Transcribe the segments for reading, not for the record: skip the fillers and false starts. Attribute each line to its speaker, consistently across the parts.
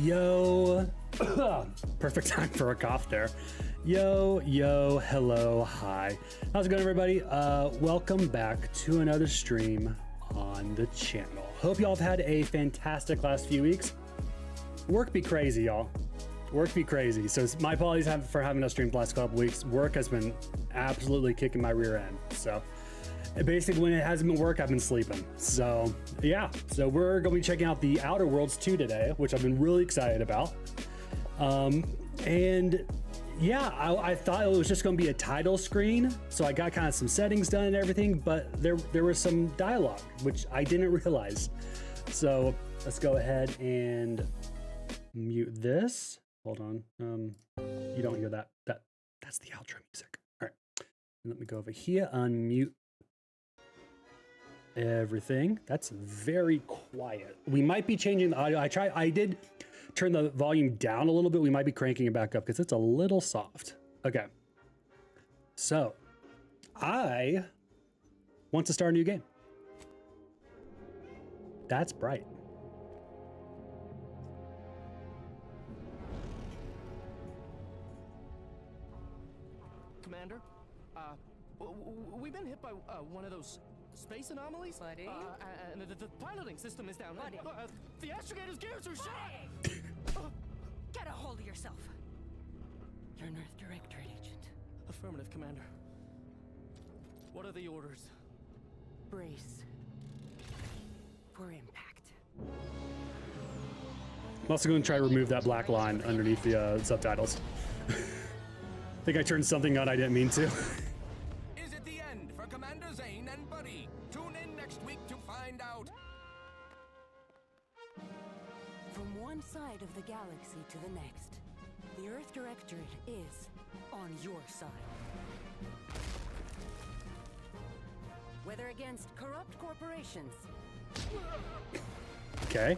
Speaker 1: Yo, perfect time for a cough there. Yo, hello, hi. How's it going, everybody? Welcome back to another stream on the channel. Hope y'all have had a fantastic last few weeks. Work be crazy, y'all. Work be crazy. So my apologies for having us stream the last couple weeks. Work has been absolutely kicking my rear end. So basically when it hasn't been work, I've been sleeping. So yeah, so we're gonna be checking out the Outer Worlds 2 today, which I've been really excited about. And yeah, I thought it was just gonna be a title screen. So I got kind of some settings done and everything, but there was some dialogue, which I didn't realize. So let's go ahead and mute this. Hold on. You don't hear that. That's the outro music. All right. Let me go over here, unmute everything. That's very quiet. We might be changing the audio. I did turn the volume down a little bit. We might be cranking it back up because it's a little soft. Okay. So I want to start a new game. That's bright.
Speaker 2: Commander, we've been hit by one of those space anomalies.
Speaker 3: Buddy?
Speaker 2: And the piloting system is down.
Speaker 3: Buddy?
Speaker 2: The astrogator's gears are shot.
Speaker 3: Get a hold of yourself. You're an Earth Directorate agent.
Speaker 2: Affirmative, Commander. What are the orders?
Speaker 3: Brace for impact.
Speaker 1: I'm also going to try to remove that black line underneath the subtitles. I think I turned something on I didn't mean to.
Speaker 4: Is it the end for Commander Zane and Buddy? Tune in next week to find out.
Speaker 3: From one side of the galaxy to the next, the Earth Directorate is on your side. Whether against corrupt corporations,
Speaker 1: Okay.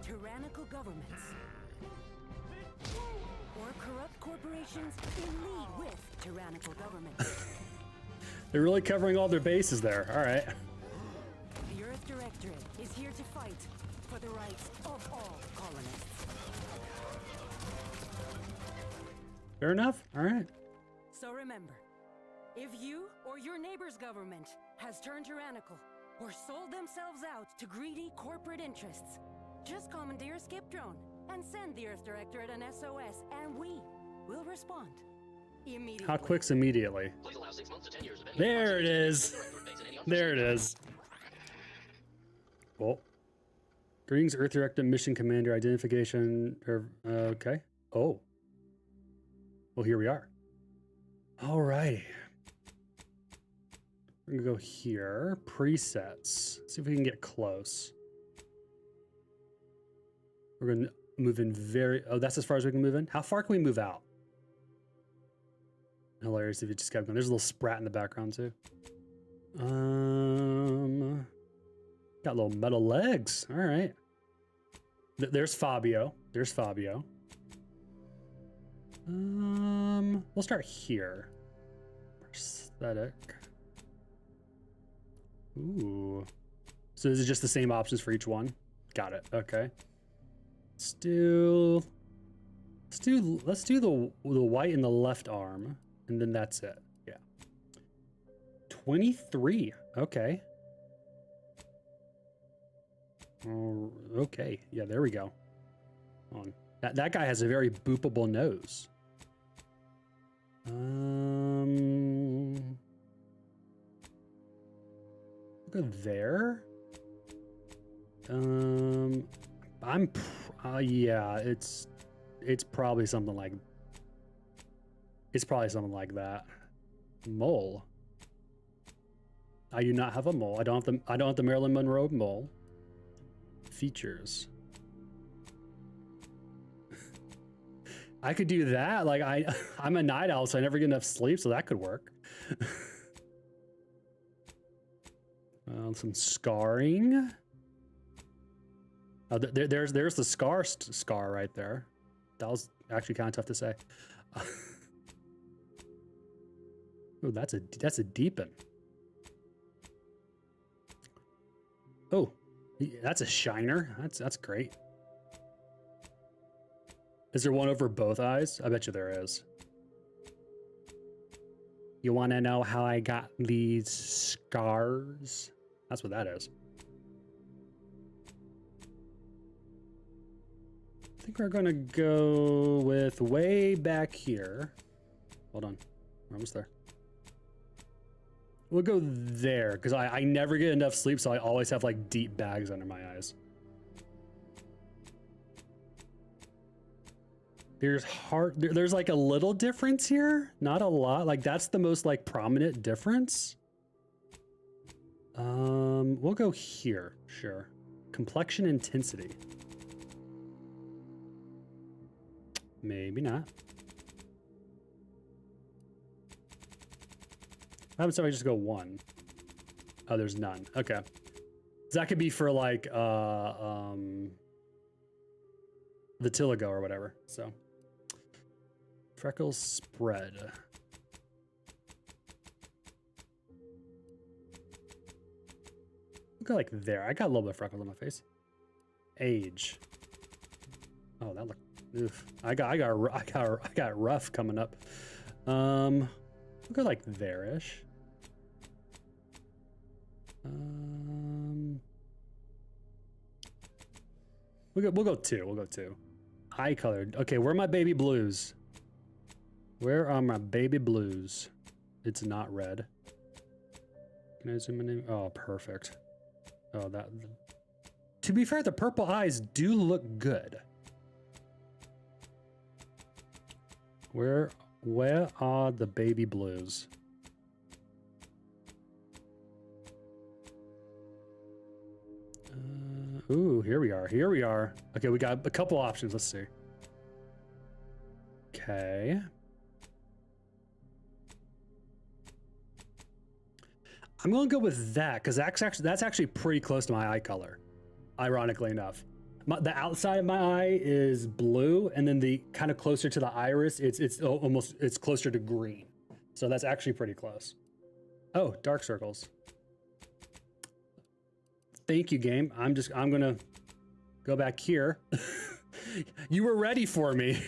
Speaker 3: tyrannical governments, or corrupt corporations in league with tyrannical governments.
Speaker 1: They're really covering all their bases there. All right.
Speaker 3: The Earth Directorate is here to fight for the rights of all colonists.
Speaker 1: Fair enough. All right.
Speaker 3: So remember, if you or your neighbor's government has turned tyrannical or sold themselves out to greedy corporate interests, just commandeer a skip drone and send the Earth Directorate an SOS, and we will respond immediately.
Speaker 1: How quick's immediately?
Speaker 5: Please allow 6 months to 10 years of
Speaker 1: There it is. There it is. Well, greetings, Earth Directorate Mission Commander Identification. Okay. Oh. Well, here we are. All right. We're gonna go here. Presets. See if we can get close. We're gonna move in very. Oh, that's as far as we can move in. How far can we move out? Hilarious if it just kept going. There's a little sprat in the background too. Got little metal legs. All right. There's Fabio. There's Fabio. We'll start here. Prosthetic. Ooh. So is it just the same options for each one? Got it. Okay. Let's do the white in the left arm, and then that's it. Yeah. 23. Okay. Okay. Yeah, there we go. On. That guy has a very boopable nose. Look at there. Yeah, it's probably something like that. Mole. I do not have a mole. I don't have the Marilyn Monroe mole. Features. I could do that. Like I'm a night owl, so I never get enough sleep, so that could work. Some scarring. Oh, there's the scar right there. That was actually kind of tough to say. Oh, that's a deepen. Oh, that's a shiner. That's great. Is there one over both eyes? I bet you there is. You want to know how I got these scars? That's what that is. I think we're going to go with way back here. Hold on. We're almost there. We'll go there because I never get enough sleep, so I always have like deep bags under my eyes. There's like a little difference here, not a lot. Like that's the most like prominent difference. We'll go here, sure. Complexion intensity. Maybe not. What happens if I just go 1? Oh, there's none. Okay. So that could be for like vitiligo or whatever. So freckles spread. Look like there. I got a little bit of freckles on my face. Age. Oh, that look. Oof. I got rough coming up. We'll go like there-ish. We'll go 2. We'll go 2. Eye colored. Okay, where are my baby blues? Where are my baby blues? It's not red. Can I zoom in? Oh, perfect. Oh, that. To be fair, the purple eyes do look good. Where are the baby blues? Ooh, here we are. Here we are. Okay, we got a couple options. Let's see. Okay. I'm going to go with that because that's actually pretty close to my eye color, ironically enough. The outside of my eye is blue, and then the kind of closer to the iris, it's closer to green. So that's actually pretty close. Oh, dark circles. Thank you, game. I'm gonna go back here. You were ready for me.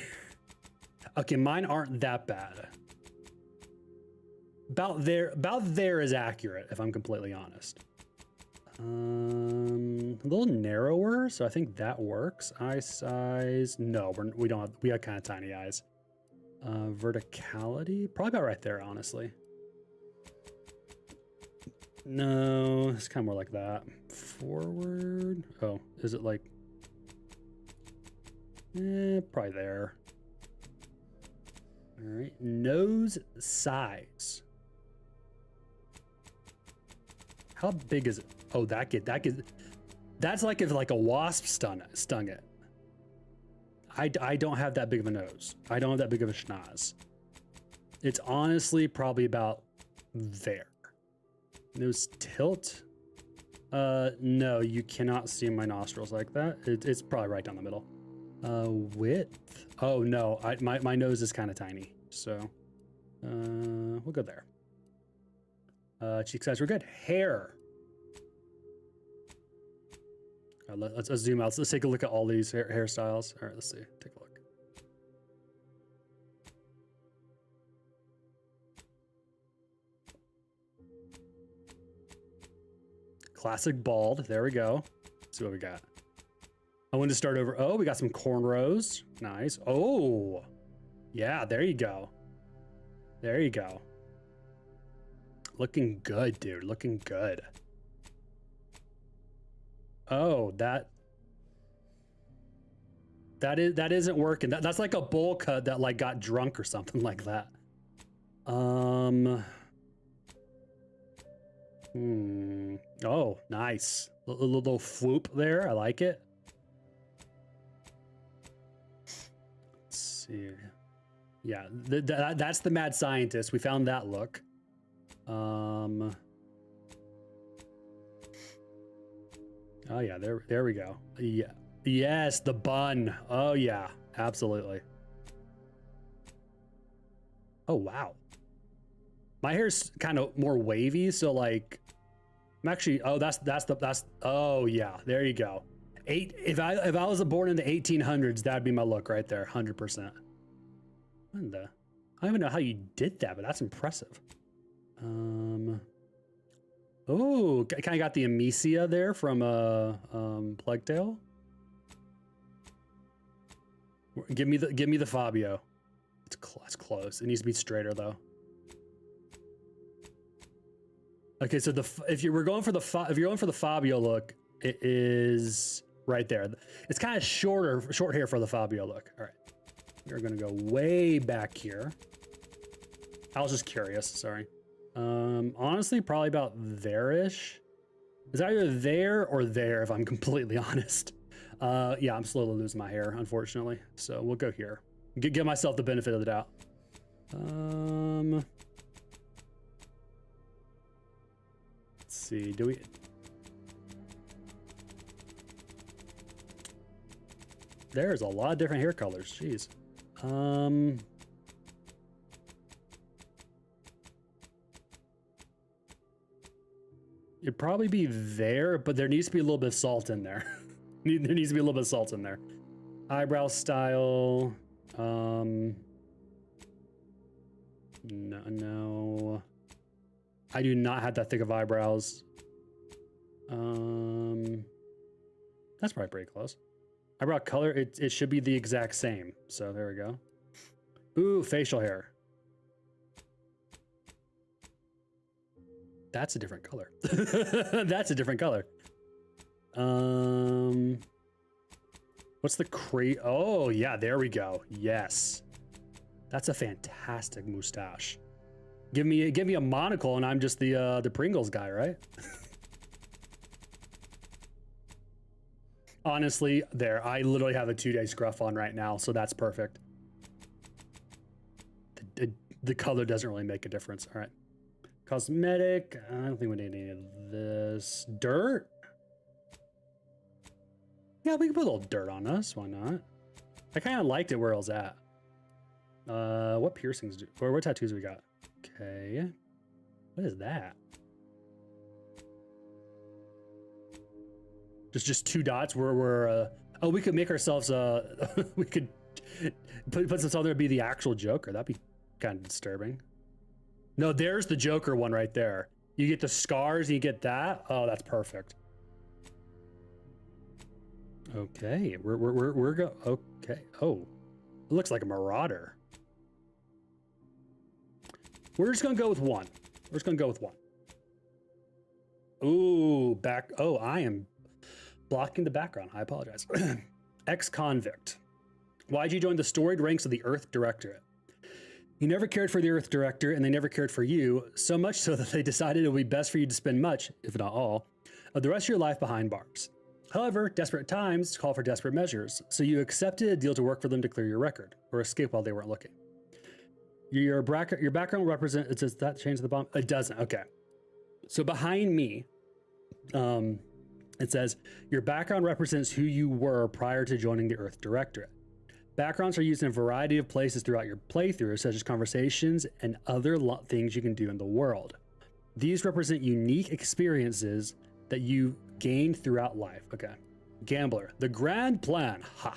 Speaker 1: Okay, mine aren't that bad. About there is accurate, if I'm completely honest. A little narrower, so I think that works. Eye size, no, we don't have, we got kind of tiny eyes. Verticality, probably about right there, honestly. No, it's kind of more like that. Forward, oh, is it like, probably there. All right, nose size. How big is it? Oh, that's like if like a wasp stung it. I don't have that big of a nose. I don't have that big of a schnoz. It's honestly probably about there. Nose tilt. No, you cannot see my nostrils like that. It's probably right down the middle. Width. Oh no, my nose is kind of tiny. So, we'll go there. Cheek size, we're good. Hair. Let's zoom out. Let's take a look at all these hairstyles. All right, let's see. Take a look. Classic bald. There we go. Let's see what we got. I wanted to start over. Oh, we got some cornrows. Nice. Oh, yeah. There you go. There you go. Looking good, dude. Looking good. Oh, that isn't working. That's like a bowl cut that like got drunk or something like that. Oh, nice. A little swoop there. I like it. Let's see. Yeah, that's the mad scientist. We found that look. Oh yeah, there we go. Yeah. Yes, the bun. Oh yeah, absolutely. Oh wow. My hair's kind of more wavy, so like I'm actually, oh, that's oh yeah, there you go. If I was born in the 1800s, that'd be my look right there, 100%. What the? I don't even know how you did that, but that's impressive. Oh, kind of got the Amicia there from Plague Tale. Give me the Fabio. It's close. It needs to be straighter though. Okay, so if you're going for the Fabio look, it is right there. It's kind of short hair for the Fabio look. All right, we're gonna go way back here. I was just curious. Sorry. Honestly, probably about there-ish. It's either there or there, if I'm completely honest. Yeah, I'm slowly losing my hair, unfortunately. So we'll go here. Give myself the benefit of the doubt. Let's see. Do we? There's a lot of different hair colors. Jeez. It'd probably be there, but there needs to be a little bit of salt in there. There needs to be a little bit of salt in there. Eyebrow style. No. I do not have that thick of eyebrows. That's probably pretty close. Eyebrow color, it should be the exact same. So there we go. Ooh, facial hair. That's a different color. That's a different color. What's the oh yeah, there we go. Yes. That's a fantastic mustache. Give me a monocle and I'm just the Pringles guy, right? Honestly, there. I literally have a 2-day scruff on right now, so that's perfect. The color doesn't really make a difference. All right. Cosmetic. I don't think we need any of this. Dirt? Yeah, we can put a little dirt on us. Why not? I kind of liked it where it was at. What piercings or what tattoos we got? Okay. What is that? Just 2 dots where we're oh, we could make ourselves we could put some on there to be the actual Joker. That'd be kind of disturbing. No, there's the Joker one right there. You get the scars and you get that. Oh, that's perfect. Okay, we're go. Okay. Oh, it looks like a marauder. We're just gonna go with one. We're just gonna go with one. Ooh, back. Oh, I am blocking the background. I apologize. Ex-convict. Why'd you join the storied ranks of the Earth Directorate? You never cared for the Earth Director, and they never cared for you, so much so that they decided it would be best for you to spend much, if not all, of the rest of your life behind bars. However, desperate times call for desperate measures, so you accepted a deal to work for them to clear your record, or escape while they weren't looking. Your background represents... Does that change the bomb? It doesn't. Okay. So behind me, it says, your background represents who you were prior to joining the Earth Directorate. Backgrounds are used in a variety of places throughout your playthrough, such as conversations and other things you can do in the world. These represent unique experiences that you gained throughout life. Okay. Gambler. The grand plan. Ha.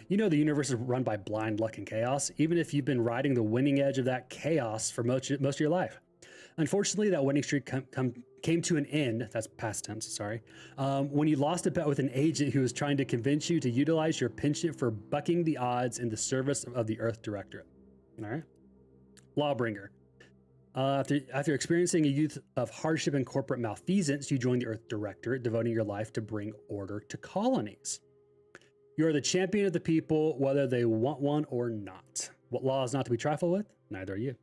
Speaker 1: You know the universe is run by blind luck and chaos, even if you've been riding the winning edge of that chaos for most of your life. Unfortunately, that winning streak came to an end. That's past tense, sorry. When you lost a bet with an agent who was trying to convince you to utilize your penchant for bucking the odds in the service of the Earth Directorate. All right. Lawbringer. After experiencing a youth of hardship and corporate malfeasance, you joined the Earth Directorate, devoting your life to bring order to colonies. You are the champion of the people, whether they want one or not. What law is not to be trifled with? Neither are you.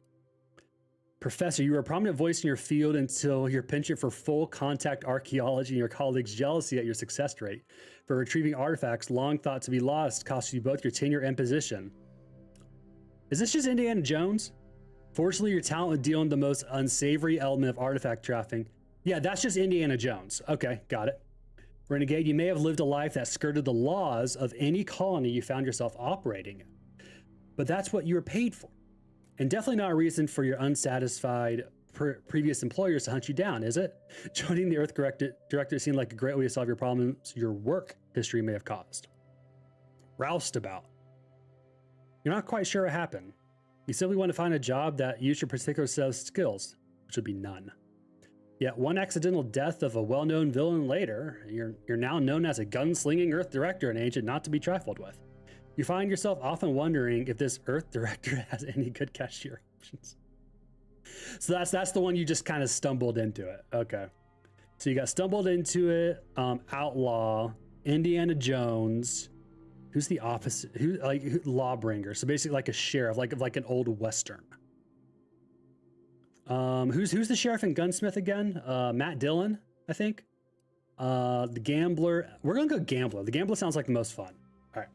Speaker 1: Professor, you were a prominent voice in your field until your penchant for full contact archaeology and your colleagues' jealousy at your success rate for retrieving artifacts long thought to be lost cost you both your tenure and position. Is this just Indiana Jones? Fortunately, your talent with dealing the most unsavory element of artifact trafficking. Yeah, that's just Indiana Jones. Okay, got it. Renegade, you may have lived a life that skirted the laws of any colony you found yourself operating in, but that's what you were paid for. And definitely not a reason for your unsatisfied previous employers to hunt you down, is it? Joining the Earth Director seemed like a great way to solve your problems your work history may have caused. Roustabout. You're not quite sure what happened. You simply want to find a job that used your particular set of skills, which would be none. Yet one accidental death of a well-known villain later, you're now known as a gunslinging Earth Director, an agent not to be trifled with. You find yourself often wondering if this Earth Director has any good cashier options. So that's the one you just kind of stumbled into it. Okay. So you got stumbled into it, Outlaw, Indiana Jones. Who's the opposite? Lawbringer. So basically like a sheriff, like an old Western. Who's the sheriff in Gunsmith again? Matt Dillon, I think. The Gambler. We're gonna go Gambler. The Gambler sounds like the most fun. All right.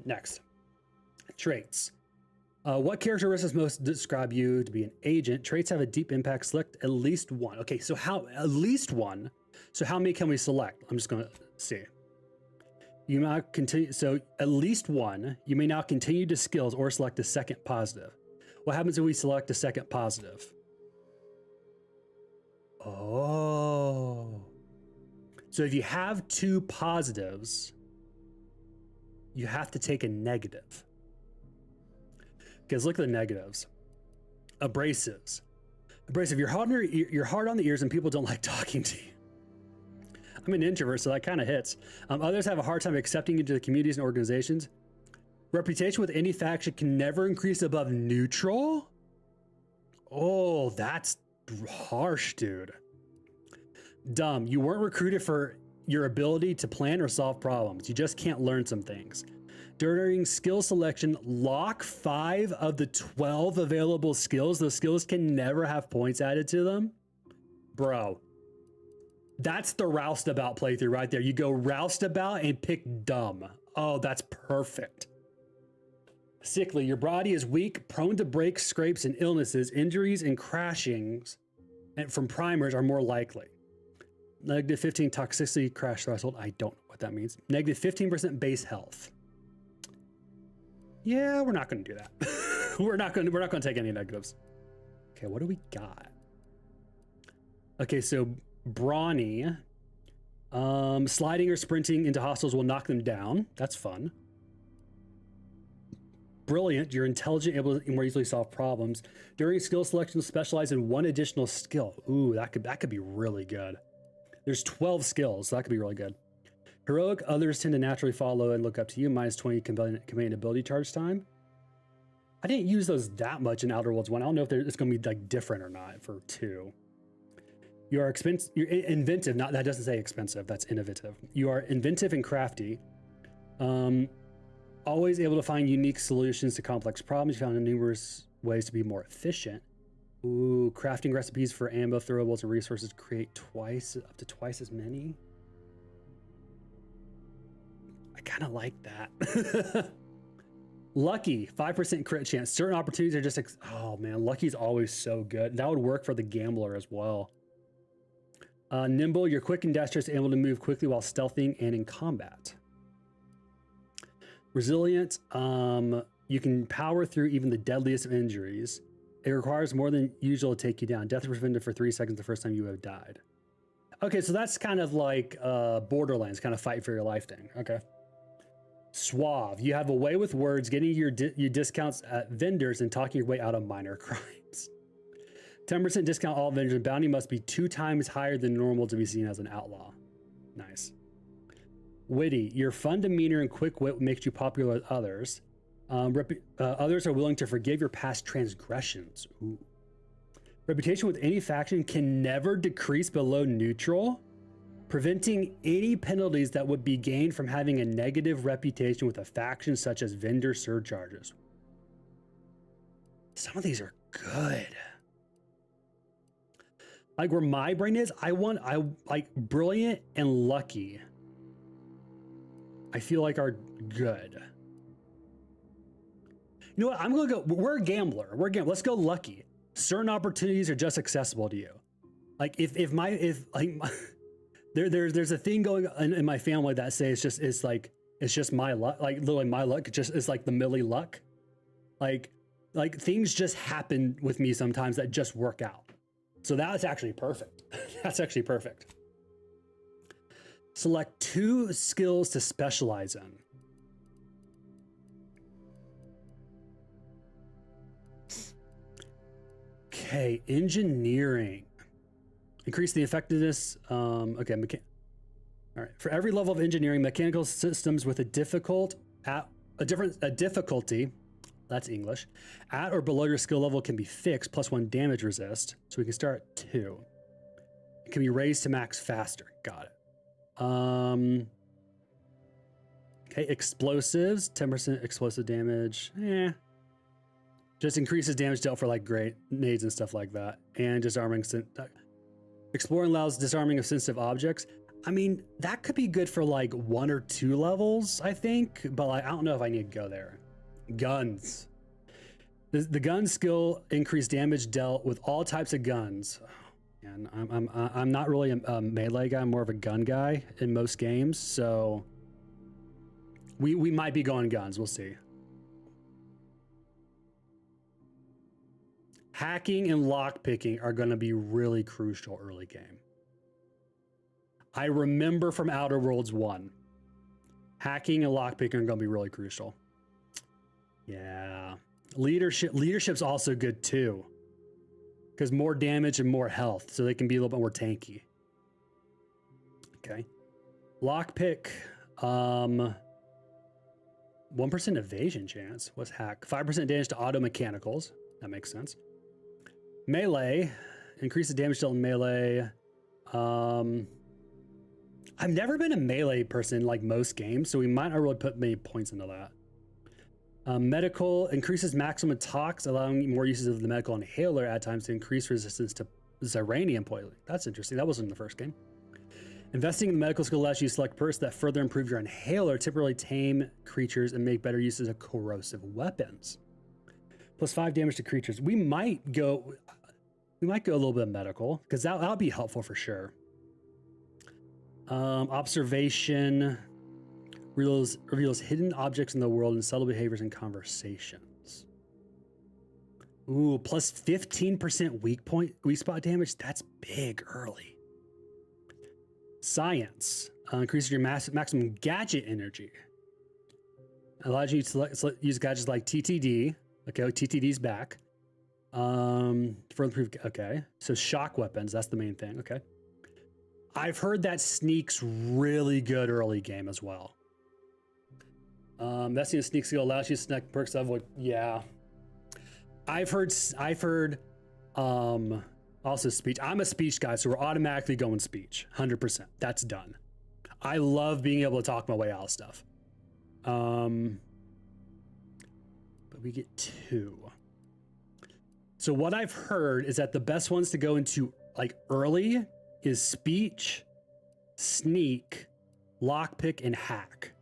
Speaker 1: Next. Traits. What characteristics most describe you to be an agent? Traits have a deep impact. Select at least one. Okay, so at least one? So how many can we select? I'm just gonna see. You now continue. So at least one. You may now continue to skills or select a second positive. What happens if we select a second positive? Oh. So if you have two positives, you have to take a negative. Because look at the negatives. Abrasives. Abrasive, you're hard on the ears and people don't like talking to you. I'm an introvert, so that kind of hits. Others have a hard time accepting you into the communities and organizations. Reputation with any faction can never increase above neutral? Oh, that's harsh, dude. Dumb. You weren't recruited for your ability to plan or solve problems. You just can't learn some things. During skill selection, lock 5 of the 12 available skills. Those skills can never have points added to them. Bro, that's the Roustabout playthrough right there. You go Roustabout and pick dumb. Oh, that's perfect. Sickly, your body is weak, prone to breaks, scrapes, and illnesses. Injuries and crashings from primers are more likely. Negative 15 toxicity crash threshold. I don't know what that means. Negative 15% base health. Yeah, we're not going to do that. we're not going to take any negatives. Okay, what do we got? Okay, so brawny. Sliding or sprinting into hostiles will knock them down. That's fun. Brilliant. You're intelligent, able to more easily solve problems. During skill selection, specialize in one additional skill. Ooh, that could be really good. There's 12 skills, so that could be really good. Heroic, others tend to naturally follow and look up to you. Minus 20 command ability charge time. I didn't use those that much in Outer Worlds 1. I don't know if it's going to be like different or not for 2. You are you're inventive. Not that doesn't say expensive. That's innovative. You are inventive and crafty. Always able to find unique solutions to complex problems. You found numerous ways to be more efficient. Ooh, crafting recipes for ammo, throwables, and resources create up to twice as many. I kind of like that. Lucky, 5% crit chance. Certain opportunities are just, oh man, Lucky's always so good. That would work for the Gambler as well. Nimble, you're quick and dexterous, able to move quickly while stealthing and in combat. Resilient, you can power through even the deadliest of injuries. It requires more than usual to take you down. Death prevented for 3 seconds the first time you have died. Okay, so that's kind of like Borderlands, kind of fight for your life thing. Okay. Suave, you have a way with words, getting your discounts at vendors and talking your way out of minor crimes. 10% discount all vendors, and bounty must be 2 times higher than normal to be seen as an outlaw. Nice. Witty, your fun demeanor and quick wit makes you popular with others. Others are willing to forgive your past transgressions. Ooh. Reputation with any faction can never decrease below neutral, preventing any penalties that would be gained from having a negative reputation with a faction such as vendor surcharges. Some of these are good. Like where my brain is, I like brilliant and lucky. I feel like are good. You know what? I'm gonna go. We're a gambler. Let's go lucky. Certain opportunities are just accessible to you. Like there's a thing going on in my family that says it's just my luck. Like literally my luck. It's like the Millie luck. Like things just happen with me sometimes that just work out. So that's actually perfect. That's actually perfect. Select 2 skills to specialize in. Okay, engineering. Increase the effectiveness. Okay, all right. For every level of engineering, mechanical systems with a difficulty, that's English, at or below your skill level can be fixed, +1 damage resist. So we can start at 2. It can be raised to max faster. Got it. Okay, explosives, 10% explosive damage. Just increases damage dealt for like grenades and stuff like that. And disarming. Exploring allows disarming of sensitive objects. I mean, that could be good for like 1 or 2 levels, I think, but like, I don't know if I need to go there. Guns. The gun skill increase damage dealt with all types of guns. And I'm not really a melee guy. I'm more of a gun guy in most games, so we might be going guns. We'll see. Hacking and lockpicking are going to be really crucial early game. I remember from Outer Worlds 1, hacking and lockpicking are going to be really crucial. Yeah. Leadership's also good too, because more damage and more health, so they can be a little bit more tanky. Okay. Lockpick, 1% evasion chance. What's hack? 5% damage to auto mechanicals. That makes sense. Melee, increases damage dealt in melee. I've never been a melee person like most games, so we might not really put many points into that. Medical, increases maximum tox, allowing more uses of the medical inhaler at times to increase resistance to Ziranium poisoning. That's interesting. That wasn't in the first game. Investing in the medical skill allows you to select perks that further improve your inhaler, temporarily tame creatures, and make better uses of corrosive weapons. +5 damage to creatures. We might go a little bit of medical, because that'll be helpful for sure. Observation reveals hidden objects in the world and subtle behaviors and conversations. Ooh, plus 15% weak spot damage. That's big early. Science increases your maximum gadget energy. Allows you to use gadgets like TTD. Okay, TTD's back. Further improve. Okay, so shock weapons. That's the main thing. Okay. I've heard that sneaks really good early game as well. That's the sneak skill allows you to snack perks of what? Yeah. I've heard also speech. I'm a speech guy, so we're automatically going speech. 100%. That's done. I love being able to talk my way out of stuff. But we get 2. So what I've heard is that the best ones to go into like early is speech, sneak, lockpick, and hack.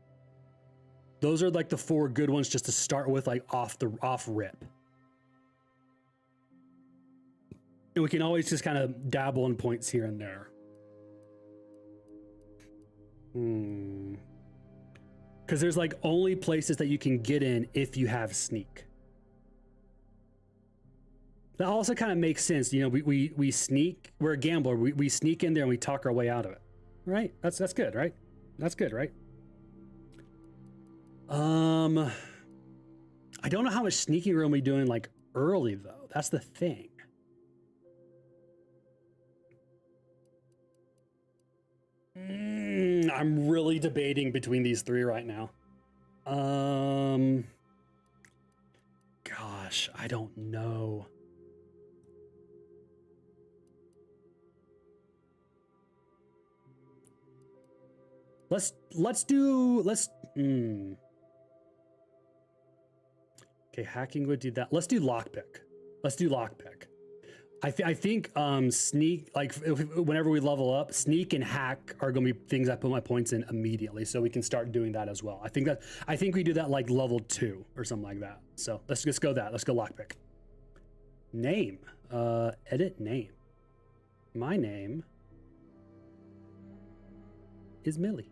Speaker 1: Those are like the 4 good ones just to start with, like off rip. And we can always just kind of dabble in points here and there. Because there's like only places that you can get in if you have sneak. That also kind of makes sense. You know, we sneak. We're a gambler. We sneak in there and we talk our way out of it. Right? That's good, right? That's good, right? I don't know how much sneaking we're gonna be doing like early though. That's the thing. I'm really debating between these 3 right now. Gosh, I don't know. Let's Okay, hacking would do that. Let's do lockpick. I think sneak, like whenever we level up, sneak and hack are going to be things I put my points in immediately, so we can start doing that as well. I think we do that like level 2 or something like that. So let's just go that. Let's go lockpick. Name. Edit name. My name is Millie.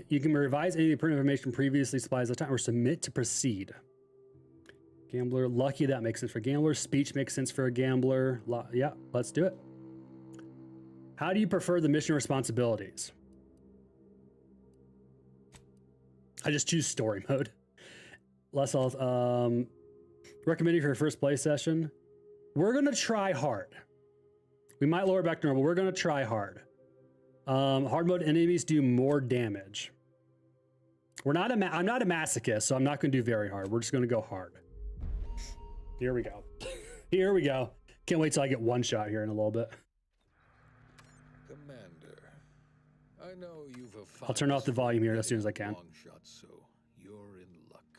Speaker 1: You can revise any of the pertinent information previously supplied at the time or submit to proceed. Gambler, lucky, that makes sense for gambler. Speech makes sense for a gambler. Yeah, let's do it. How do you prefer the mission responsibilities? I just choose story mode. Less health. Recommending for your first play session. We're gonna try hard. We might lower it back to normal. We're gonna try hard. Hard mode enemies do more damage. I'm not a masochist, so I'm not gonna do very hard. We're just gonna go hard. Here we go. Here we go. Can't wait till I get one shot here in a little bit.
Speaker 5: Commander, I know you've a
Speaker 1: I'll turn off the volume here as soon as I can.
Speaker 5: Long shot, so you're in luck,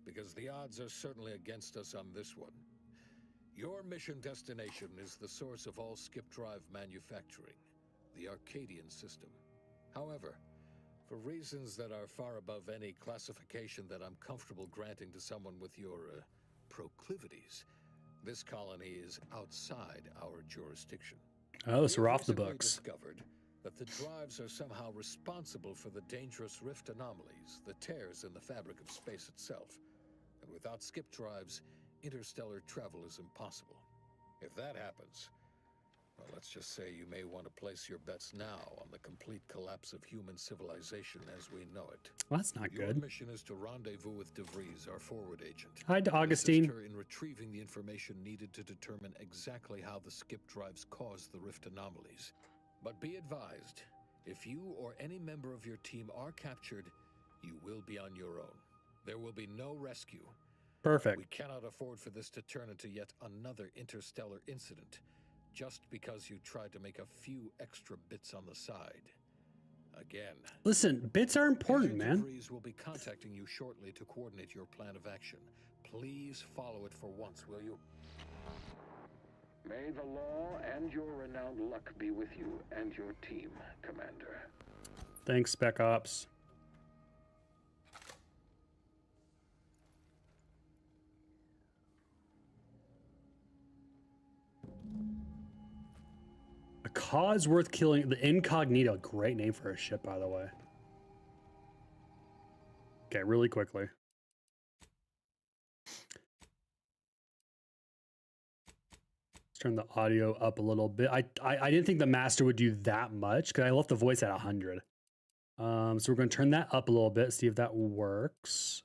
Speaker 5: because the odds are certainly against us on this one. Your mission destination is the source of all skip drive manufacturing, the Arcadian system. However, for reasons that are far above any classification that I'm comfortable granting to someone with your proclivities, this colony is outside our jurisdiction.
Speaker 1: Oh, so we're off the
Speaker 5: recently
Speaker 1: books.
Speaker 5: Discovered that the drives are somehow responsible for the dangerous rift anomalies, the tears in the fabric of space itself. And without skip drives, interstellar travel is impossible. If that happens, well, let's just say you may want to place your bets now on the complete collapse of human civilization as we know it.
Speaker 1: Well, that's not
Speaker 5: Your
Speaker 1: good.
Speaker 5: mission is to rendezvous with DeVries, our forward agent.
Speaker 1: Hi,
Speaker 5: and
Speaker 1: Augustine.
Speaker 5: assist her in retrieving the information needed to determine exactly how the skip drives cause the rift anomalies. But be advised, if you or any member of your team are captured, you will be on your own. There will be no rescue.
Speaker 1: Perfect.
Speaker 5: We cannot afford for this to turn into yet another interstellar incident, just because you tried to make a few extra bits on the side. Again.
Speaker 1: Listen, bits are important,
Speaker 5: Agent
Speaker 1: man.
Speaker 5: DeVries will be contacting you shortly to coordinate your plan of action. Please follow it for once, will you? May the law and your renowned luck be with you and your team, Commander.
Speaker 1: Thanks, Spec Ops. A cause worth killing. The Incognito. Great name for a ship, by the way. Okay, really quickly. Let's turn the audio up a little bit. I didn't think the master would do that much because I left the voice at 100. So we're going to turn that up a little bit, see if that works.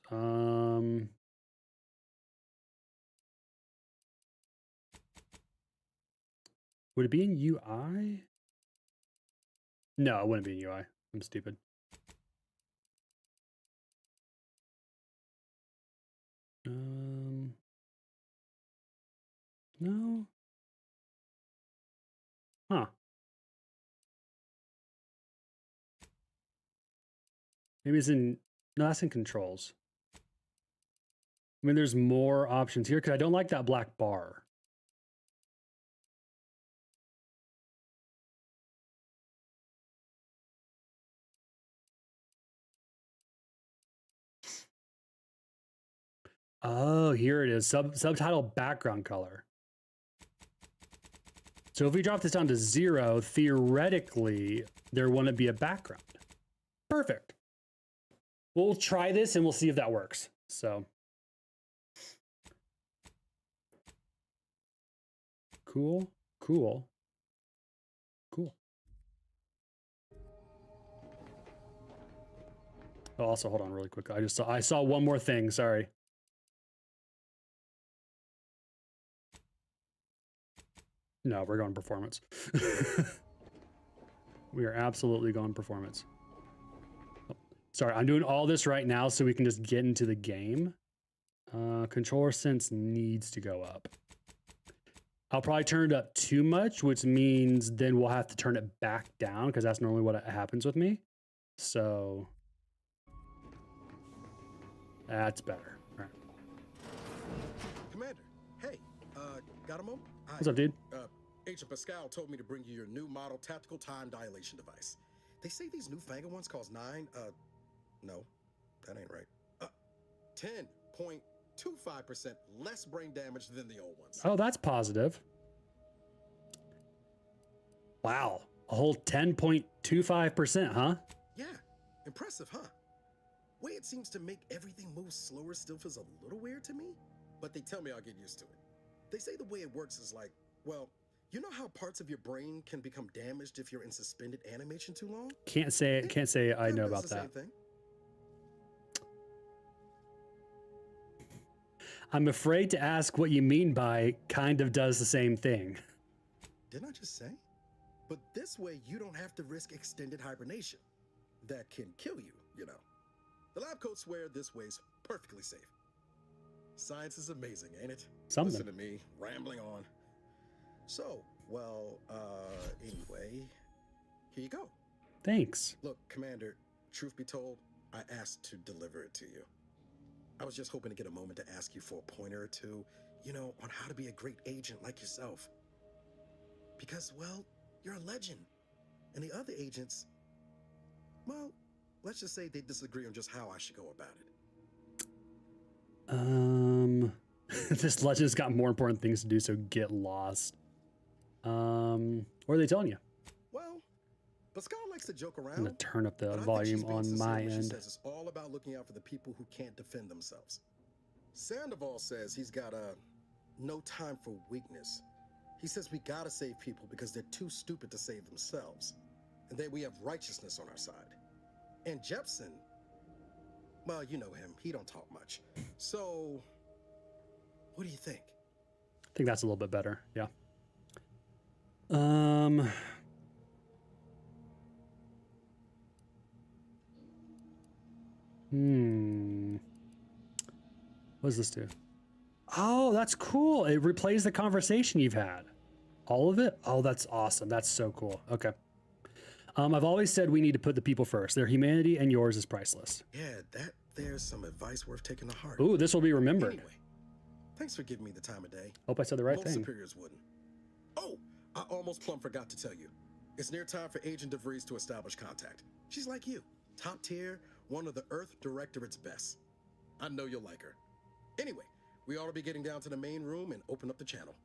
Speaker 1: Would it be in UI? No, it wouldn't be in UI. I'm stupid. No. Huh. Maybe it's in, no, that's in controls. I mean, there's more options here because I don't like that black bar. Oh, here it is. Subtitle background color. So if we drop this down to 0, theoretically, there wouldn't be a background. Perfect. We'll try this and we'll see if that works. So. Cool, cool, cool. Oh, also, hold on really quick. I saw one more thing, sorry. No, we're going performance. We are absolutely going performance. Oh, sorry, I'm doing all this right now so we can just get into the game. Controller sense needs to go up. I'll probably turn it up too much, which means then we'll have to turn it back down because that's normally what happens with me. So that's better. All right.
Speaker 6: Commander, hey, got a moment?
Speaker 1: What's up, dude?
Speaker 6: Agent Pascal told me to bring you your new model tactical time dilation device. They say these newfangled ones cost no, that ain't right. 10.25% less brain damage than the old ones.
Speaker 1: Oh, that's positive. Wow, a whole 10.25%, huh?
Speaker 6: Yeah, Impressive, huh? Way it seems to make everything move slower still feels a little weird to me, but they tell me I'll get used to it. They say the way it works is like, well, you know how parts of your brain can become damaged if you're in suspended animation too long?
Speaker 1: Can't say I know
Speaker 6: It's
Speaker 1: about
Speaker 6: the
Speaker 1: that.
Speaker 6: same thing.
Speaker 1: I'm afraid to ask what you mean by kind of does the same thing.
Speaker 6: Didn't I just say? But this way, you don't have to risk extended hibernation. That can kill you, you know. The lab coats swear this way's perfectly safe. Science is amazing, ain't it?
Speaker 1: Something.
Speaker 6: Listen to me, rambling on. So, well, anyway, here you go.
Speaker 1: Thanks.
Speaker 6: Look, Commander, truth be told, I asked to deliver it to you. I was just hoping to get a moment to ask you for a pointer or two, you know, on how to be a great agent like yourself. Because, well, you're a legend. And the other agents, well, let's just say they disagree on just how I should go about it.
Speaker 1: This legend's got more important things to do, so get lost. What are they telling you?
Speaker 6: Well, Pascal likes to joke around.
Speaker 1: I'm gonna turn up the
Speaker 6: but I think
Speaker 1: volume
Speaker 6: she's being
Speaker 1: on
Speaker 6: sincere
Speaker 1: my
Speaker 6: when she
Speaker 1: end.
Speaker 6: says it's all about looking out for the people who can't defend themselves. Sandoval says he's got no time for weakness. He says we gotta save people because they're too stupid to save themselves. And that we have righteousness on our side. And Jepson, well, you know him. He don't talk much. So, what do you think?
Speaker 1: I think that's a little bit better. Yeah. What does this do? Oh, that's cool. It replays the conversation you've had. All of it? Oh, that's awesome. That's so cool. Okay. I've always said we need to put the people first. Their humanity and yours is priceless.
Speaker 6: Yeah, there's some advice worth taking to heart.
Speaker 1: Ooh, this will be remembered.
Speaker 6: Anyway, thanks for giving me the time of day.
Speaker 1: Hope I said the right
Speaker 6: Most
Speaker 1: thing.
Speaker 6: superiors wouldn't. Oh, I almost plumb forgot to tell you. It's near time for Agent DeVries to establish contact. She's like you, top tier, one of the Earth Directorate's best. I know you'll like her. Anyway, we ought to be getting down to the main room and open up the channel.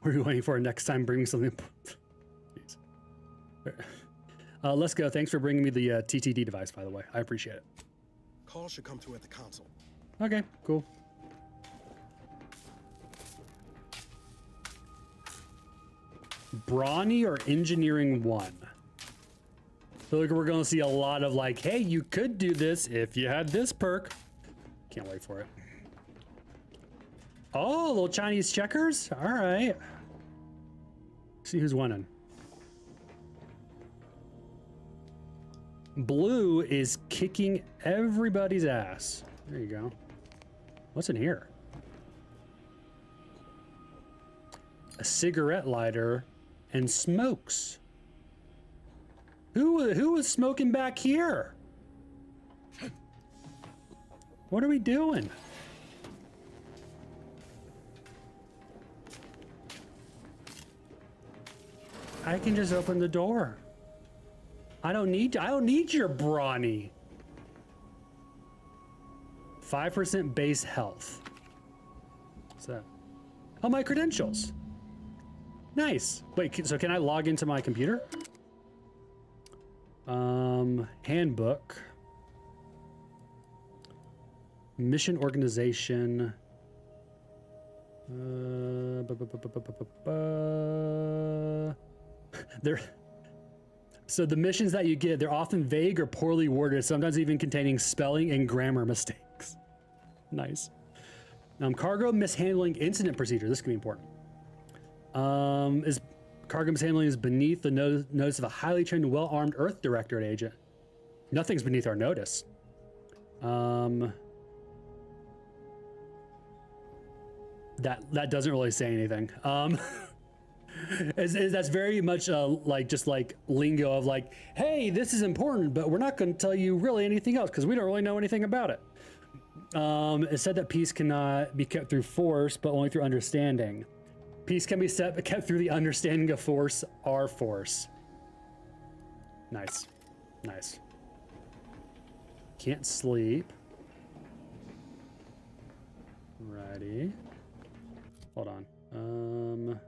Speaker 1: What are you waiting for next time? Bring me something. Let's go. Thanks for bringing me the TTD device, by the way. I appreciate it.
Speaker 6: Call should come through at the console.
Speaker 1: Okay, cool. Brawny or Engineering 1? I feel like we're going to see a lot of like, hey, you could do this if you had this perk. Can't wait for it. Oh, little Chinese checkers? All right. See who's winning. Blue is kicking everybody's ass. There you go. What's in here? A cigarette lighter and smokes. Who was smoking back here? What are we doing? I can just open the door. I don't need your brawny. 5% base health. What's that? Oh, my credentials. Nice. Wait, so can I log into my computer? Handbook. Mission organization. So the missions that you get, they're often vague or poorly worded, sometimes even containing spelling and grammar mistakes. Nice. Cargo mishandling incident procedure. This can be important. Is cargo mishandling is beneath the notice of a highly trained, well-armed Earth Directorate agent. Nothing's beneath our notice. That doesn't really say anything. That's very much just like lingo of like, hey, this is important, but we're not going to tell you really anything else because we don't really know anything about it. It said that peace cannot be kept through force, but only through understanding. Peace can be kept through the understanding of force, our force. Nice. Nice. Can't sleep. Righty. Hold on.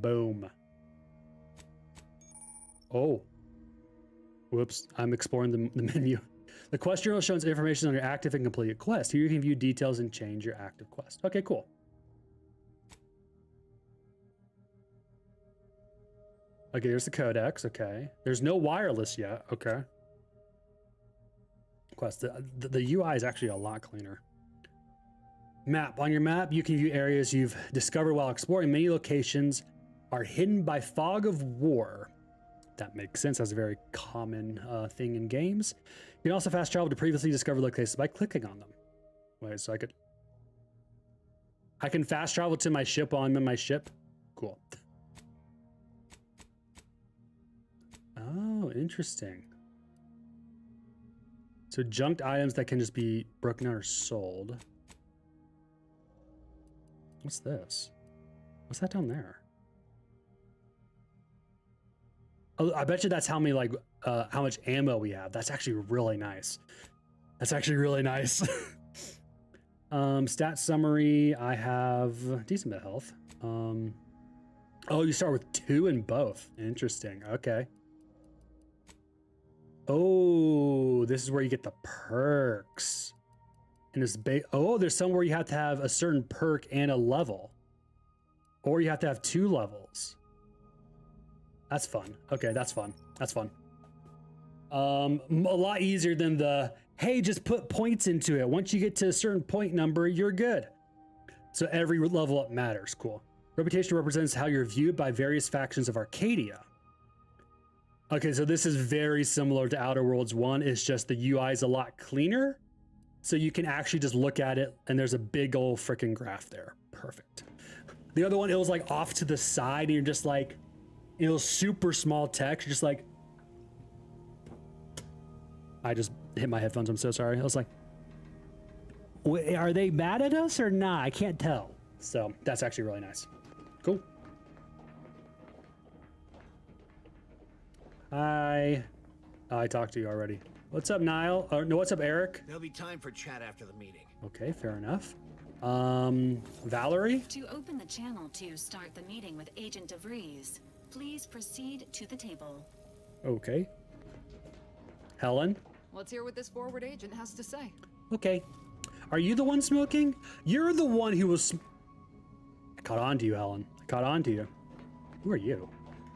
Speaker 1: Boom. Oh. Whoops. I'm exploring the menu. The quest journal shows information on your active and completed quest. Here you can view details and change your active quest. Okay, cool. Okay, there's the codex. Okay. There's no wireless yet. Okay. Quest. The UI is actually a lot cleaner. Map. On your map, you can view areas you've discovered while exploring. Many locations are hidden by fog of war. That makes sense. That's a very common thing in games. You can also fast travel to previously discovered locations by clicking on them. Wait, so I can fast travel to my ship while I'm in my ship? Cool. Oh, interesting. So junked items that can just be broken out or sold. What's this? What's that down there? Oh, I bet you that's how many how much ammo we have. That's actually really nice. That's actually really nice. Stat summary. I have decent bit of health. Oh, you start with 2 in both. Interesting. Okay. Oh, this is where you get the perks. And this there's somewhere you have to have a certain perk and a level, or you have to have 2 levels. That's fun. Okay, that's fun. That's fun. A lot easier than the, hey, just put points into it. Once you get to a certain point number, you're good. So every level up matters. Cool. Reputation represents how you're viewed by various factions of Arcadia. Okay, so this is very similar to Outer Worlds 1. It's just the UI is a lot cleaner. So you can actually just look at it and there's a big old freaking graph there. Perfect. The other one, it was like off to the side and you're just like, it was super small text. You're just like, I just hit my headphones. I'm so sorry. I was like, are they mad at us or not? I can't tell. So that's actually really nice. Cool. Hi. Oh, I talked to you already. What's up, Niall? No, what's up, Eric?
Speaker 7: There'll be time for chat after the meeting.
Speaker 1: Okay, fair enough. Valerie?
Speaker 8: To open the channel to start the meeting with Agent DeVries, please proceed to the table.
Speaker 1: Okay. Helen?
Speaker 9: Let's hear what this forward agent has to say.
Speaker 1: Okay. Are you the one smoking? You're the one who was... I caught on to you, Helen. I caught on to you. Who are you?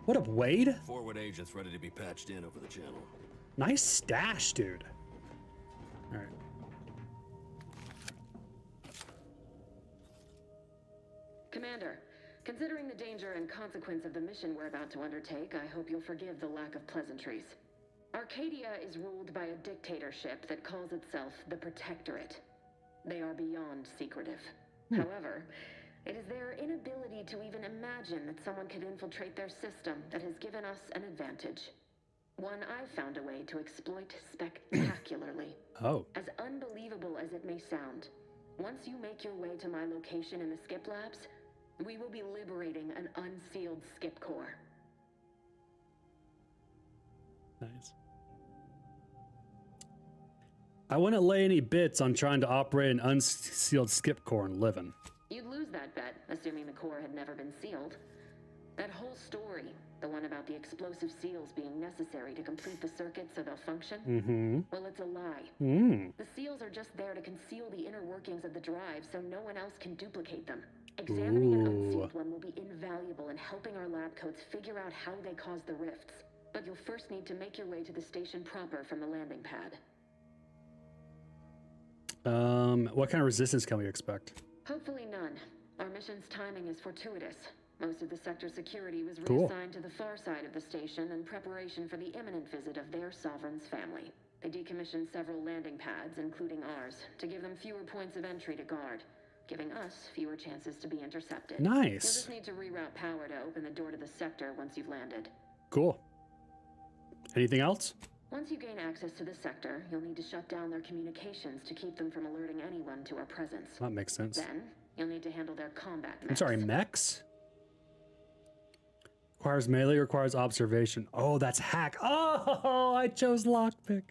Speaker 1: What up, Wade?
Speaker 7: Forward agent's ready to be patched in over the channel.
Speaker 1: Nice stash, dude. All right.
Speaker 10: Commander, considering the danger and consequence of the mission we're about to undertake, I hope you'll forgive the lack of pleasantries. Arcadia is ruled by a dictatorship that calls itself the Protectorate. They are beyond secretive. However, it is their inability to even imagine that someone could infiltrate their system that has given us an advantage. One I've found a way to exploit spectacularly.
Speaker 1: Oh.
Speaker 10: As unbelievable as it may sound, once you make your way to my location in the Skip Labs, we will be liberating an unsealed Skip core.
Speaker 1: Nice. I wouldn't lay any bits on trying to operate an unsealed Skip core and living.
Speaker 10: You'd lose that bet, assuming the core had never been sealed. That whole story, the one about the explosive seals being necessary to complete the circuit so they'll function, well, it's a lie. The seals are just there to conceal the inner workings of the drive so no one else can duplicate them. Examining an unsealed one will be invaluable in helping our lab coats figure out how they cause the rifts. But you'll first need to make your way to the station proper from the landing pad.
Speaker 1: What kind of resistance can we expect?
Speaker 10: Hopefully none. Our mission's timing is fortuitous. Most of the sector security was
Speaker 1: Cool.
Speaker 10: reassigned to the far side of the station in preparation for the imminent visit of their sovereign's family. They decommissioned several landing pads, including ours, to give them fewer points of entry to guard, giving us fewer chances to be intercepted.
Speaker 1: Nice.
Speaker 10: You'll just need to reroute power to open the door to the sector once you've landed.
Speaker 1: Cool. Anything else?
Speaker 10: Once you gain access to the sector, you'll need to shut down their communications to keep them from alerting anyone to our presence.
Speaker 1: That makes sense.
Speaker 10: Then, you'll need to handle their combat mechs.
Speaker 1: I'm sorry, mechs? Requires melee, requires observation. Oh, that's hack. Oh, I chose lockpick.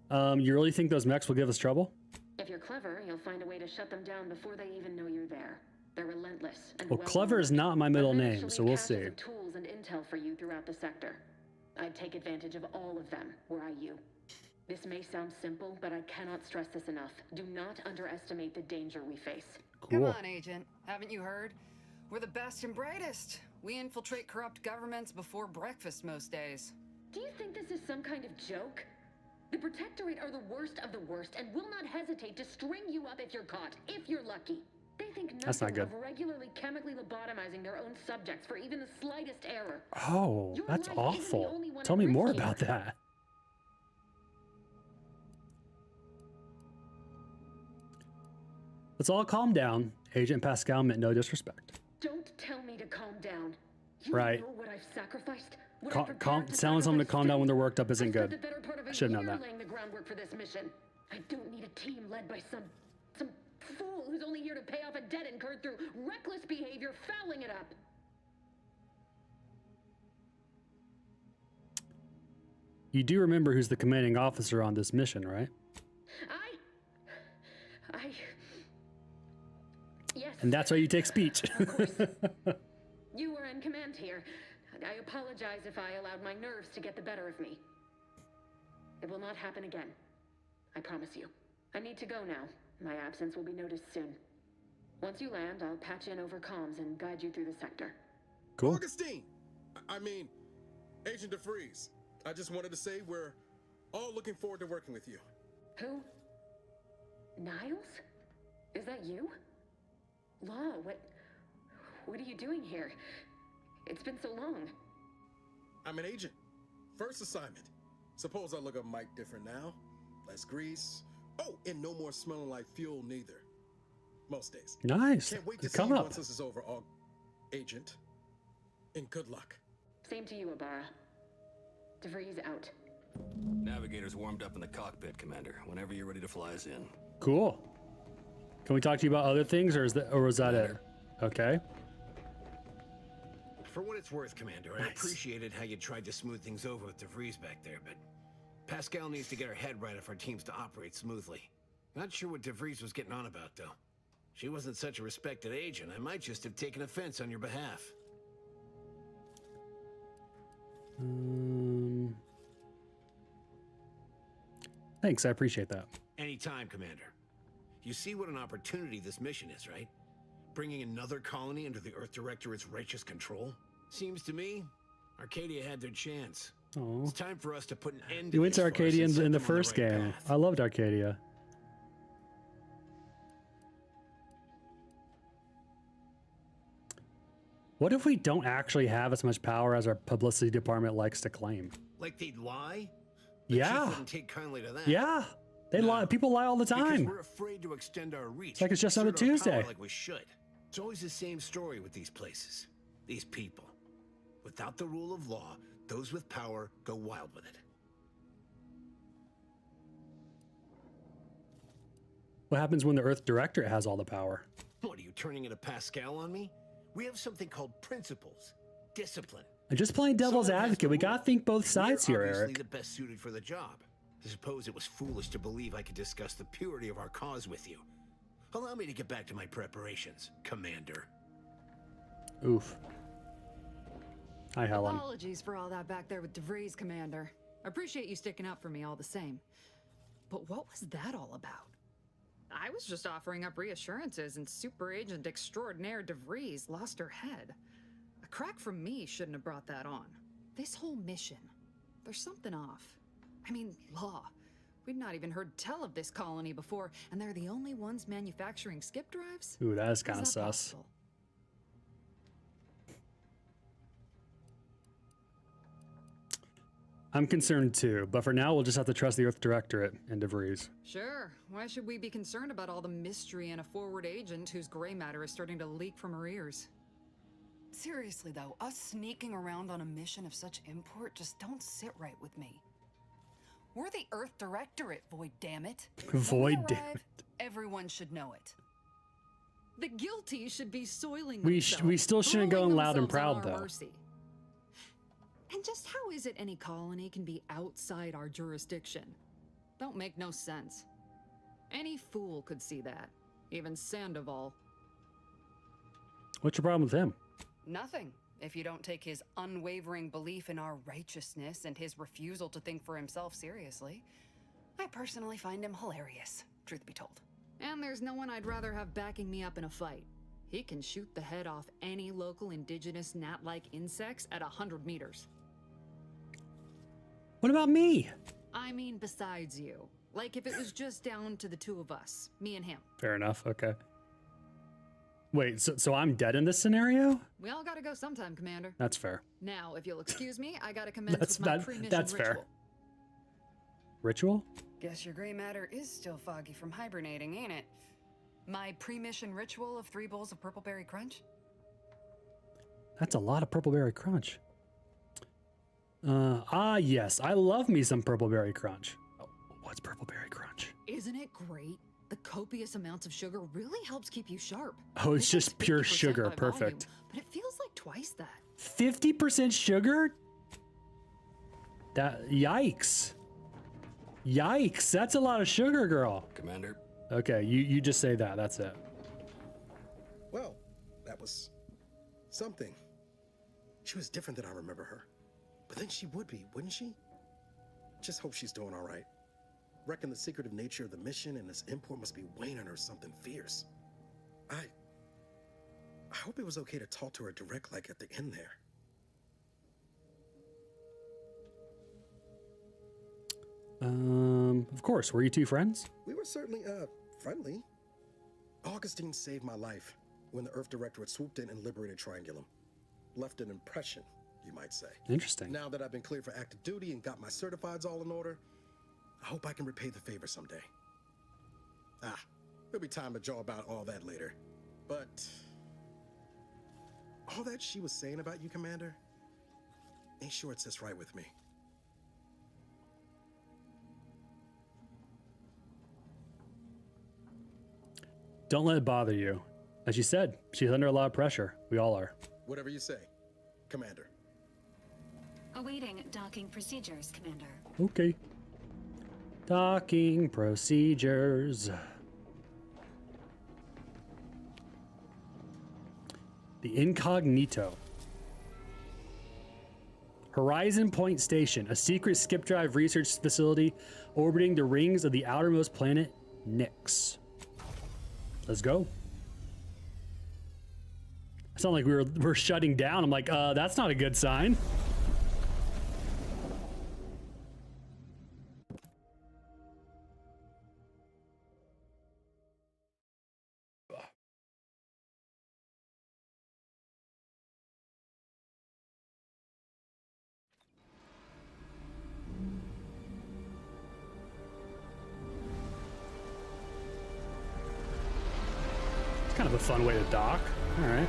Speaker 1: You really think those mechs will give us trouble?
Speaker 10: If you're clever, you'll find a way to shut them down before they even know you're there. They're relentless and
Speaker 1: Well, clever is not my middle name, so we'll see.
Speaker 10: Tools and intel for you throughout the sector. I'd take advantage of all of them, were I you. This may sound simple, but I cannot stress this enough. Do not underestimate the danger we face.
Speaker 1: Cool.
Speaker 9: Come on, Agent. Haven't you heard? We're the best and brightest. We infiltrate corrupt governments before breakfast most days.
Speaker 10: Do you think this is some kind of joke? The Protectorate are the worst of the worst and will not hesitate to string you up if you're caught, if you're lucky. They think
Speaker 1: That's not
Speaker 10: nothing
Speaker 1: good.
Speaker 10: of regularly chemically lobotomizing their own subjects for even the slightest error.
Speaker 1: Oh,
Speaker 10: Your
Speaker 1: that's
Speaker 10: life isn't the
Speaker 1: awful.
Speaker 10: only one
Speaker 1: Tell
Speaker 10: at
Speaker 1: me
Speaker 10: risk
Speaker 1: more
Speaker 10: here.
Speaker 1: about that. Let's all calm down. Agent Pascal meant no disrespect.
Speaker 10: Don't tell me to calm down. You
Speaker 1: Right.
Speaker 10: know what I've sacrificed? What
Speaker 1: Calm,
Speaker 10: I've prepared to
Speaker 1: telling someone to
Speaker 10: sacrifice
Speaker 1: calm down
Speaker 10: today?
Speaker 1: when they're worked up isn't
Speaker 10: I spent
Speaker 1: good.
Speaker 10: the better part of a
Speaker 1: Should have known
Speaker 10: year
Speaker 1: that.
Speaker 10: laying the groundwork for this mission. I don't need a team led by some fool who's only here to pay off a debt incurred through reckless behavior, fouling it up.
Speaker 1: You do remember who's the commanding officer on this mission, right?
Speaker 10: Yes.
Speaker 1: And that's why you take speech.
Speaker 10: Of course. You were in command here. I apologize if I allowed my nerves to get the better of me. It will not happen again. I promise you. I need to go now. My absence will be noticed soon. Once you land, I'll patch in over comms and guide you through the sector.
Speaker 1: Cool.
Speaker 6: Augustine! I mean, Agent DeVries. I just wanted to say we're all looking forward to working with you.
Speaker 10: Who? Niles? Is that you? Law, what are you doing here? It's been so long.
Speaker 6: I'm an agent. First assignment. Suppose I look a mite different now. Less grease. Oh, and no more smelling like fuel neither. Most days.
Speaker 1: Nice.
Speaker 6: Can't wait to see
Speaker 1: Come
Speaker 6: you
Speaker 1: up.
Speaker 6: once this is over, Agent. And good luck.
Speaker 10: Same to you, Ibarra. DeVries out.
Speaker 7: Navigator's warmed up in the cockpit, Commander. Whenever you're ready to fly us in.
Speaker 1: Cool. Can we talk to you about other things, or was that it? Okay.
Speaker 7: For what it's worth, Commander, I
Speaker 1: Nice.
Speaker 7: appreciated how you tried to smooth things over with DeVries back there, but Pascal needs to get her head right if our team's to operate smoothly. Not sure what DeVries was getting on about, though. She wasn't such a respected agent. I might just have taken offense on your behalf.
Speaker 1: Thanks, I appreciate that.
Speaker 7: Anytime, Commander. You see what an opportunity this mission is, right? Bringing another colony under the Earth Directorate's righteous control? Seems to me, Arcadia had their chance.
Speaker 1: Oh.
Speaker 7: It's time for us to put an end
Speaker 1: You
Speaker 7: to
Speaker 1: went to
Speaker 7: these farces
Speaker 1: Arcadia
Speaker 7: and set
Speaker 1: in the
Speaker 7: them on
Speaker 1: first
Speaker 7: right
Speaker 1: game.
Speaker 7: path.
Speaker 1: I loved Arcadia. What if we don't actually have as much power as our publicity department likes to claim?
Speaker 7: Like they'd lie? The chief
Speaker 1: Yeah.
Speaker 7: wouldn't take kindly to that.
Speaker 1: Yeah. They lie. People lie all the
Speaker 7: Because
Speaker 1: time.
Speaker 7: we're afraid to extend our reach.
Speaker 1: It's like it's just on a
Speaker 7: exert our power
Speaker 1: Tuesday.
Speaker 7: Like we should. It's always the same story with these places. These people. Without the rule of law, those with power go wild with it.
Speaker 1: What happens when the Earth Directorate has all the power?
Speaker 7: What, are you turning into Pascal on me? We have something called principles. Discipline.
Speaker 1: I'm just playing devil's
Speaker 7: Someone has
Speaker 1: advocate.
Speaker 7: to
Speaker 1: We
Speaker 7: rule.
Speaker 1: gotta think both sides
Speaker 7: We're
Speaker 1: here,
Speaker 7: obviously
Speaker 1: Eric.
Speaker 7: the best suited for the job. I suppose it was foolish to believe I could discuss the purity of our cause with you. Allow me to get back to my preparations, Commander.
Speaker 1: Oof. Hi, Helen.
Speaker 9: Apologies for all that back there with DeVries, Commander. I appreciate you sticking up for me all the same. But what was that all about? I was just offering up reassurances and Super Agent Extraordinaire DeVries lost her head. A crack from me shouldn't have brought that on. This whole mission, there's something off. I mean, Law. We'd not even heard tell of this colony before, and they're the only ones manufacturing skip drives?
Speaker 1: Ooh, that is kind
Speaker 9: How's
Speaker 1: of
Speaker 9: that
Speaker 1: sus.
Speaker 9: possible?
Speaker 1: I'm concerned too, but for now, we'll just have to trust the Earth Directorate and DeVries.
Speaker 9: Sure. Why should we be concerned about all the mystery in a forward agent whose gray matter is starting to leak from her ears?
Speaker 11: Seriously though, us sneaking around on a mission of such import just don't sit right with me. We're the Earth Directorate, Void dammit.
Speaker 1: Void
Speaker 11: When we
Speaker 1: damn
Speaker 11: arrive,
Speaker 1: it.
Speaker 11: Everyone should know it.
Speaker 9: The guilty should be soiling
Speaker 1: We
Speaker 9: themselves,
Speaker 1: still shouldn't go in
Speaker 9: throwing
Speaker 1: loud and
Speaker 9: themselves on
Speaker 1: proud,
Speaker 9: our
Speaker 1: though.
Speaker 9: mercy. And just how is it any colony can be outside our jurisdiction? Don't make no sense. Any fool could see that. Even Sandoval.
Speaker 1: What's your problem with him?
Speaker 11: Nothing. If you don't take his unwavering belief in our righteousness and his refusal to think for himself seriously. I personally find him hilarious, truth be told.
Speaker 9: And there's no one I'd rather have backing me up in a fight. He can shoot the head off any local indigenous gnat-like insects at 100 meters.
Speaker 1: What about me?
Speaker 9: I mean, besides you. Like if it was just down to the two of us, me and him.
Speaker 1: Fair enough. Okay. Wait, so I'm dead in this scenario?
Speaker 9: We all gotta go sometime, Commander.
Speaker 1: That's fair.
Speaker 9: Now, if you'll excuse me, I gotta commence with my pre-mission
Speaker 1: that's
Speaker 9: ritual.
Speaker 1: fair. Ritual?
Speaker 11: Guess your gray matter is still foggy from hibernating, ain't it? My pre-mission ritual of 3 bowls of Purple Berry Crunch?
Speaker 1: That's a lot of Purple Berry Crunch. Yes, I love me some Purple Berry Crunch. Oh, what's Purple Berry Crunch?
Speaker 9: Isn't it great? The copious amounts of sugar really helps keep you sharp.
Speaker 1: Oh, it's just pure sugar.
Speaker 9: by
Speaker 1: Perfect.
Speaker 9: volume, but it feels like twice that.
Speaker 1: 50% sugar? Yikes. Yikes, that's a lot of sugar, girl.
Speaker 12: Commander.
Speaker 1: Okay, you just say that. That's it.
Speaker 6: Well, that was something. She was different than I remember her. But then she would be, wouldn't she? Just hope she's doing all right. Reckon the secretive nature of the mission and this import must be weighing on her something fierce. I hope it was okay to talk to her direct like at the end there.
Speaker 1: Of course. Were you two friends?
Speaker 6: We were certainly, friendly. Augustine saved my life when the Earth Directorate swooped in and liberated Triangulum. Left an impression, you might say.
Speaker 1: Interesting.
Speaker 6: Now that I've been cleared for active duty and got my certifieds all in order, I hope I can repay the favor someday. There'll be time to jaw about all that later. But all that she was saying about you, Commander, ain't sure it sits right with me.
Speaker 1: Don't let it bother you. As you said, she's under a lot of pressure. We all are.
Speaker 6: Whatever you say, Commander.
Speaker 8: Awaiting docking procedures, Commander.
Speaker 1: Okay. Docking procedures. The Incognito. Horizon Point Station, a secret skip drive research facility orbiting the rings of the outermost planet, Nyx. Let's go. It sounded like we're shutting down. I'm like, that's not a good sign. Kind of a fun way to dock. All right.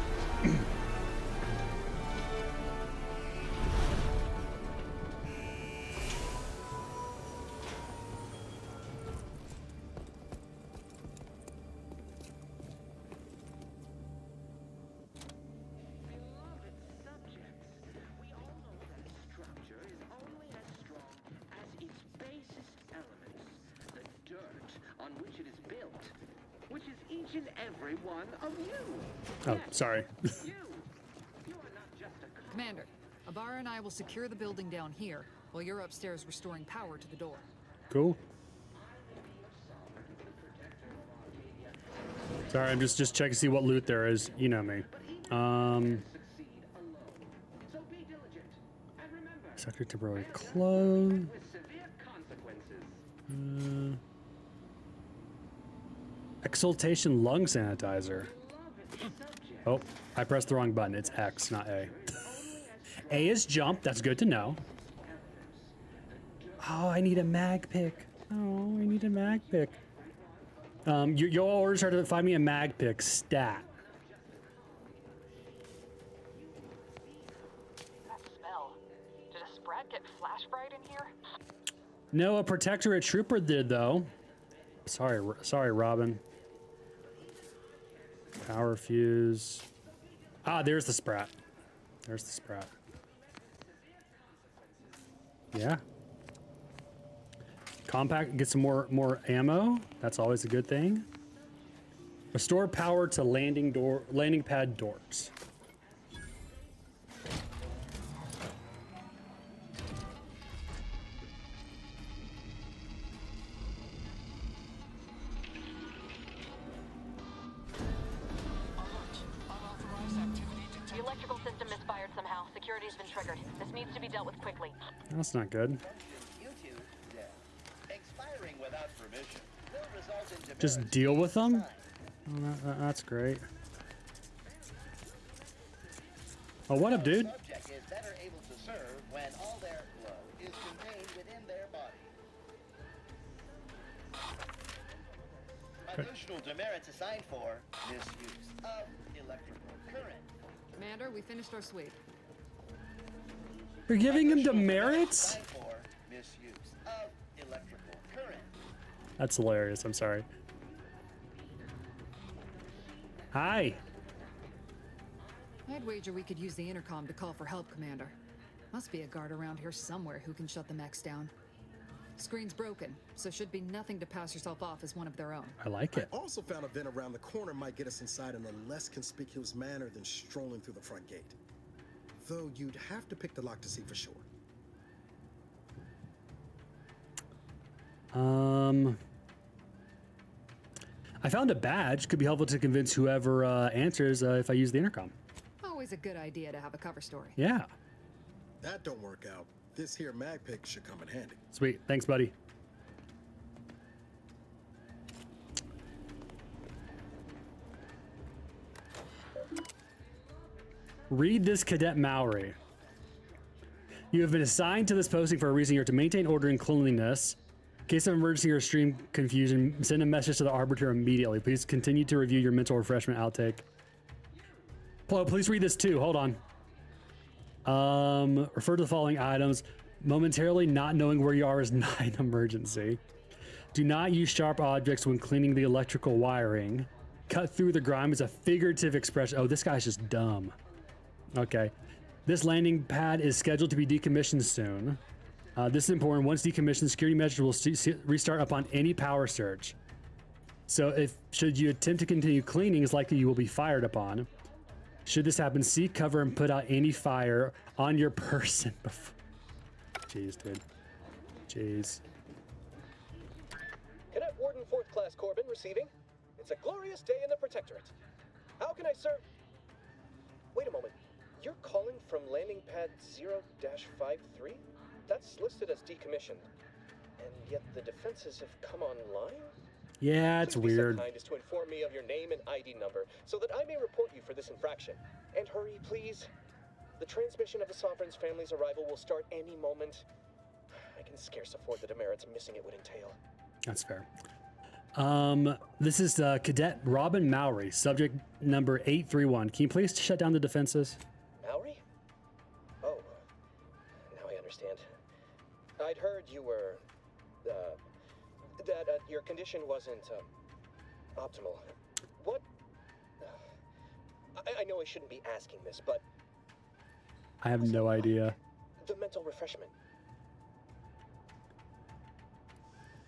Speaker 1: Oh, sorry.
Speaker 9: Commander, Abara and I will secure the building down here, while you're upstairs restoring power to the door.
Speaker 1: Cool. Sorry, I'm just checking to see what loot there is. You know me. Sector temporarily closed. Exaltation lung sanitizer. Oh, I pressed the wrong button. It's X, not A. A is jump. That's good to know. Oh, I need a mag pick. Oh, I need a mag pick. Your orders are to find me a mag pick stat.
Speaker 9: That smell. Did a Sprat get flash fried in here?
Speaker 1: No, a Protectorate trooper did though. Sorry, Robin. Power fuse. Ah, there's the Sprat. There's the Sprat. Yeah. Compact, get some more ammo. That's always a good thing. Restore power to landing pad doors.
Speaker 10: The electrical system misfired somehow. Security's been triggered. This needs to be dealt with quickly.
Speaker 1: That's not good.
Speaker 12: Expiring without permission will result in
Speaker 1: Just deal with them? Oh, that's great. Oh, what up, dude?
Speaker 12: Subject is better able to serve when all their flow is contained within their body. Additional demerits assigned for misuse of electrical current.
Speaker 9: Commander, we finished our sweep.
Speaker 1: You're giving him demerits?
Speaker 12: Assigned for misuse of electrical current.
Speaker 1: That's hilarious. I'm sorry. Hi.
Speaker 9: I'd wager we could use the intercom to call for help, Commander. Must be a guard around here somewhere who can shut the mechs down. Screen's broken, so should be nothing to pass yourself off as one of their own.
Speaker 1: I like it.
Speaker 6: I also found a vent around the corner might get us inside in a less conspicuous manner than strolling through the front gate. Though you'd have to pick the lock to see for sure.
Speaker 1: I found a badge. Could be helpful to convince whoever answers if I use the intercom.
Speaker 9: Always a good idea to have a cover story.
Speaker 1: Yeah.
Speaker 6: That don't work out. This here mag pick should come in handy.
Speaker 1: Sweet. Thanks, buddy. Read this, Cadet Mowry. You have been assigned to this posting for a reason. You're to maintain order and cleanliness. In case of emergency or extreme confusion, send a message to the Arbiter immediately. Please continue to review your mental refreshment outtake. Please read this too. Hold on. Refer to the following items. Momentarily not knowing where you are is not an emergency. Do not use sharp objects when cleaning the electrical wiring. Cut through the grime is a figurative expression. Oh, this guy's just dumb. Okay. This landing pad is scheduled to be decommissioned soon. This is important. Once decommissioned, security measures will restart upon any power surge. So should you attempt to continue cleaning, it's likely you will be fired upon. Should this happen, seek cover and put out any fire on your person before. Jeez, dude. Jeez.
Speaker 13: Cadet Warden 4th Class Corbin receiving. It's a glorious day in the Protectorate. How can I serve? Wait a moment. You're calling from landing pad 0-53? That's listed as decommissioned. And yet the defenses have come online?
Speaker 1: Yeah, it's weird.
Speaker 13: Please be so kind as to inform me of your name and ID number so that I may report you for this infraction. And hurry, please. The transmission of the Sovereign's family's arrival will start any moment. I can scarce afford the demerits missing it would entail.
Speaker 1: That's fair. This is Cadet Robin Mowry, subject number 831. Can you please shut down the defenses?
Speaker 13: Mowry? Oh, now I understand. I'd heard you were, that your condition wasn't, optimal. What? I know I shouldn't be asking this, but...
Speaker 1: I have no idea.
Speaker 13: The mental refreshment.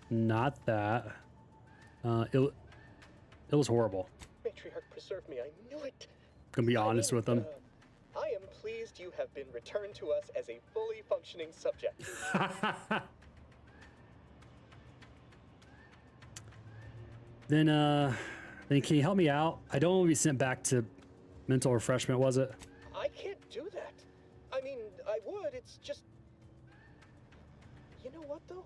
Speaker 1: Not that. It was horrible.
Speaker 13: Matriarch preserve me, I knew it.
Speaker 1: Gonna be honest with them.
Speaker 13: I am pleased you have been returned to us as a fully functioning subject.
Speaker 1: Then can you help me out? I don't want to be sent back to mental refreshment, was it?
Speaker 13: I can't do that. I mean, I would, it's just... You know what, though?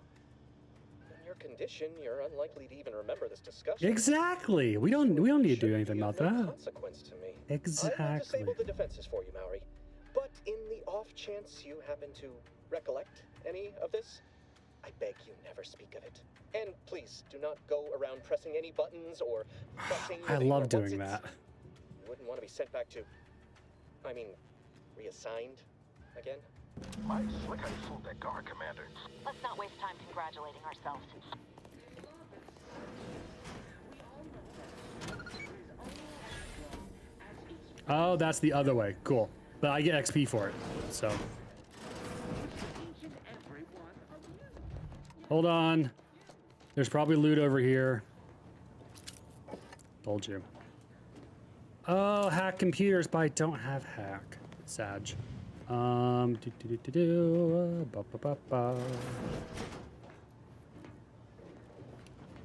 Speaker 13: In your condition, you're unlikely to even remember this discussion.
Speaker 1: Exactly. We don't need to do anything about that.
Speaker 13: Consequence to me.
Speaker 1: Exactly.
Speaker 13: I will disable the defenses for you, Mowry. But in the off chance you happen to recollect any of this, I beg you never speak of it. And please, do not go around pressing any buttons or fussing.
Speaker 1: I love doing that.
Speaker 13: You wouldn't want to be sent back to... I mean, reassigned again?
Speaker 4: My slick how you fooled that guard, Commander.
Speaker 10: Let's not waste time congratulating ourselves.
Speaker 1: Oh, that's the other way. Cool. But I get XP for it, so. Hold on. There's probably loot over here. Told you. Oh, hack computers, but I don't have hack. Sag. Ba, ba, ba, ba.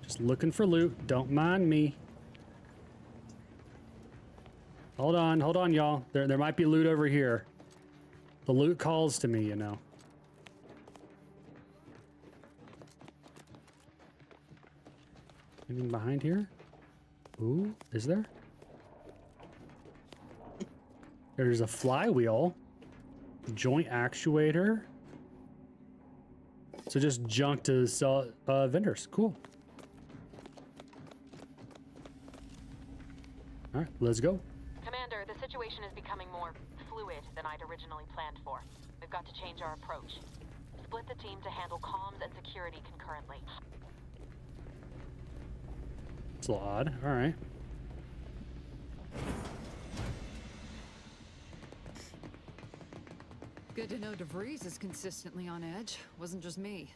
Speaker 1: Just looking for loot. Don't mind me. Hold on, y'all. There might be loot over here. The loot calls to me, you know. Anything behind here? Ooh, is there? There's a flywheel. Joint actuator. So just junk to sell vendors. Cool. All right, let's go.
Speaker 14: Commander, the situation is becoming more fluid than I'd originally planned for. We've got to change our approach. Split the team to handle comms and security concurrently.
Speaker 1: It's a little odd. All right.
Speaker 9: Good to know DeVries is consistently on edge. Wasn't just me.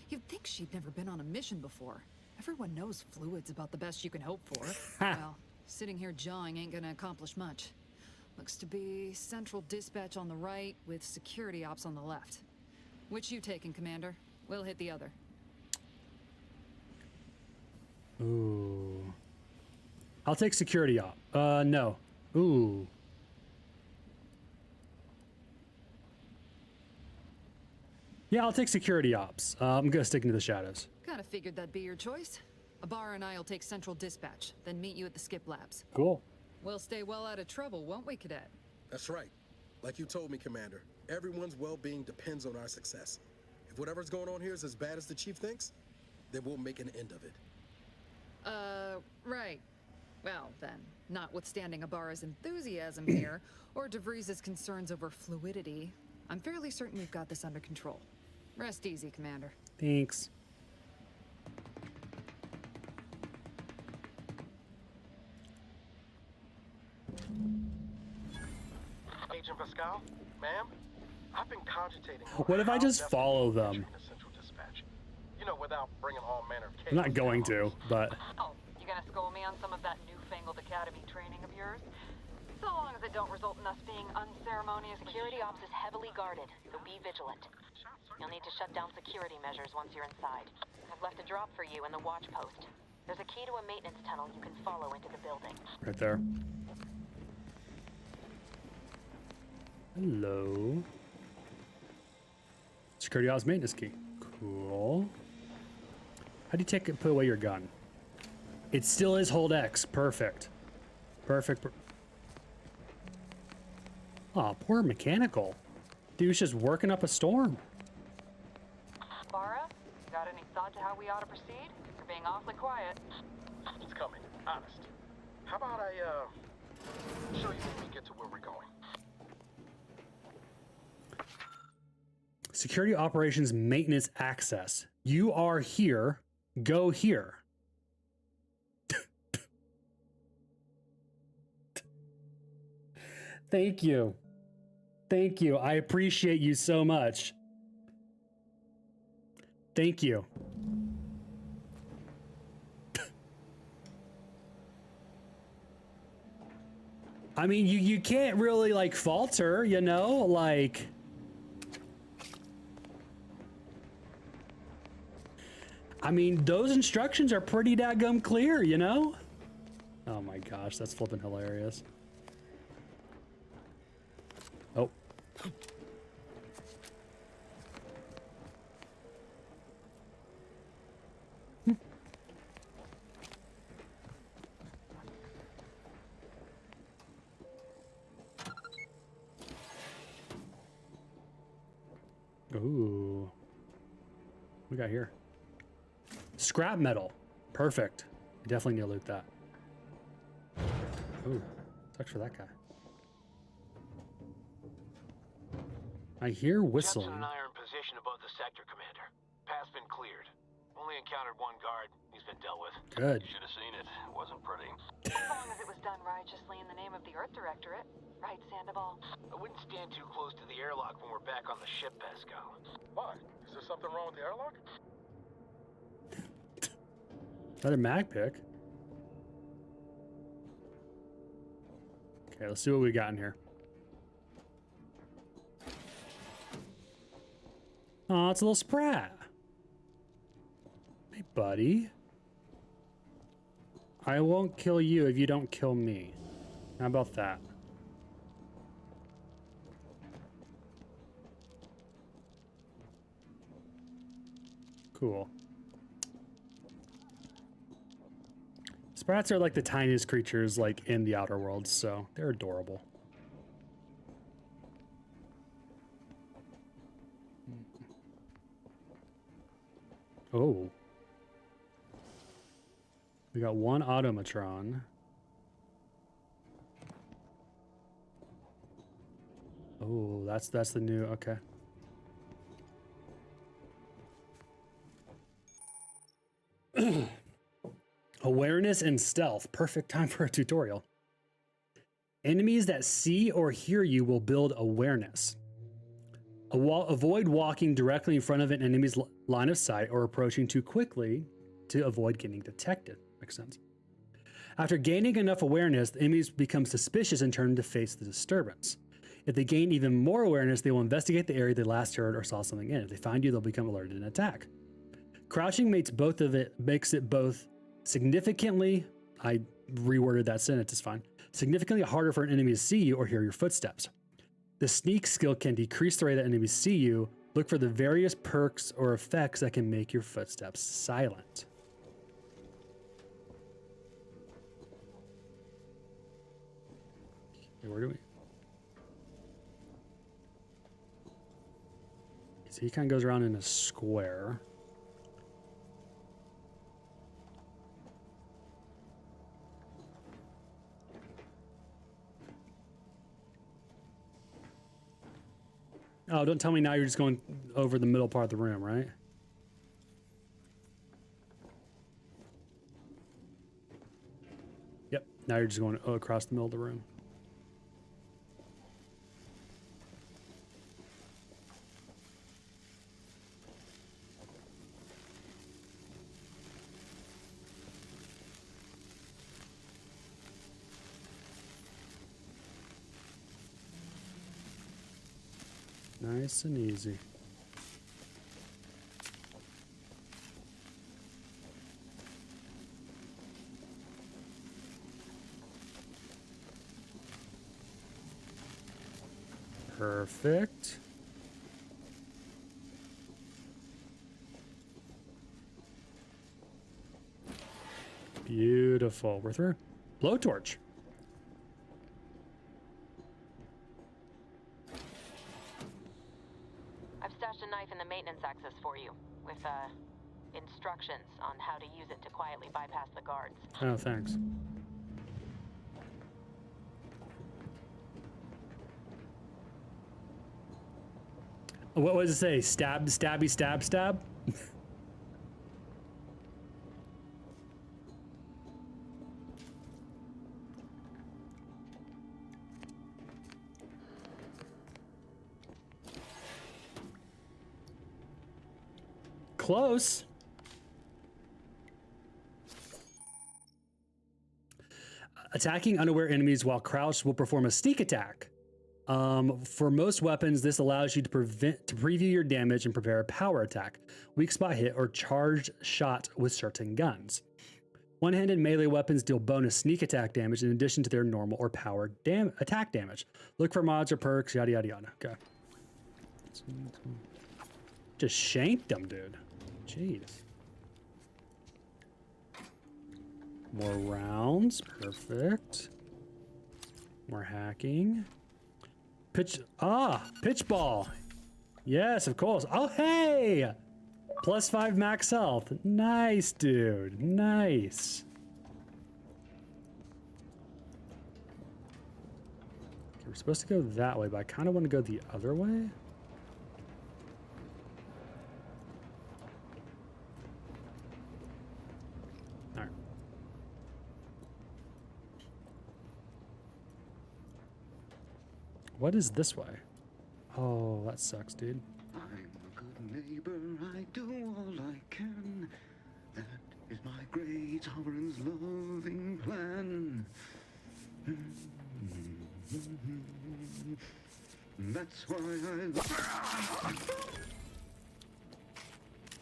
Speaker 9: You'd think she'd never been on a mission before. Everyone knows fluid's about the best you can hope for. Well, sitting here jawing ain't gonna accomplish much. Looks to be central dispatch on the right with security ops on the left. Which you taking, Commander? We'll hit the other.
Speaker 1: Ooh. I'll take security op. No. Ooh. Yeah, I'll take security ops. I'm gonna stick into the shadows.
Speaker 9: Kinda figured that'd be your choice. Abar and I'll take central dispatch, then meet you at the skip labs.
Speaker 1: Cool.
Speaker 9: We'll stay well out of trouble, won't we, Cadet?
Speaker 6: That's right. Like you told me, Commander, everyone's well-being depends on our success. If whatever's going on here is as bad as the Chief thinks, then we'll make an end of it.
Speaker 9: Right. Well, then, notwithstanding Abar's enthusiasm here, or DeVries' concerns over fluidity, I'm fairly certain we've got this under control. Rest easy, Commander.
Speaker 1: Thanks.
Speaker 15: Agent Pascal, ma'am, I've been cogitating.
Speaker 1: What if I just follow them?
Speaker 15: You know, without bringing all manner of chaos.
Speaker 1: I'm not going to, but
Speaker 14: Oh, you gonna school me on some of that newfangled academy training of yours? So long as it don't result in us being unceremonious. Security ops is heavily guarded, so be vigilant. You'll need to shut down security measures once you're inside. I've left a drop for you in the watch post. There's a key to a maintenance tunnel you can follow into the building.
Speaker 1: right there. Hello. Security ops maintenance key. Cool. How do you put away your gun? It still is hold X. Perfect. Perfect. Aw, poor mechanical. Dude's just working up a storm.
Speaker 14: Bara, got any thought to how we ought to proceed? You're being awfully quiet.
Speaker 15: It's coming, honest. How about I, show you when we get to where we're going?
Speaker 1: Security operations maintenance access. You are here. Go here. Thank you. Thank you. I appreciate you so much. Thank you. I mean, you can't really like falter, you know, like. I mean, those instructions are pretty daggum clear, you know? Oh my gosh, that's flipping hilarious. Oh. Ooh. What we got here? Scrap metal. Perfect. Definitely need to loot that. Ooh. Sucks for that guy. I hear whistling.
Speaker 7: Jensen and I are in position above the sector, Commander. Path's been cleared. Only encountered one guard. He's been dealt with.
Speaker 1: Good.
Speaker 7: You should have seen it. It wasn't pretty.
Speaker 14: As long as it was done righteously in the name of the Earth Directorate. Right, Sandoval?
Speaker 7: I wouldn't stand too close to the airlock when we're back on the ship, Pascal.
Speaker 15: Why? Is there something wrong with the airlock?
Speaker 1: Another mag pick. Okay, let's see what we got in here. Oh, it's a little sprat. Hey, buddy. I won't kill you if you don't kill me. How about that? Cool. Sprats are like the tiniest creatures like in the Outer Worlds, so they're adorable. Oh. We got one automatron. Oh, that's the new, okay. Awareness and stealth. Perfect time for a tutorial. Enemies that see or hear you will build awareness. Avoid walking directly in front of an enemy's line of sight or approaching too quickly to avoid getting detected. Makes sense. After gaining enough awareness, the enemies become suspicious and turn to face the disturbance. If they gain even more awareness, they will investigate the area they last heard or saw something in. If they find you, they'll become alerted and attack. Crouching makes it both significantly, I reworded that sentence, it's fine, significantly harder for an enemy to see you or hear your footsteps. The sneak skill can decrease the rate that enemies see you. Look for the various perks or effects that can make your footsteps silent. Okay, where do we? So he kind of goes around in a square. Oh, don't tell me now you're just going over the middle part of the room, right? Yep, now you're just going across the middle of the room. Nice and easy. Perfect. Beautiful. We're through. Blowtorch.
Speaker 14: In the maintenance access for you, with instructions on how to use it to quietly bypass the guards.
Speaker 1: Oh, thanks. What does it say? Stab, stabby, stab, stab? Close. Attacking unaware enemies while crouched will perform a sneak attack. For most weapons, this allows you to preview your damage and prepare a power attack, weak spot hit, or charged shot with certain guns. One-handed melee weapons deal bonus sneak attack damage in addition to their normal or power attack damage. Look for mods or perks, yada yada yada. Okay. Just shanked them, dude. Jeez. More rounds. Perfect. More hacking. Pitch ball. Yes, of course. Oh, hey! +5 max health. Nice, dude. Nice. Okay, we're supposed to go that way, but I kind of want to go the other way. What is this way? Oh, that sucks, dude.
Speaker 16: I'm a good neighbor, I do all I can. That is my great sovereign's loving plan. That's why I...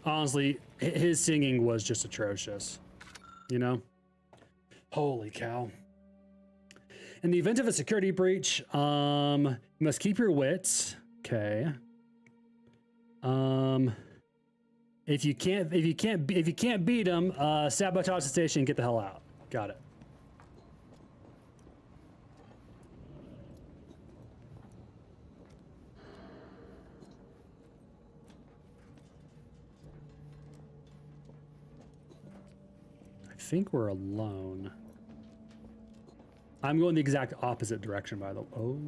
Speaker 1: Honestly, his singing was just atrocious. You know? Holy cow. In the event of a security breach, you must keep your wits. Okay. If you can't beat them, sabotage the station and get the hell out. Got it. I think we're alone. I'm going the exact opposite direction, by the way. Oh.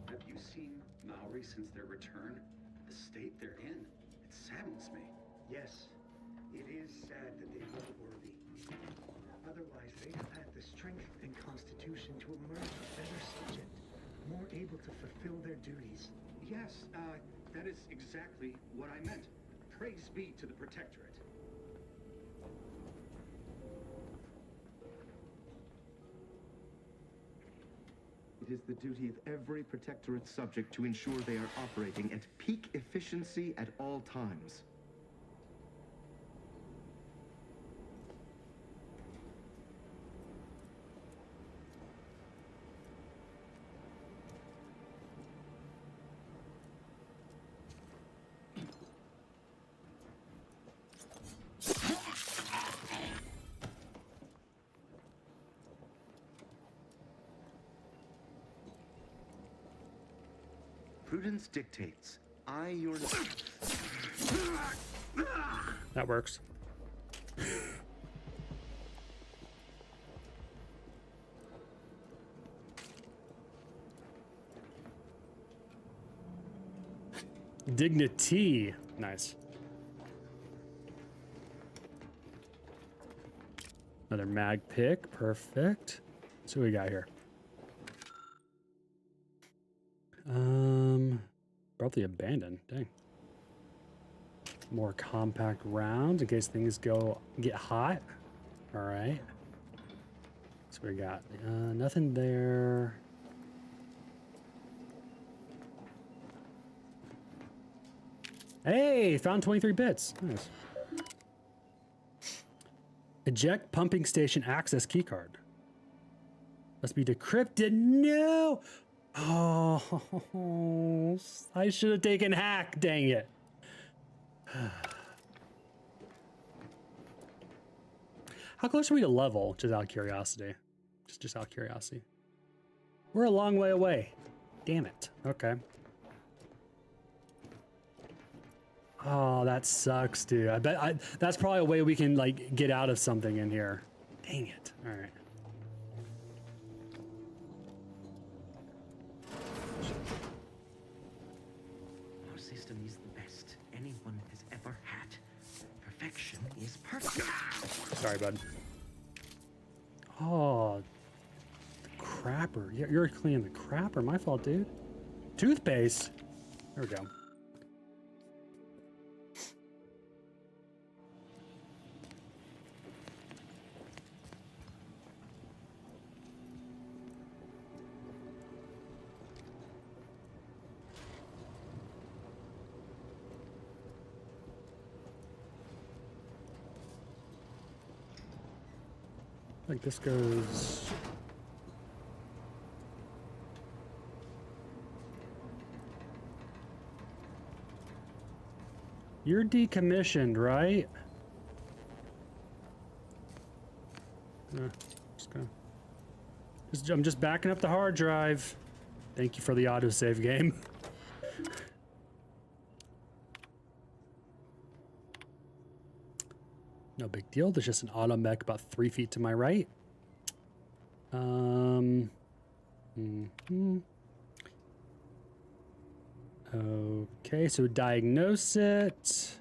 Speaker 16: Have you seen Maori since their return? The state they're in, it saddens me.
Speaker 17: Yes, it is sad that they weren't worthy. Otherwise, they'd have had the strength and constitution to emerge a better subject, more able to fulfill their duties.
Speaker 16: Yes, that is exactly what I meant. Praise be to the Protectorate.
Speaker 18: It is the duty of every Protectorate subject to ensure they are operating at peak efficiency at all times. Prudence dictates.
Speaker 1: That works. Dignity. Nice. Another mag pick. Perfect. So what we got here? Probably abandoned. Dang. More compact rounds in case things get hot. All right. So we got nothing there. Hey, found 23 bits. Nice. Eject pumping station access keycard. Must be decrypted. No. Oh, I should have taken hack. Dang it. How close are we to level? Just out of curiosity. Just out of curiosity. We're a long way away. Damn it. Okay. Oh, that sucks, dude. I bet that's probably a way we can like get out of something in here. Dang it. All right.
Speaker 18: Our system is the best anyone has ever had. Perfection is perfect.
Speaker 1: Sorry, bud. Oh, the crapper. You're cleaning the crapper. My fault, dude. Toothpaste. There we go. Like this goes. You're decommissioned, right? I'm just backing up the hard drive. Thank you for the autosave game. No big deal. There's just an auto mech about 3 feet to my right. Okay, so diagnose it.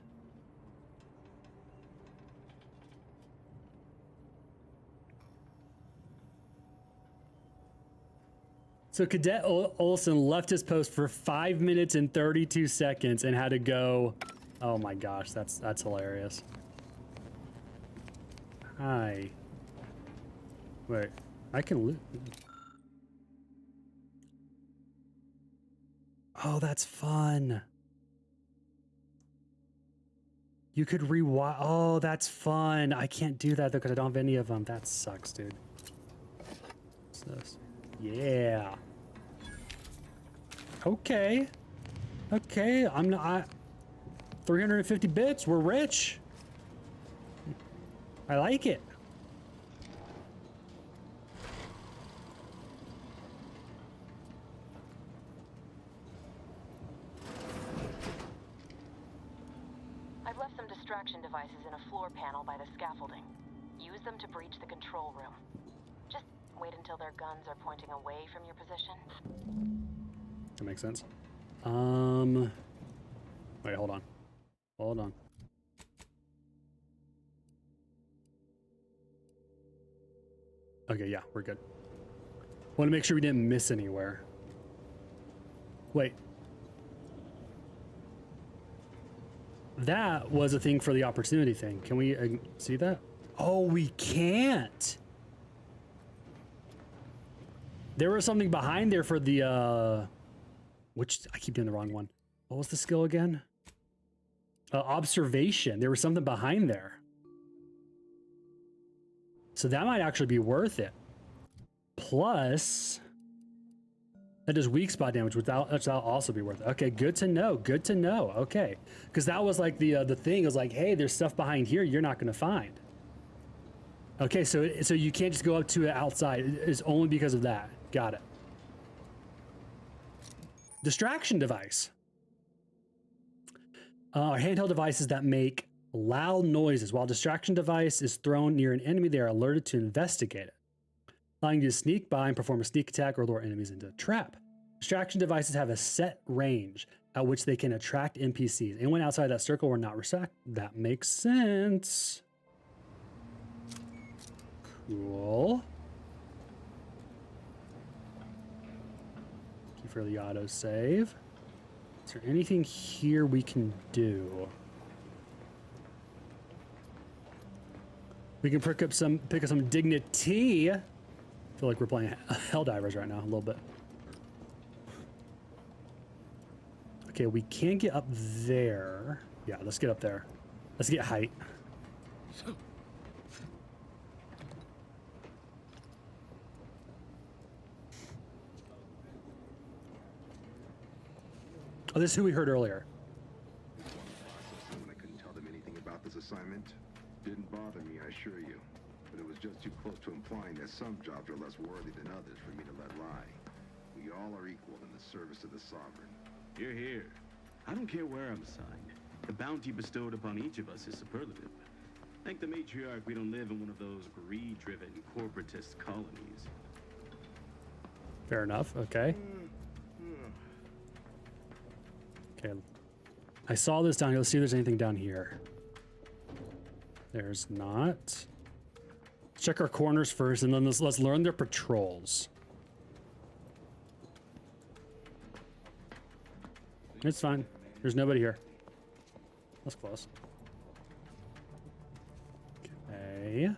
Speaker 1: So Cadet Olson left his post for 5 minutes and 32 seconds and had to go. Oh my gosh, that's hilarious. Hi. Wait, I can loot. Oh, that's fun. You could rewind. Oh, that's fun. I can't do that though because I don't have any of them. That sucks, dude. What's this? Yeah. Okay. Okay. I'm not. 350 bits. We're rich. I like it.
Speaker 14: I've left some distraction devices in a floor panel by the scaffolding. Use them to breach the control room. Just wait until their guns are pointing away from your position.
Speaker 1: That makes sense. Wait, hold on. Hold on. Okay, yeah, we're good. Want to make sure we didn't miss anywhere. Wait. That was a thing for the opportunity thing. Can we see that? Oh, we can't. There was something behind there for the, which I keep doing the wrong one. What was the skill again? Observation. There was something behind there. So that might actually be worth it. Plus, that does weak spot damage, which that'll also be worth it. Okay, good to know. Good to know. Okay, because that was like the thing. It was like, hey, there's stuff behind here you're not going to find. Okay, so you can't just go up to it outside. It's only because of that. Got it. Distraction device. Are handheld devices that make loud noises. While distraction device is thrown near an enemy, they are alerted to investigate it, allowing you to sneak by and perform a sneak attack or lure enemies into a trap. Distraction devices have a set range at which they can attract NPCs. Anyone outside that circle will not react. That makes sense. Cool. Thank you for the autosave. Is there anything here we can do? We can pick up some dignity. I feel like we're playing Helldivers right now a little bit. Okay, we can't get up there. Yeah, let's get up there. Let's get height. Oh, this is who we heard earlier.
Speaker 19: When I couldn't tell them anything about this assignment, didn't bother me, I assure you. But it was just too close to implying that some jobs are less worthy than others for me to let lie. We all are equal in the service of the Sovereign.
Speaker 16: Hear, hear. I don't care where I'm assigned. The bounty bestowed upon each of us is superlative. Thank the matriarch we don't live in one of those greed-driven corporatist colonies.
Speaker 1: Fair enough. Okay. Okay. I saw this down here. Let's see if there's anything down here. There's not. Check our corners first, and then let's learn their patrols. It's fine. There's nobody here. That's close. Okay.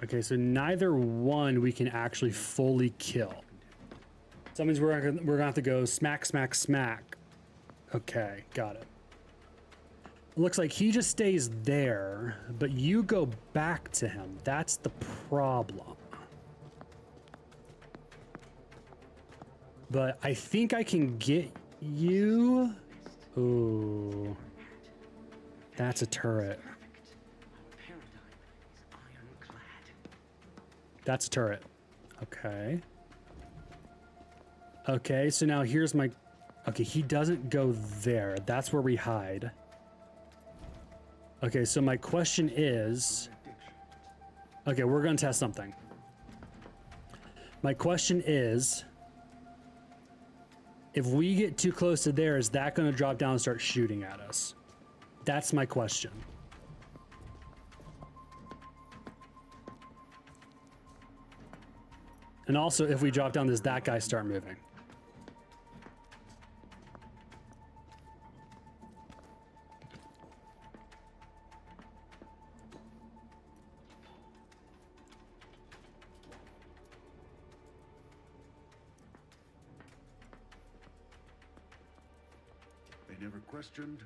Speaker 1: Okay, so neither one we can actually fully kill. So that means we're gonna have to go smack, smack, smack. Okay, got it. It looks like he just stays there, but you go back to him. That's the problem. But I think I can get you. Ooh. That's a turret. That's a turret. Okay. Okay, so now here's my... Okay, he doesn't go there. That's where we hide. Okay, so my question is... Okay, we're going to test something. My question is... If we get too close to there, is that going to drop down and start shooting at us? That's my question. And also, if we drop down, does that guy start moving?
Speaker 19: Never questioned,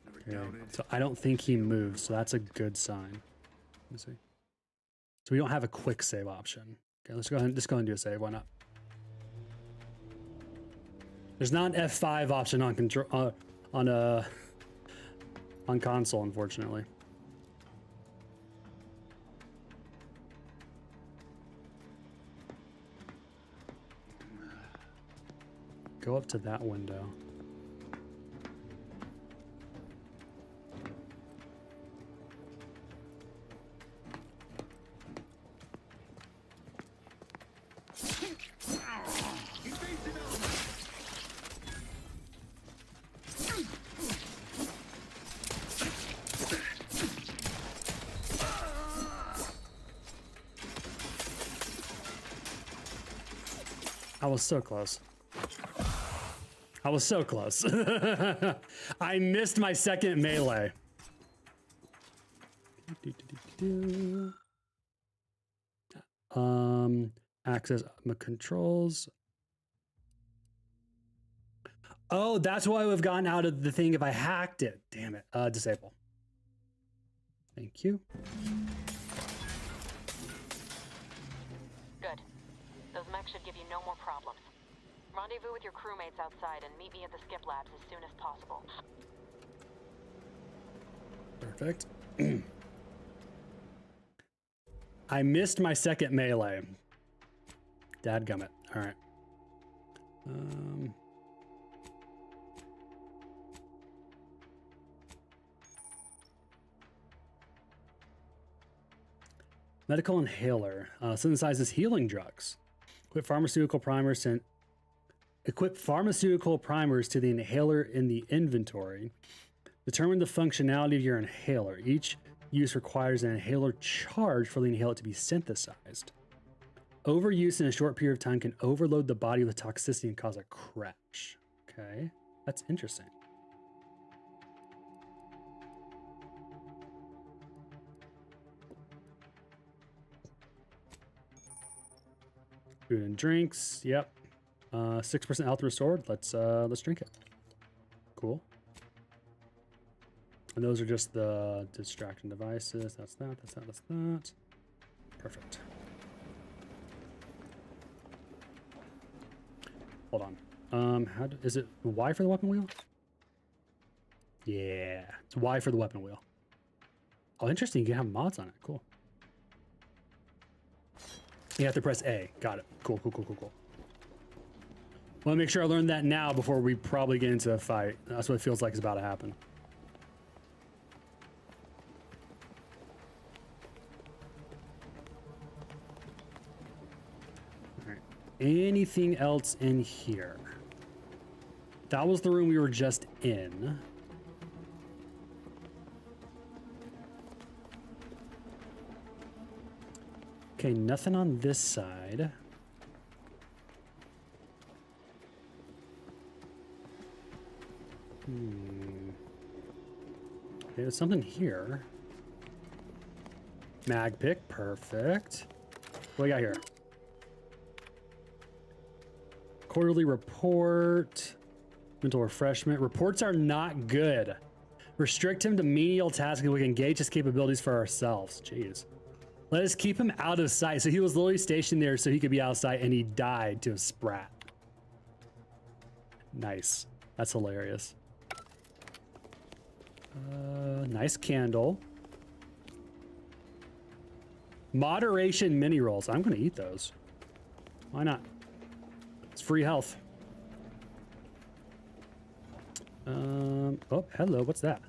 Speaker 19: never
Speaker 1: Okay.
Speaker 19: doubted.
Speaker 1: So I don't think he moves, so that's a good sign. Let me see. So we don't have a quick save option. Okay, let's go ahead and do a save. Why not? There's not an F5 option on control on console, unfortunately. Go up to that window. I was so close. I was so close. I missed my second melee. Access controls. Oh, that's why we've gotten out of the thing if I hacked it. Damn it. Disable. Thank you.
Speaker 14: Good. Those mechs should give you no more problems. Rendezvous with your crewmates outside and meet me at the skip labs as soon as possible.
Speaker 1: Perfect. I missed my second melee. Dadgummit. All right. Medical inhaler synthesizes healing drugs. Equip pharmaceutical primers to the inhaler in the inventory. Determine the functionality of your inhaler. Each use requires an inhaler charge for the inhaler to be synthesized. Overuse in a short period of time can overload the body with toxicity and cause a crash. Okay, that's interesting. Food and drinks. Yep. 6% health restored. Let's drink it. Cool. And those are just the distraction devices. That's that. That's that. That's that. Perfect. Hold on. Is it Y for the weapon wheel? Yeah, it's Y for the weapon wheel. Oh, interesting. You can have mods on it. Cool. You have to press A. Got it. Cool, cool, cool, cool, cool. Want to make sure I learned that now before we probably get into a fight. That's what it feels like is about to happen. All right. Anything else in here? That was the room we were just in. Okay, nothing on this side. Okay, there's something here. Mag pick, perfect. What do we got here? Quarterly report. Mental refreshment. Reports are not good. Restrict him to menial tasks and we can gauge his capabilities for ourselves. Jeez. Let us keep him out of sight. So he was literally stationed there so he could be out of sight and he died to a sprat. Nice. That's hilarious. Nice candle. Moderation mini rolls. I'm gonna eat those. Why not? It's free health. Oh, hello. What's that?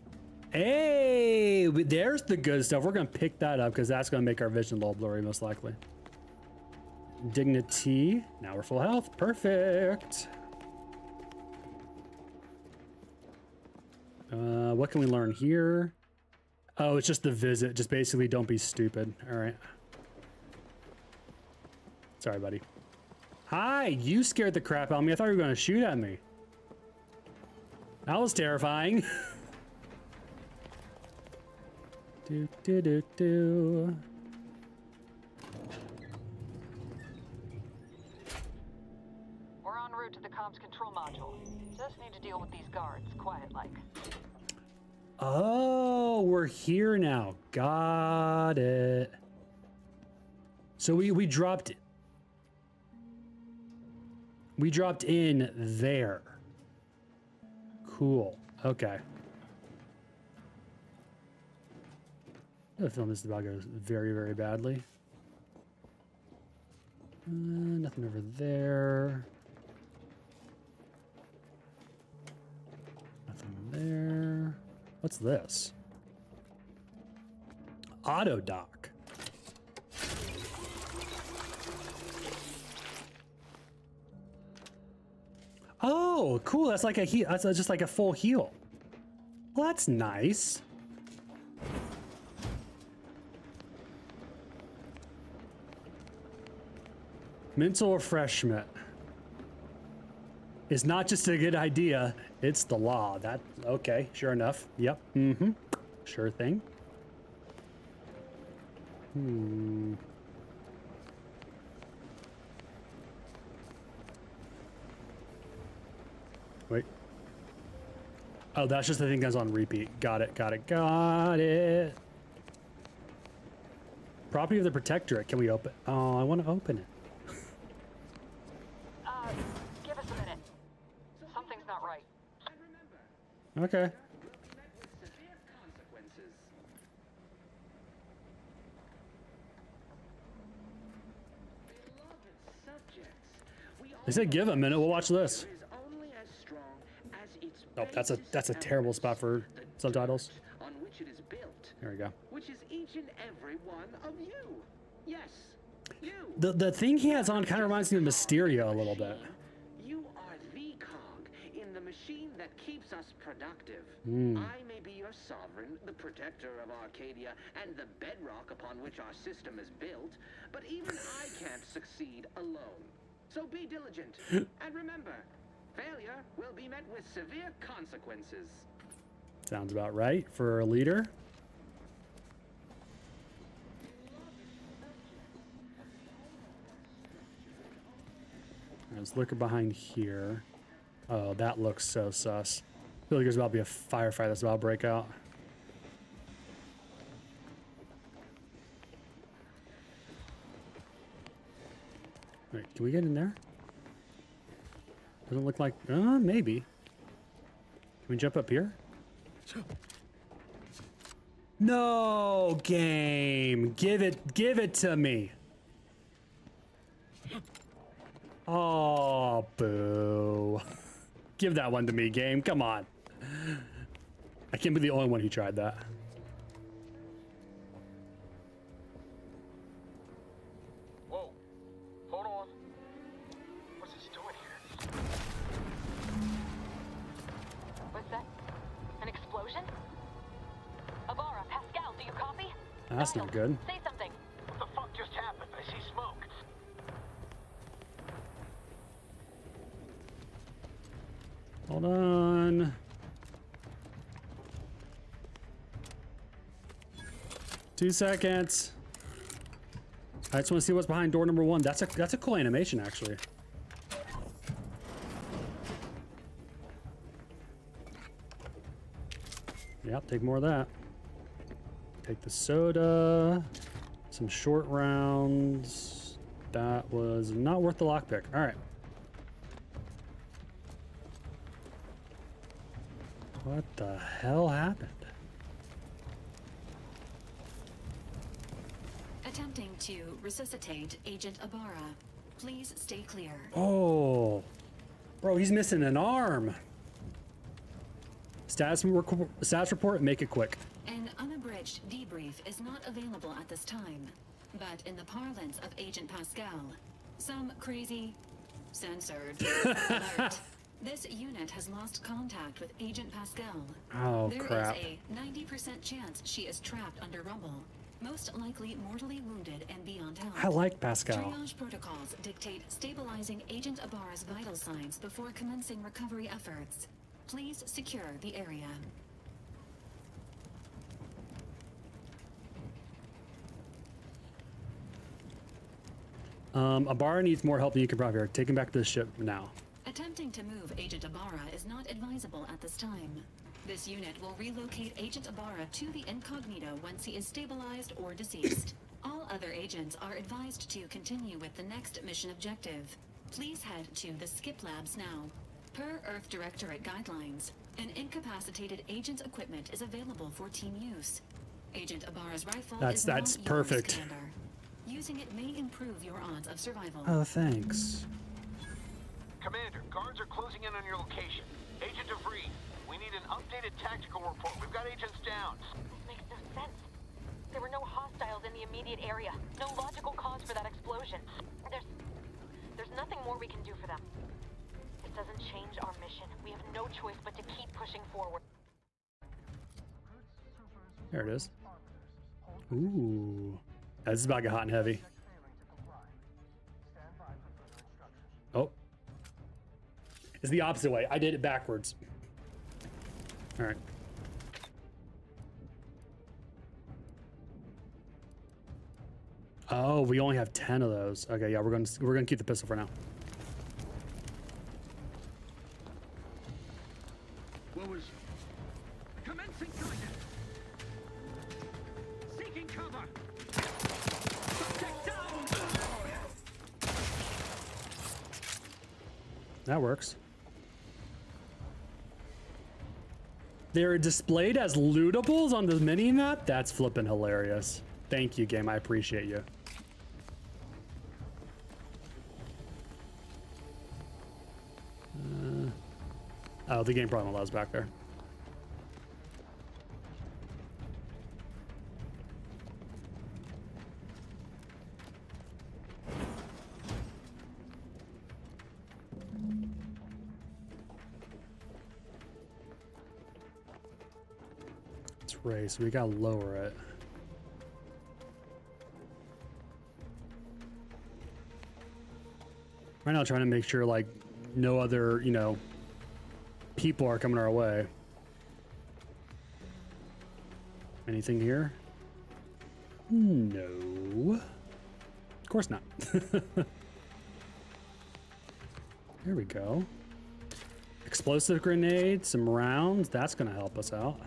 Speaker 1: Hey, there's the good stuff. We're gonna pick that up because that's gonna make our vision a little blurry, most likely. Dignity. Now we're full health. Perfect. What can we learn here? Oh, it's just the visit. Just basically don't be stupid. All right. Sorry, buddy. Hi, you scared the crap out of me. I thought you were going to shoot at me. That was terrifying. Do, do, do, do.
Speaker 14: We're en route to the comms control module. Just need to deal with these guards, quiet-like.
Speaker 1: Oh, we're here now. Got it. So we dropped in there. Cool. Okay. I have a feeling this is about to go very, very badly. Nothing over there. Nothing there. What's this? Auto dock. Oh, cool. That's like a heal. That's just like a full heal. Well, that's nice. Mental refreshment is not just a good idea, it's the law. That, okay, sure enough. Yep, sure thing. Wait. Oh, that's just the thing that's on repeat. Got it, got it, got it. Property of the Protectorate. Can we open? Oh, I want to open it.
Speaker 14: Give us a minute. Something's not right.
Speaker 1: Okay. They said give a minute. We'll watch this. Oh, that's a terrible spot for subtitles.
Speaker 12: On which it is built.
Speaker 1: There we go.
Speaker 12: Which is each and every one of you. Yes, you.
Speaker 1: The thing he has on kind of reminds me of Mysterio a little bit.
Speaker 12: You are the cog in the machine that keeps us productive. I may be your sovereign, the protector of Arcadia, and the bedrock upon which our system is built, but even I can't succeed alone. So be diligent, and remember, failure will be met with severe consequences.
Speaker 1: Sounds about right for a leader. There's liquor behind here. Oh, that looks so sus. I feel like there's about to be a firefight that's about to break out. Wait, can we get in there? Doesn't look like, maybe. Can we jump up here? No, game. Give it to me. Oh, boo. Give that one to me, game. Come on. I can't be the only one who tried that.
Speaker 15: Whoa. Hold on. What's this doing here?
Speaker 14: What's that? An explosion? Avara, Pascal, do you copy?
Speaker 1: That's not good.
Speaker 14: Say something.
Speaker 15: What the fuck just happened? I see smoke.
Speaker 1: Hold on. Two seconds. I just want to see what's behind door number one. That's a cool animation, actually. Yep, take more of that. Take the soda. Some short rounds. That was not worth the lockpick. All right. What the hell happened?
Speaker 8: Attempting to resuscitate Agent Ibarra. Please stay clear.
Speaker 1: Oh, bro, he's missing an arm. Status report, make it quick.
Speaker 8: An unabridged debrief is not available at this time, but in the parlance of Agent Pascal, some crazy, censored alert. This unit has lost contact with Agent Pascal.
Speaker 1: Oh, crap.
Speaker 8: There is a 90% chance she is trapped under rubble, most likely mortally wounded and beyond help.
Speaker 1: I like Pascal.
Speaker 8: Triage protocols dictate stabilizing Agent Ibarra's vital signs before commencing recovery efforts. Please secure the area.
Speaker 1: Ibarra needs more help than you can provide here. Take him back to the ship now.
Speaker 8: Attempting to move Agent Ibarra is not advisable at this time. This unit will relocate Agent Ibarra to the Incognito once he is stabilized or deceased. All other agents are advised to continue with the next mission objective. Please head to the Skip Labs now. Per Earth Directorate guidelines, an incapacitated agent's equipment is available for team use. Agent Ibarra's rifle is
Speaker 1: that's
Speaker 8: not
Speaker 1: perfect.
Speaker 8: yours, Commander. Using it may improve your odds of survival.
Speaker 1: Oh, thanks.
Speaker 15: Commander, guards are closing in on your location. Agent DeVries, we need an updated tactical report. We've got agents down.
Speaker 14: This makes no sense. There were no hostiles in the immediate area. No logical cause for that explosion. There's nothing more we can do for them. It doesn't change our mission. We have no choice but to keep pushing forward.
Speaker 1: There it is. Ooh. This is about to get hot and heavy. Oh. It's the opposite way. I did it backwards. All right. Oh, we only have 10 of those. Okay, yeah, we're gonna keep the pistol for now.
Speaker 15: What was... Commencing contact! Seeking cover! Subject down!
Speaker 1: That works. They're displayed as lootables on the mini-map? That's flippin' hilarious. Thank you, game. I appreciate you. Oh, the game probably allows back there. Let's race. We gotta lower it. Right now, trying to make sure like no other, you know, people are coming our way. Anything here? No. Of course not. There we go. Explosive grenade, some rounds. That's gonna help us out.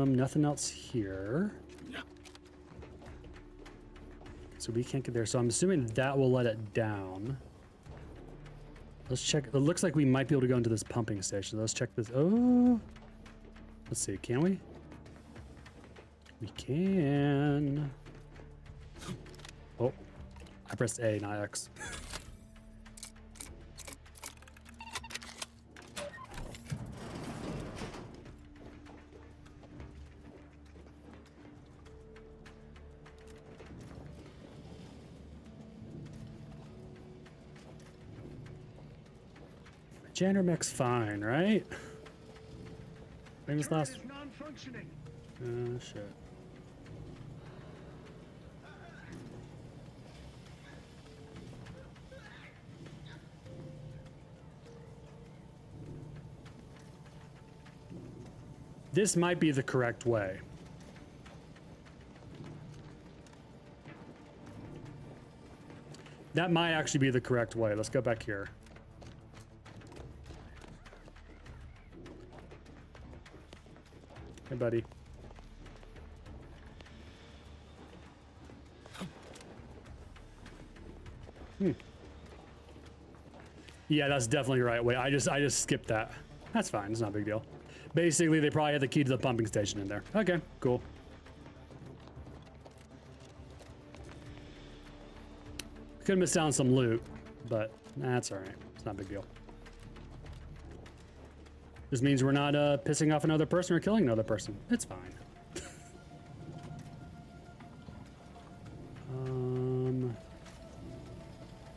Speaker 1: Nothing else here. So we can't get there. So I'm assuming that will let it down. Let's check. It looks like we might be able to go into this pumping station. Let's check this. Oh, let's see. Can we? We can. Oh, I pressed A, not X. Jandermech's fine, right? Famous last. Shit. This might be the correct way. That might actually be the correct way. Let's go back here. Hey, buddy. Yeah, that's definitely the right way. I just skipped that. That's fine. It's not a big deal. Basically, they probably had the key to the pumping station in there. Okay, cool. Could have missed out on some loot, but that's all right. It's not a big deal. This means we're not pissing off another person or killing another person. It's fine.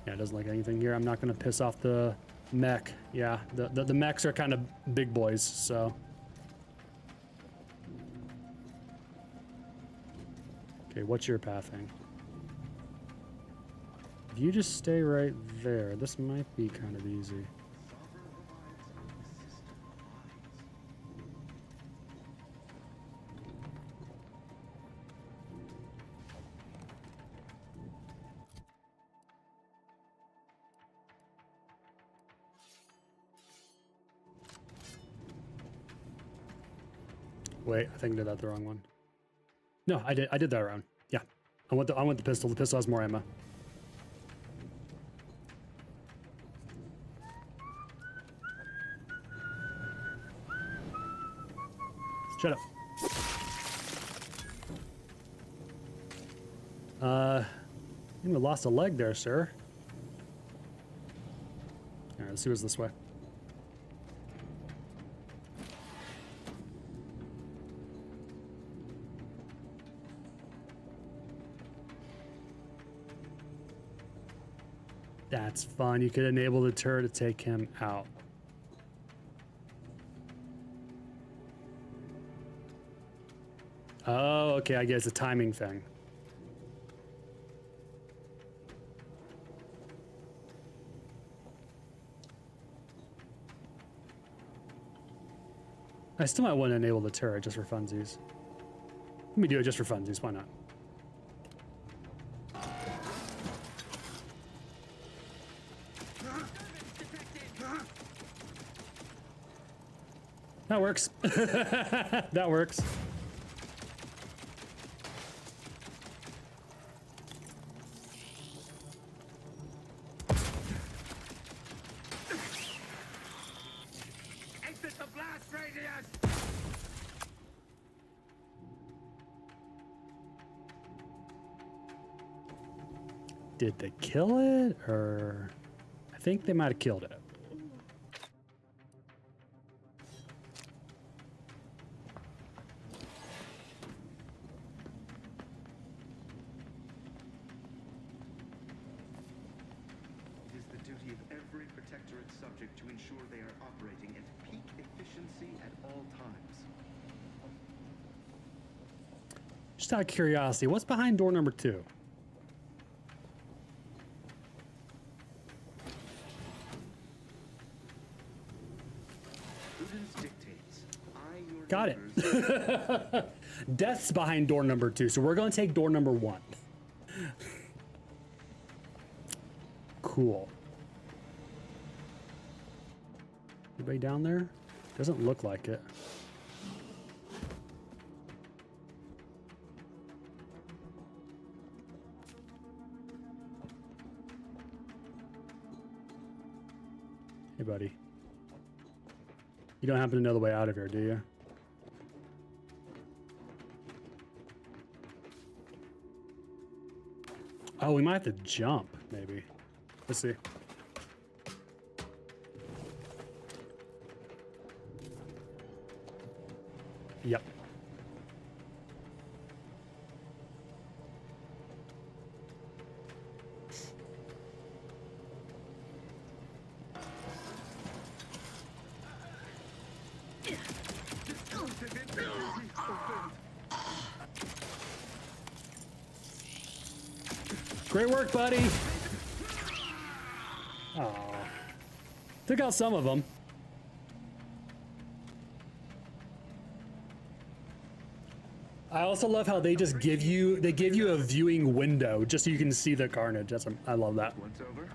Speaker 1: Yeah, it doesn't like anything here. I'm not gonna piss off the mech. Yeah, the mechs are kind of big boys, so. Okay, what's your pathing? If you just stay right there, this might be kind of easy. Wait, I think I did that the wrong one. No, I did that wrong. Yeah. I want the pistol. The pistol has more ammo. Shut up. You lost a leg there, sir. Alright, let's see what's this way. That's fun. You could enable the turret to take him out. Oh, okay. I guess a timing thing. I still might want to enable the turret just for funsies. Let me do it just for funsies. Why not? That works. That works.
Speaker 15: Exit the blast radius!
Speaker 1: Did they kill it? Or I think they might have killed it.
Speaker 18: To ensure they are operating at peak efficiency at all times.
Speaker 1: Just out of curiosity, what's behind door number 2?
Speaker 18: Prudence dictates.
Speaker 1: Got it. Death's behind door number 2, so we're going to take door number 1. Cool. Anybody down there? Doesn't look like it. Hey, buddy. You don't happen to know the way out of here, do you? Oh, we might have to jump, maybe. Let's see. Yep. Great work, buddy. Oh, took out some of them. I also love how they just give you a viewing window just so you can see the carnage. I love that.
Speaker 18: Once over.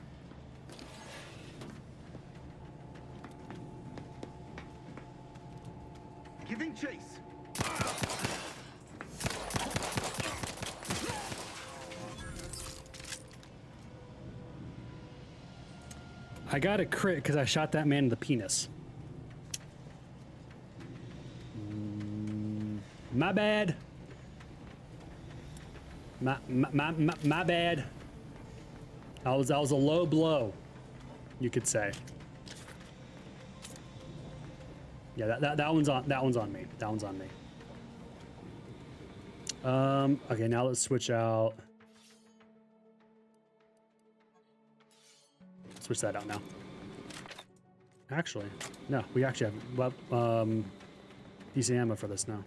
Speaker 18: Giving chase.
Speaker 1: I got a crit because I shot that man in the penis. My bad. My bad. That was a low blow, you could say. Yeah, that one's on me. That one's on me. Okay, now let's switch out. Switch that out now. Actually, no, we actually have decent ammo for this now.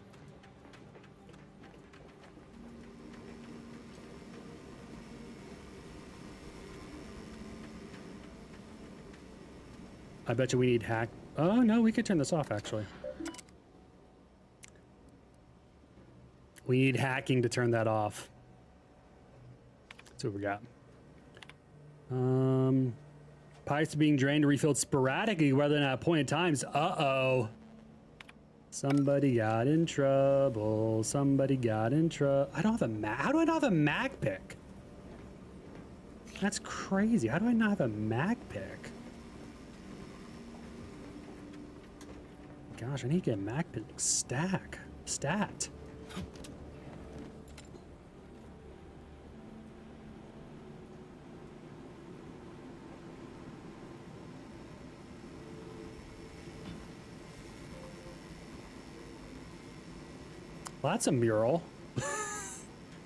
Speaker 1: I bet you we need hack. Oh no, we could turn this off actually. We need hacking to turn that off. That's what we got. Pipes being drained and refilled sporadically rather than at appointed times. Uh-oh. Somebody got in trouble. Somebody got in trouble. I don't have a mag. How do I not have a mag pick? That's crazy. How do I not have a mag pick? Gosh, I need to get a mag pick stat. Well, that's a mural.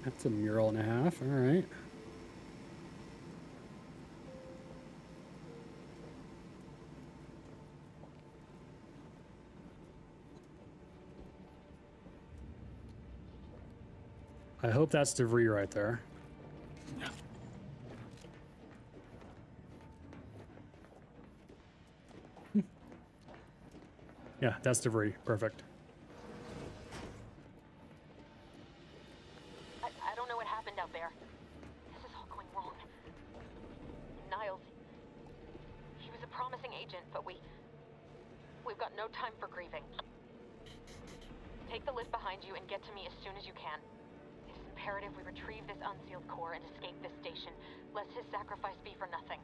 Speaker 1: That's a mural and a half. All right. I hope that's DeVries right there. Yeah, that's DeVries. Perfect.
Speaker 14: I don't know what happened out there. This is all going wrong. Niles, he was a promising agent, but we've got no time for grieving. Take the lift behind you and get to me as soon as you can. It is imperative we retrieve this unsealed core and escape this station, lest his sacrifice be for nothing.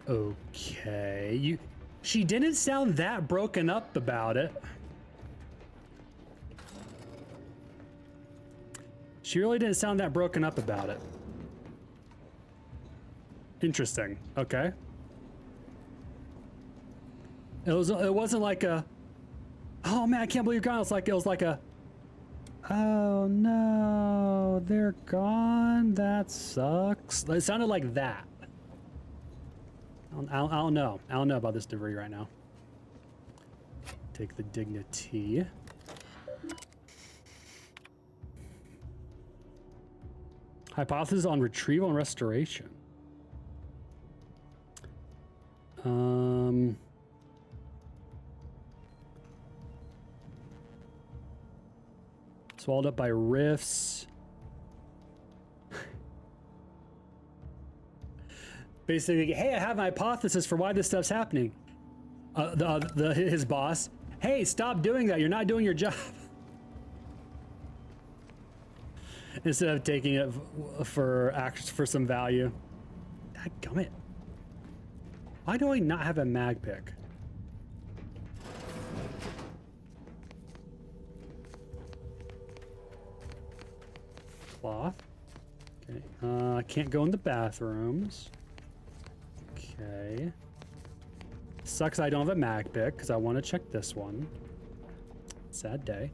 Speaker 1: Okay, she didn't sound that broken up about it. She really didn't sound that broken up about it. Interesting. Okay. It wasn't like a, oh man, I can't believe you're gone. It was like a, oh no, they're gone. That sucks. It sounded like that. I don't know. I don't know about this DeVries right now. Take the dignity. Hypothesis on retrieval and restoration. Swallowed up by rifts. Basically, hey, I have an hypothesis for why this stuff's happening. His boss, hey, stop doing that. You're not doing your job. Instead of taking it for some value. Dadgummit. Why do I not have a mag pick? Cloth. Okay. I can't go in the bathrooms. Okay. Sucks I don't have a mag pick because I want to check this one. Sad day.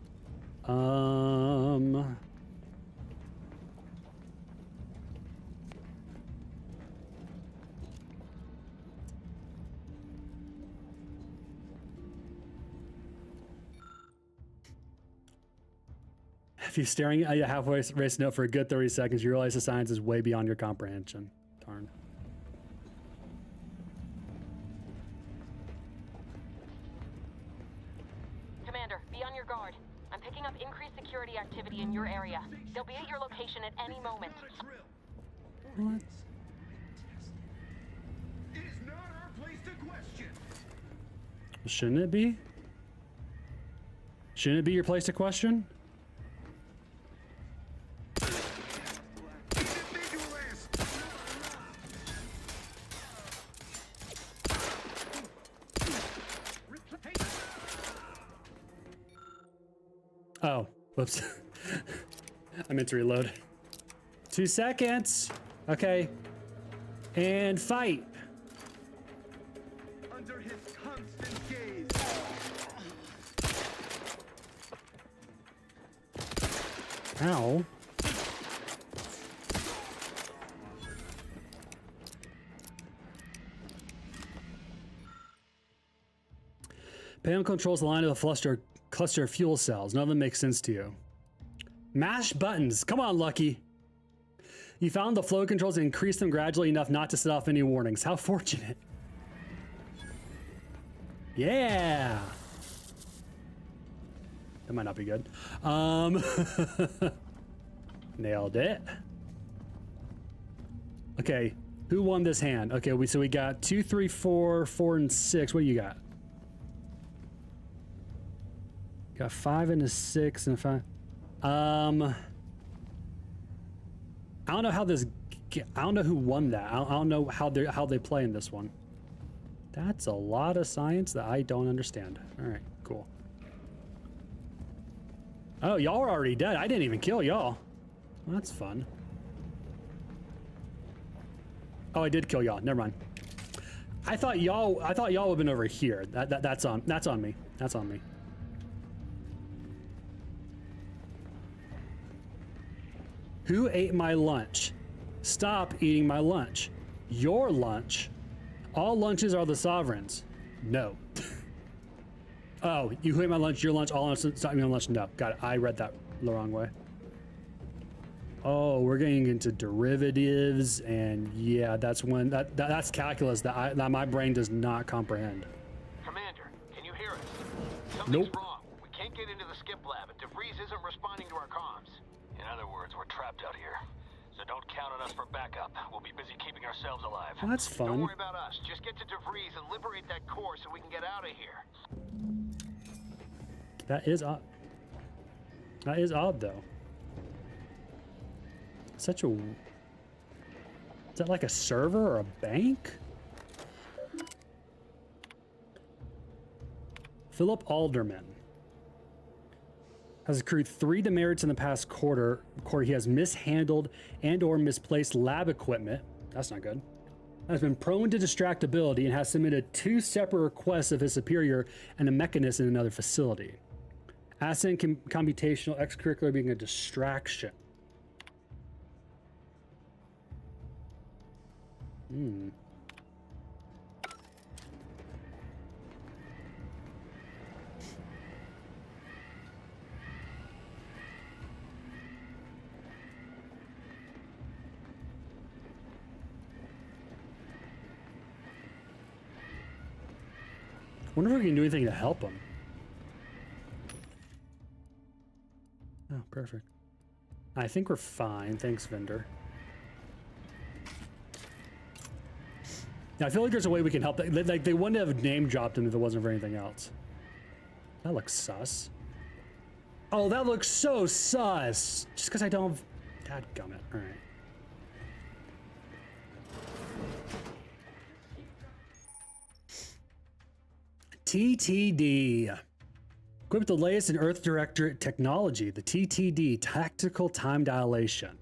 Speaker 1: If you're staring at a halfway race note for a good 30 seconds, you realize the science is way beyond your comprehension. Darn.
Speaker 14: Commander, be on your guard. I'm picking up increased security activity in your area. They'll be at your location at any moment.
Speaker 1: What?
Speaker 15: It is not our place to question.
Speaker 1: Shouldn't it be? Shouldn't it be your place to question? Oh, whoops. I meant to reload. 2 seconds. Okay. And fight.
Speaker 15: Under his constant gaze.
Speaker 1: Ow. Payload controls the line of the cluster of fuel cells. None of them make sense to you. Mash buttons. Come on, Lucky. You found the flow controls and increased them gradually enough not to set off any warnings. How fortunate. Yeah. That might not be good. Nailed it. Okay. Who won this hand? Okay, so we got 2, 3, 4, 4, and 6. What do you got? Got 5 and a 6 and a 5. I don't know how this. I don't know who won that. I don't know how they play in this one. That's a lot of science that I don't understand. All right, cool. Oh, y'all are already dead. I didn't even kill y'all. Well, that's fun. Oh, I did kill y'all. Never mind. I thought y'all would have been over here. That's on me. That's on me. Who ate my lunch? Stop eating my lunch. Your lunch. All lunches are the sovereigns. No. Oh, you ate my lunch, your lunch, all lunches, stop eating my lunch. No, got it. I read that the wrong way. Oh, we're getting into derivatives, and yeah, that's when that's calculus that my brain does not comprehend.
Speaker 15: Commander, can you hear us?
Speaker 1: Nope.
Speaker 15: Wrong. We can't get into the skip lab, and DeVries isn't responding to our comms. In other words, we're trapped out here. So don't count on us for backup. We'll be busy keeping ourselves alive.
Speaker 1: Well, that's fun.
Speaker 15: Don't worry about us. Just get to DeVries and liberate that core so we can get out of here.
Speaker 1: That is odd. That is odd, though. Such a... Is that like a server or a bank? Philip Alderman has accrued 3 demerits in the past quarter. He has mishandled and or misplaced lab equipment. That's not good. Has been prone to distractibility and has submitted 2 separate requests of his superior and a mechanist in another facility. Asset computational extracurricular being a distraction. Wonder if we can do anything to help him. Oh, perfect. I think we're fine. Thanks, vendor. Now, I feel like there's a way we can help. Like, they wouldn't have name dropped him if it wasn't for anything else. That looks sus. Oh, that looks so sus. Just because I don't... Dadgummit. All right. TTD. Equipped with the latest in Earth Directorate technology, the TTD, Tactical Time Dilation.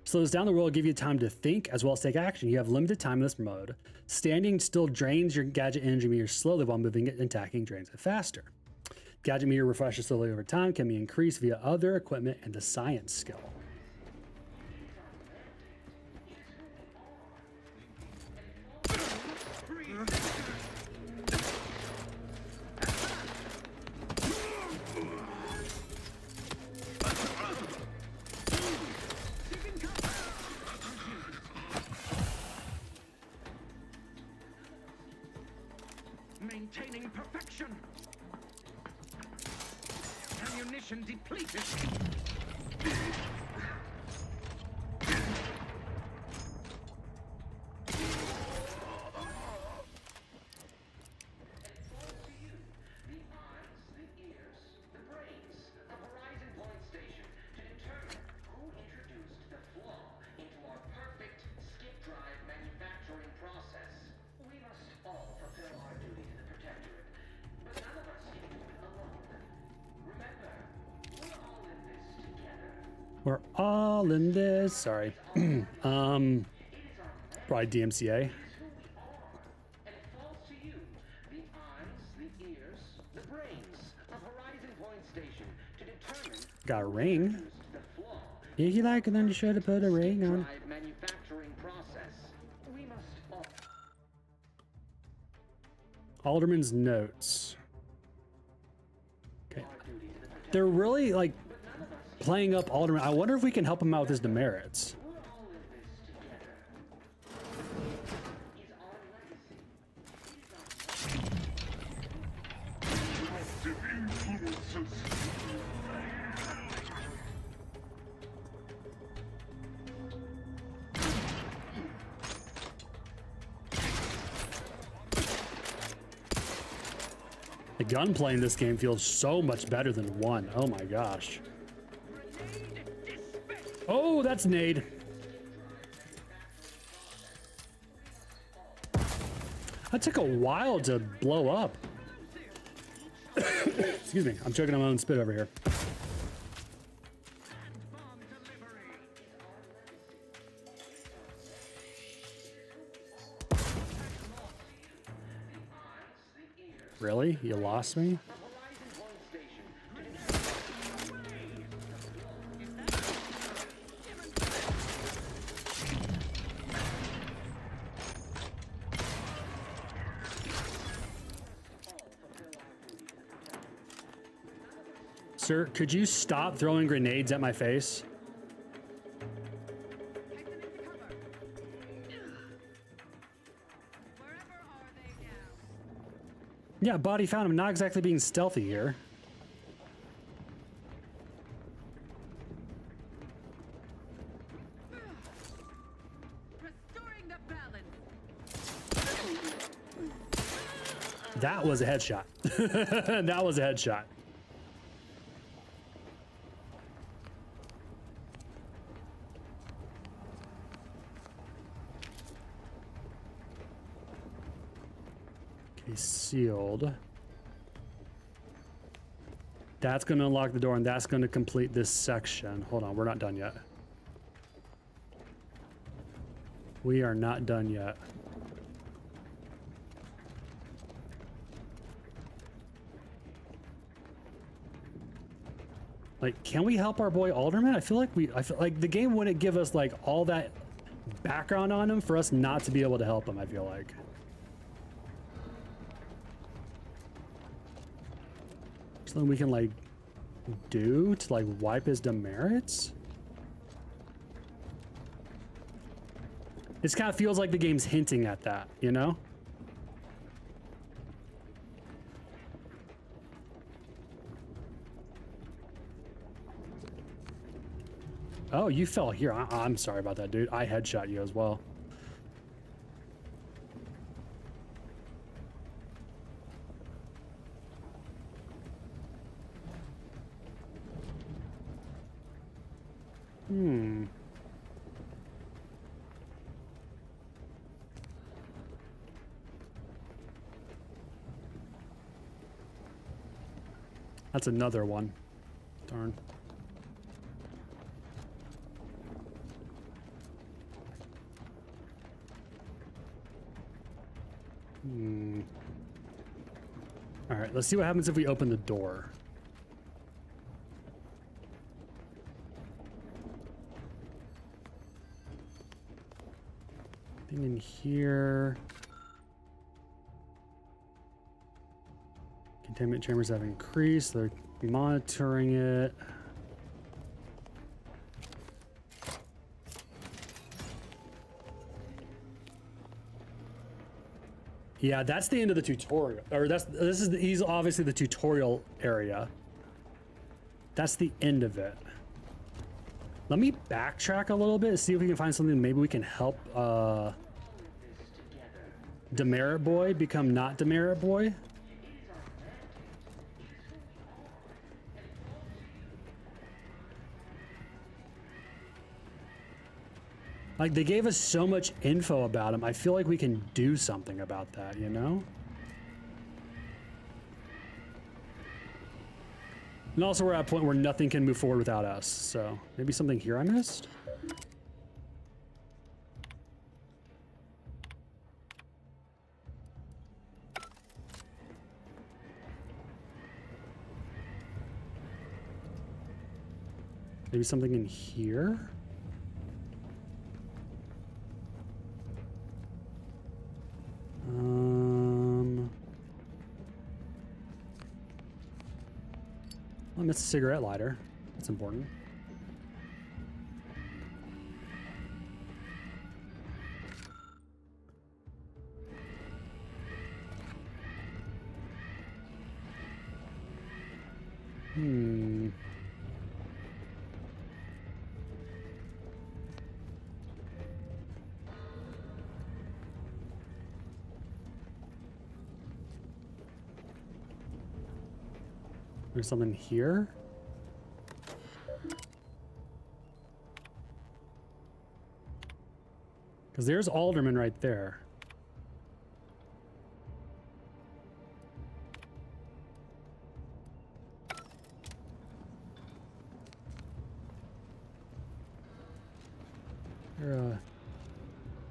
Speaker 1: Slows down the world, give you time to think as well as take action. You have limited time in this mode. Standing still drains your gadget energy meter slowly, while moving it and attacking drains it faster. Gadget meter refreshes slowly over time, can be increased via other equipment and the science skill.
Speaker 12: Maintaining perfection. Ammunition depleted.
Speaker 1: We're all in this. Sorry. Probably DMCA. Got a ring. If you like, then you should have put a ring on. Alderman's notes. Okay. They're really like playing up Alderman. I wonder if we can help him out with his demerits. The gunplay in this game feels so much better than 1. Oh my gosh. Oh, that's nade. That took a while to blow up. Excuse me, I'm choking on my own spit over here. Really? You lost me? Sir, could you stop throwing grenades at my face? Yeah, body found. I'm not exactly being stealthy here. That was a headshot. That was a headshot. Okay, sealed. That's going to unlock the door, and that's going to complete this section. Hold on, we're not done yet. We are not done yet. Like, can we help our boy Alderman? I feel like the game wouldn't give us like all that background on him for us not to be able to help him, I feel like. Something we can like do to like wipe his demerits? This kind of feels like the game's hinting at that, you know? Oh, you fell here. I'm sorry about that, dude. I headshot you as well. That's another one. Darn. All right, let's see what happens if we open the door. Thing in here. Containment chambers have increased. They're monitoring it. Yeah, that's the end of the tutorial. Or he's obviously the tutorial area. That's the end of it. Let me backtrack a little bit, see if we can find something. Maybe we can help Demerit Boy become not Demerit Boy. Like, they gave us so much info about him. I feel like we can do something about that, you know? And also we're at a point where nothing can move forward without us. So maybe something here I missed? Maybe something in here? I missed a cigarette lighter. That's important. There's something here. Because there's Alderman right there.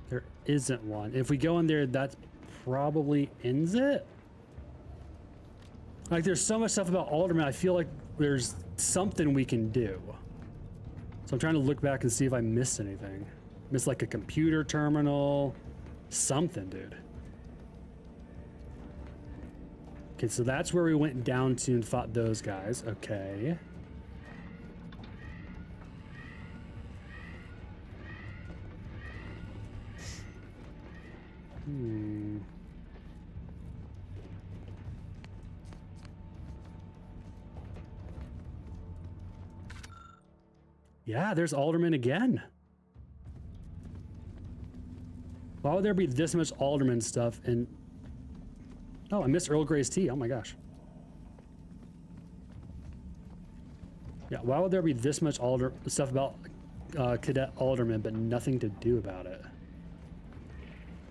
Speaker 1: There isn't one. If we go in there, that probably ends it. Like, there's so much stuff about Alderman, I feel like there's something we can do. So I'm trying to look back and see if I missed anything. Missed like a computer terminal, something, dude. Okay, so that's where we went down to and fought those guys. Okay. Yeah, there's Alderman again. Why would there be this much Alderman stuff? And oh, I missed Earl Grey's tea. Oh my gosh. Yeah, why would there be this much stuff about Cadet Alderman, but nothing to do about it?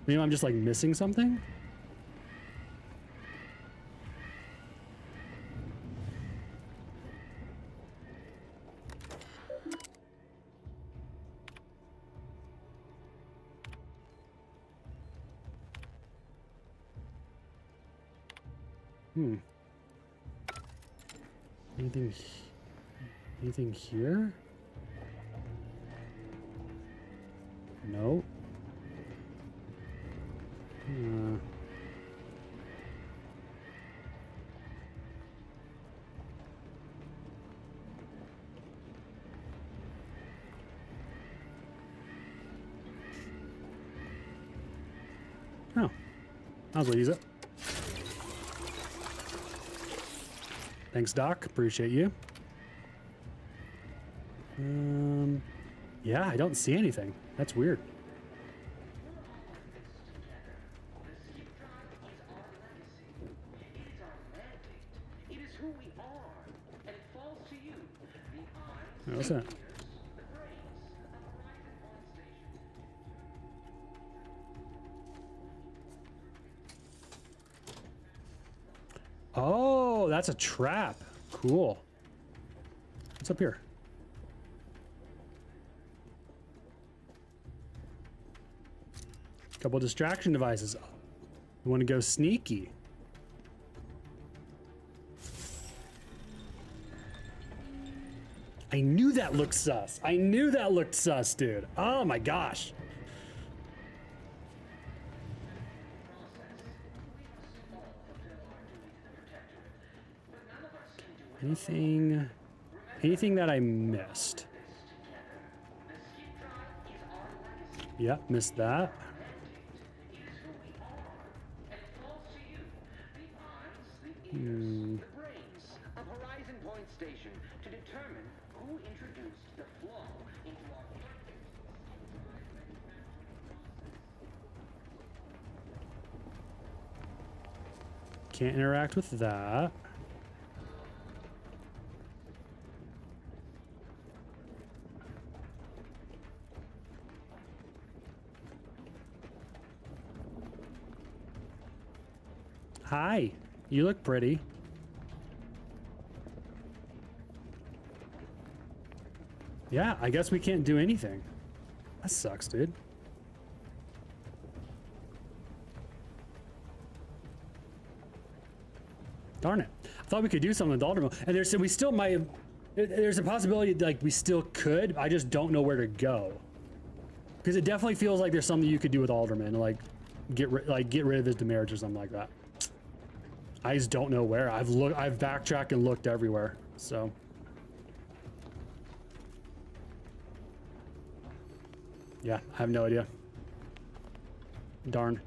Speaker 1: Maybe I'm just like missing something? Anything here? No. Oh, might as well use it. Thanks, Doc. Appreciate you. Yeah, I don't see anything. That's weird. What's that? Oh, that's a trap. Cool. What's up here? Couple distraction devices. You want to go sneaky? I knew that looked sus. I knew that looked sus, dude. Oh my gosh. Anything that I missed? Yeah, missed that.
Speaker 12: The brains of Horizon Point Station to determine who introduced the flaw into our...
Speaker 1: Can't interact with that. Hi, you look pretty. Yeah, I guess we can't do anything. That sucks, dude. Darn it. I thought we could do something with Alderman. And we still might have, there's a possibility like we still could. I just don't know where to go. Because it definitely feels like there's something you could do with Alderman, like get rid of his demerits or something like that. I just don't know where. I've backtracked and looked everywhere. So yeah, I have no idea. Darn.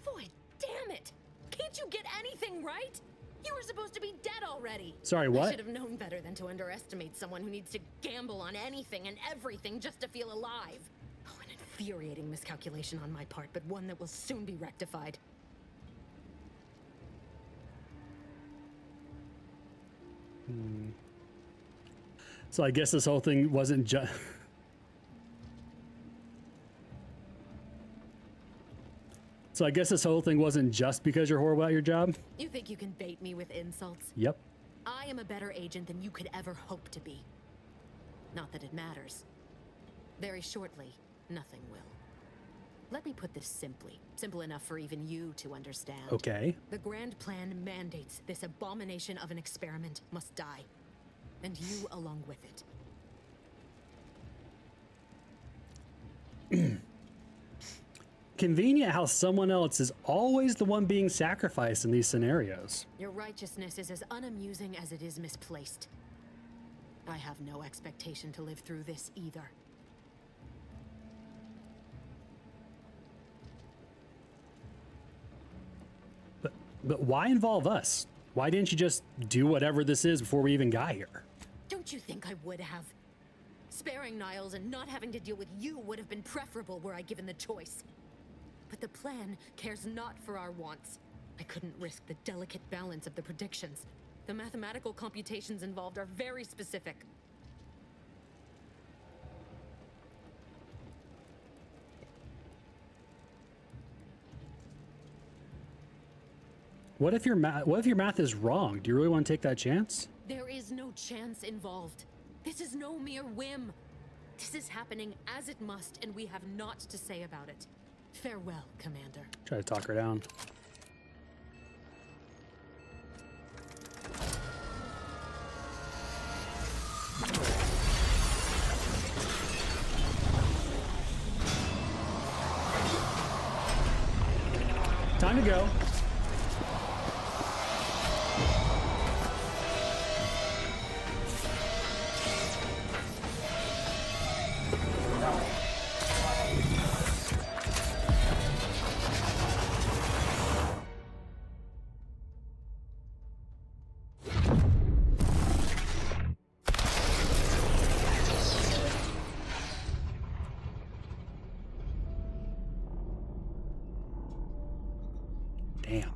Speaker 20: Boy, damn it! Can't you get anything right? You were supposed to be dead already.
Speaker 1: Sorry, what?
Speaker 20: I should have known better than to underestimate someone who needs to gamble on anything and everything just to feel alive. Oh, an infuriating miscalculation on my part, but one that will soon be rectified.
Speaker 1: So I guess this whole thing wasn't just... So I guess this whole thing wasn't just because you're horrible at your job?
Speaker 20: You think you can bait me with insults?
Speaker 1: Yep.
Speaker 20: I am a better agent than you could ever hope to be. Not that it matters. Very shortly, nothing will. Let me put this simply. Simple enough for even you to understand.
Speaker 1: Okay.
Speaker 20: The grand plan mandates this abomination of an experiment must die. And you along with it.
Speaker 1: Convenient how someone else is always the one being sacrificed in these scenarios.
Speaker 20: Your righteousness is as unamusing as it is misplaced. I have no expectation to live through this either.
Speaker 1: But why involve us? Why didn't you just do whatever this is before we even got here?
Speaker 20: Don't you think I would have? Sparing Niles and not having to deal with you would have been preferable were I given the choice. But the plan cares not for our wants. I couldn't risk the delicate balance of the predictions. The mathematical computations involved are very specific.
Speaker 1: What if your math is wrong? Do you really want to take that chance?
Speaker 20: There is no chance involved. This is no mere whim. This is happening as it must, and we have naught to say about it. Farewell, Commander.
Speaker 1: Try to talk her down. Time to go. Damn.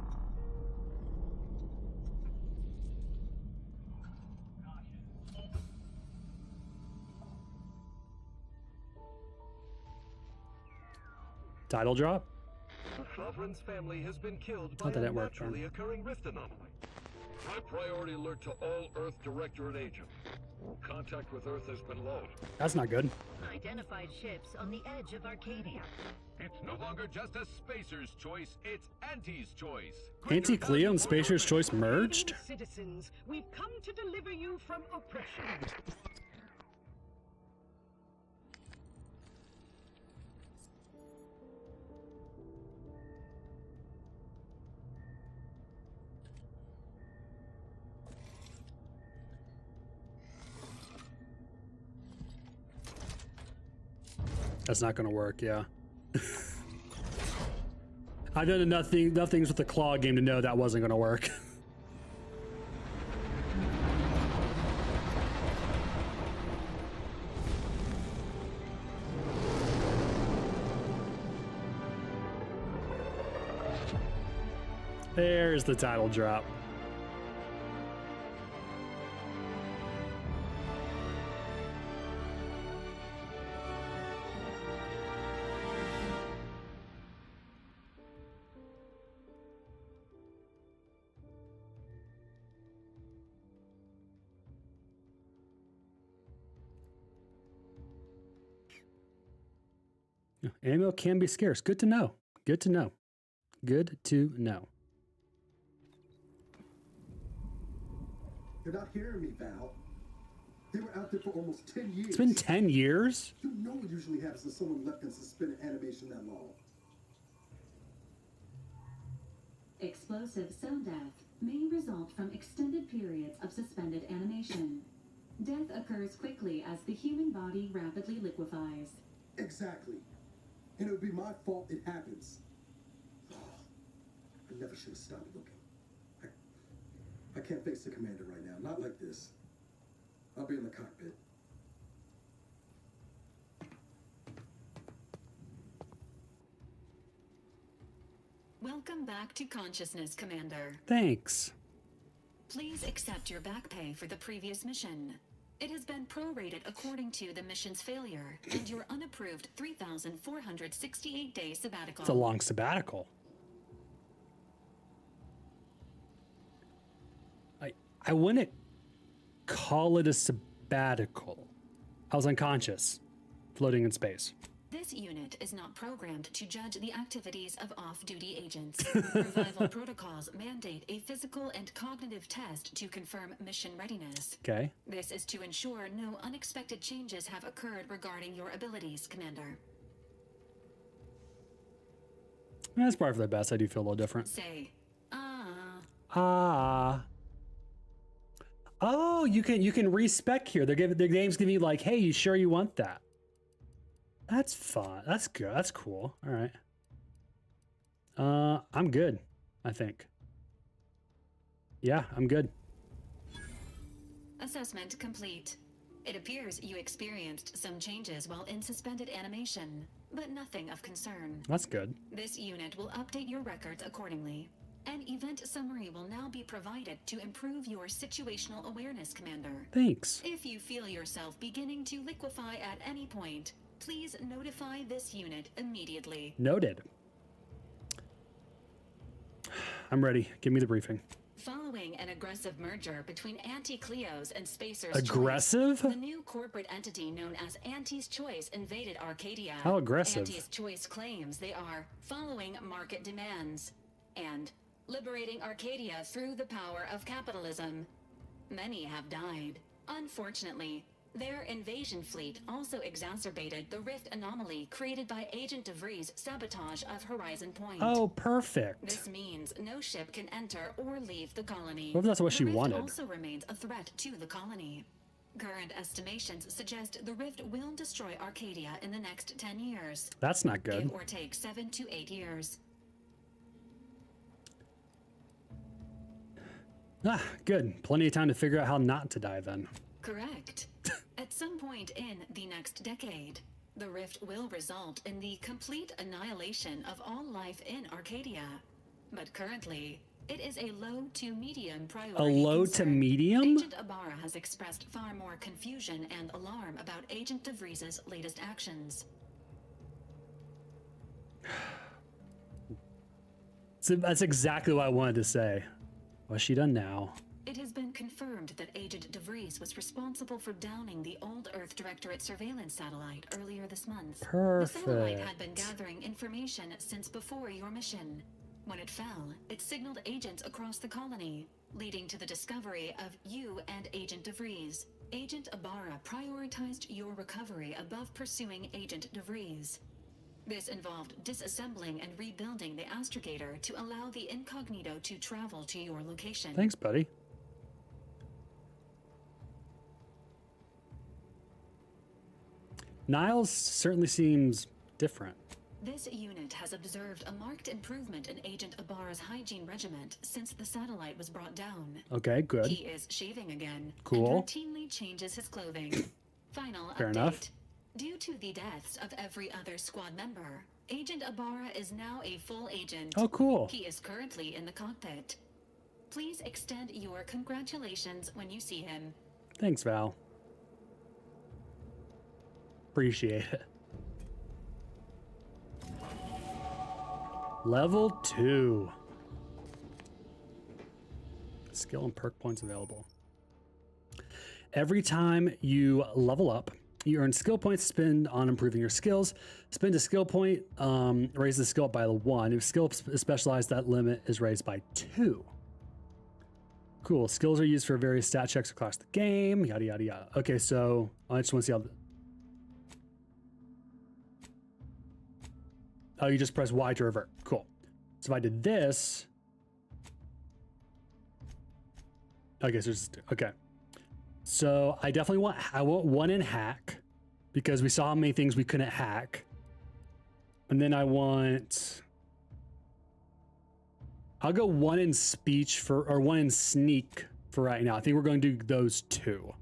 Speaker 1: Title drop?
Speaker 21: The Sovereign's family has been killed by
Speaker 1: How did
Speaker 21: a
Speaker 1: that work,
Speaker 21: naturally
Speaker 1: then?
Speaker 21: occurring rift anomaly. High priority alert to all Earth Directorate agents. Contact with Earth has been low.
Speaker 1: That's not good.
Speaker 22: Identified ships on the edge of Arcadia.
Speaker 21: It's no longer just a Spacer's choice, it's Auntie's choice.
Speaker 1: Anti-Cleo and Spacer's Choice merged?
Speaker 22: Citizens, we've come to deliver you from oppression.
Speaker 1: That's not gonna work, yeah. I've done enough things with the claw game to know that wasn't gonna work. There's the title drop. Ammo can be scarce. Good to know. Good to know. Good to know.
Speaker 6: They're not hearing me, Val. They were out there for almost 10 years.
Speaker 1: It's been 10 years?
Speaker 6: You know what usually happens when someone left in suspended animation that long.
Speaker 8: Explosive cell death may result from extended periods of suspended animation. Death occurs quickly as the human body rapidly liquefies.
Speaker 6: Exactly. And it would be my fault it happens. I never should have stopped looking. I can't face the commander right now. Not like this. I'll be in the cockpit.
Speaker 8: Welcome back to consciousness, Commander.
Speaker 1: Thanks.
Speaker 8: Please accept your back pay for the previous mission. It has been prorated according to the mission's failure and your unapproved 3,468-day sabbatical.
Speaker 1: It's a long sabbatical. I wouldn't call it a sabbatical. I was unconscious, floating in space.
Speaker 8: This unit is not programmed to judge the activities of off-duty agents. Revival protocols mandate a physical and cognitive test to confirm mission readiness.
Speaker 1: Okay.
Speaker 8: This is to ensure no unexpected changes have occurred regarding your abilities, Commander.
Speaker 1: That's probably for the best. I do feel a little different.
Speaker 8: Say,
Speaker 1: Oh, you can respec here. The game's giving you like, hey, you sure you want that? That's fun. That's good. That's cool. All right. I'm good, I think. Yeah, I'm good.
Speaker 8: Assessment complete. It appears you experienced some changes while in suspended animation, but nothing of concern.
Speaker 1: That's good.
Speaker 8: This unit will update your records accordingly. An event summary will now be provided to improve your situational awareness, Commander.
Speaker 1: Thanks.
Speaker 8: If you feel yourself beginning to liquefy at any point, please notify this unit immediately.
Speaker 1: Noted. I'm ready. Give me the briefing.
Speaker 8: Following an aggressive merger between Anti-Cleos and Spacer's
Speaker 1: Aggressive?
Speaker 8: Choice, the new corporate entity known as Anti's Choice invaded Arcadia.
Speaker 1: How aggressive?
Speaker 8: Anti's Choice claims they are following market demands and liberating Arcadia through the power of capitalism. Many have died. Unfortunately, their invasion fleet also exacerbated the rift anomaly created by Agent DeVries' sabotage of Horizon Point.
Speaker 1: Oh, perfect.
Speaker 8: This means no ship can enter or leave the colony.
Speaker 1: What if that's what
Speaker 8: The
Speaker 1: she
Speaker 8: rift
Speaker 1: wanted?
Speaker 8: also remains a threat to the colony. Current estimations suggest the rift will destroy Arcadia in the next 10 years.
Speaker 1: That's not good.
Speaker 8: Give or take 7 to 8 years.
Speaker 1: Ah, good. Plenty of time to figure out how not to die then.
Speaker 8: Correct. At some point in the next decade, the rift will result in the complete annihilation of all life in Arcadia. But currently, it is a low to medium priority.
Speaker 1: A low to medium?
Speaker 8: Agent Ibarra has expressed far more confusion and alarm about Agent DeVries' latest actions.
Speaker 1: So that's exactly what I wanted to say. What's she done now?
Speaker 8: It has been confirmed that Agent DeVries was responsible for downing the Old Earth Directorate surveillance satellite earlier this month.
Speaker 1: Perfect.
Speaker 8: The satellite had been gathering information since before your mission. When it fell, it signaled agents across the colony, leading to the discovery of you and Agent DeVries. Agent Ibarra prioritized your recovery above pursuing Agent DeVries. This involved disassembling and rebuilding the astrogator to allow the incognito to travel to your location.
Speaker 1: Thanks, buddy. Niles certainly seems different.
Speaker 8: This unit has observed a marked improvement in Agent Ibarra's hygiene regiment since the satellite was brought down.
Speaker 1: Okay, good.
Speaker 8: He is shaving again.
Speaker 1: Cool.
Speaker 8: And routinely changes his clothing. Final
Speaker 1: Fair
Speaker 8: update.
Speaker 1: enough.
Speaker 8: Due to the deaths of every other squad member, Agent Ibarra is now a full agent.
Speaker 1: Oh, cool.
Speaker 8: He is currently in the cockpit. Please extend your congratulations when you see him.
Speaker 1: Thanks, Val. Appreciate it. Level 2. Skill and perk points available. Every time you level up, you earn skill points to spend on improving your skills. Spend a skill point, raise the skill up by 1. If skill is specialized, that limit is raised by 2. Cool. Skills are used for various stat checks across the game, yada, yada, yada. Okay, so I just want to see how... Oh, you just press Y to revert. Cool. So if I did this... Okay, so just... Okay. So I definitely want... I want 1 in hack, because we saw how many things we couldn't hack. And then I want... I'll go 1 in speech for... Or 1 in sneak for right now. I think we're going to do those 2.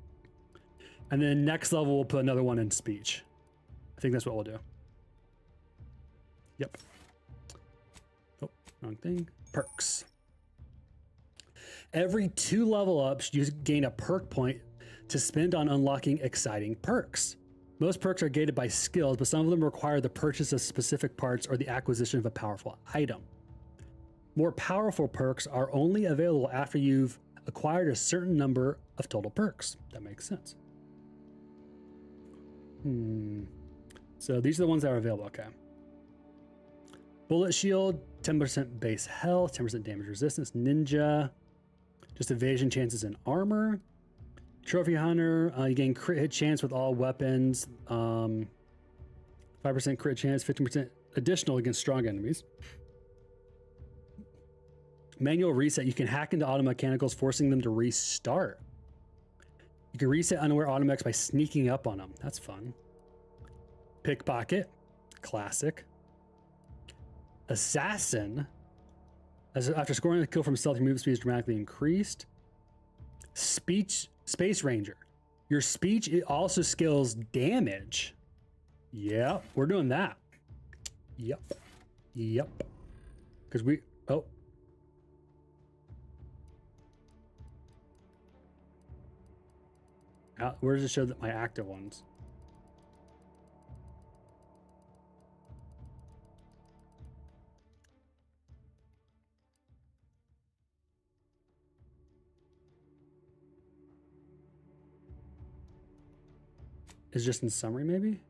Speaker 1: And then next level, we'll put another 1 in speech. I think that's what we'll do. Yep. Oh, Wrong thing. Perks. Every 2 level ups, you gain a perk point to spend on unlocking exciting perks. Most perks are gated by skills, but some of them require the purchase of specific parts or the acquisition of a powerful item. More powerful perks are only available after you've acquired a certain number of total perks. That makes sense. So these are the ones that are available. Okay. Bullet shield, 10% base health, 10% damage resistance. Ninja, just evasion chances and armor. Trophy hunter, you gain crit hit chance with all weapons. 5% crit chance, 15% additional against strong enemies. Manual reset, you can hack into auto mechanicals, forcing them to restart. You can reset unaware automechs by sneaking up on them. That's fun. Pickpocket, classic. Assassin, after scoring a kill from stealth, your movement speed is dramatically increased. Space Ranger, your speech it also scales damage. Yep, we're doing that. Yep. Because where does it show that my active ones? Is just in summary, maybe?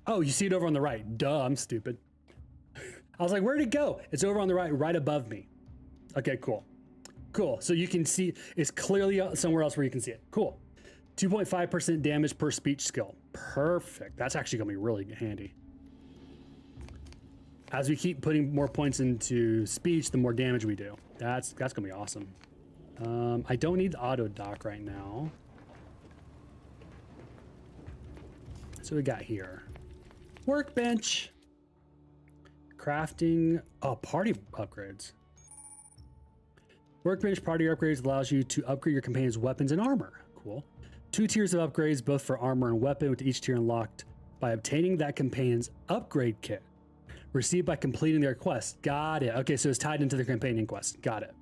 Speaker 1: Oh, you see it over on the right. Duh, I'm stupid. I was like, where'd it go? It's over on the right above me. Okay, cool. So you can see, it's clearly somewhere else where you can see it. Cool. 2.5% damage per speech skill. Perfect. That's actually gonna be really handy. As we keep putting more points into speech, the more damage we do. That's gonna be awesome. I don't need the auto dock right now. So we got here. Workbench. Crafting. Oh, party upgrades. Workbench party upgrades allows you to upgrade your companion's weapons and armor. Cool. 2 tiers of upgrades, both for armor and weapon, with each tier unlocked by obtaining that companion's upgrade kit. Received by completing their quest. Got it. Okay, so it's tied into the companion quest. Got it.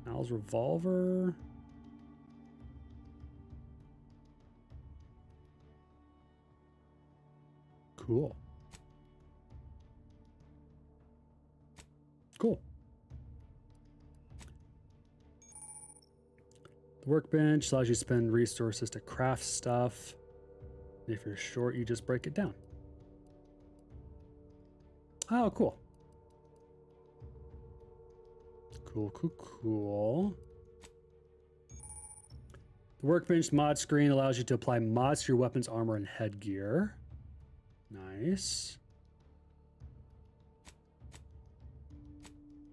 Speaker 1: Mal's revolver. Cool. The workbench allows you to spend resources to craft stuff. If you're short, you just break it down. Oh, cool. Cool. The workbench mod screen allows you to apply mods to your weapons, armor, and headgear. Nice.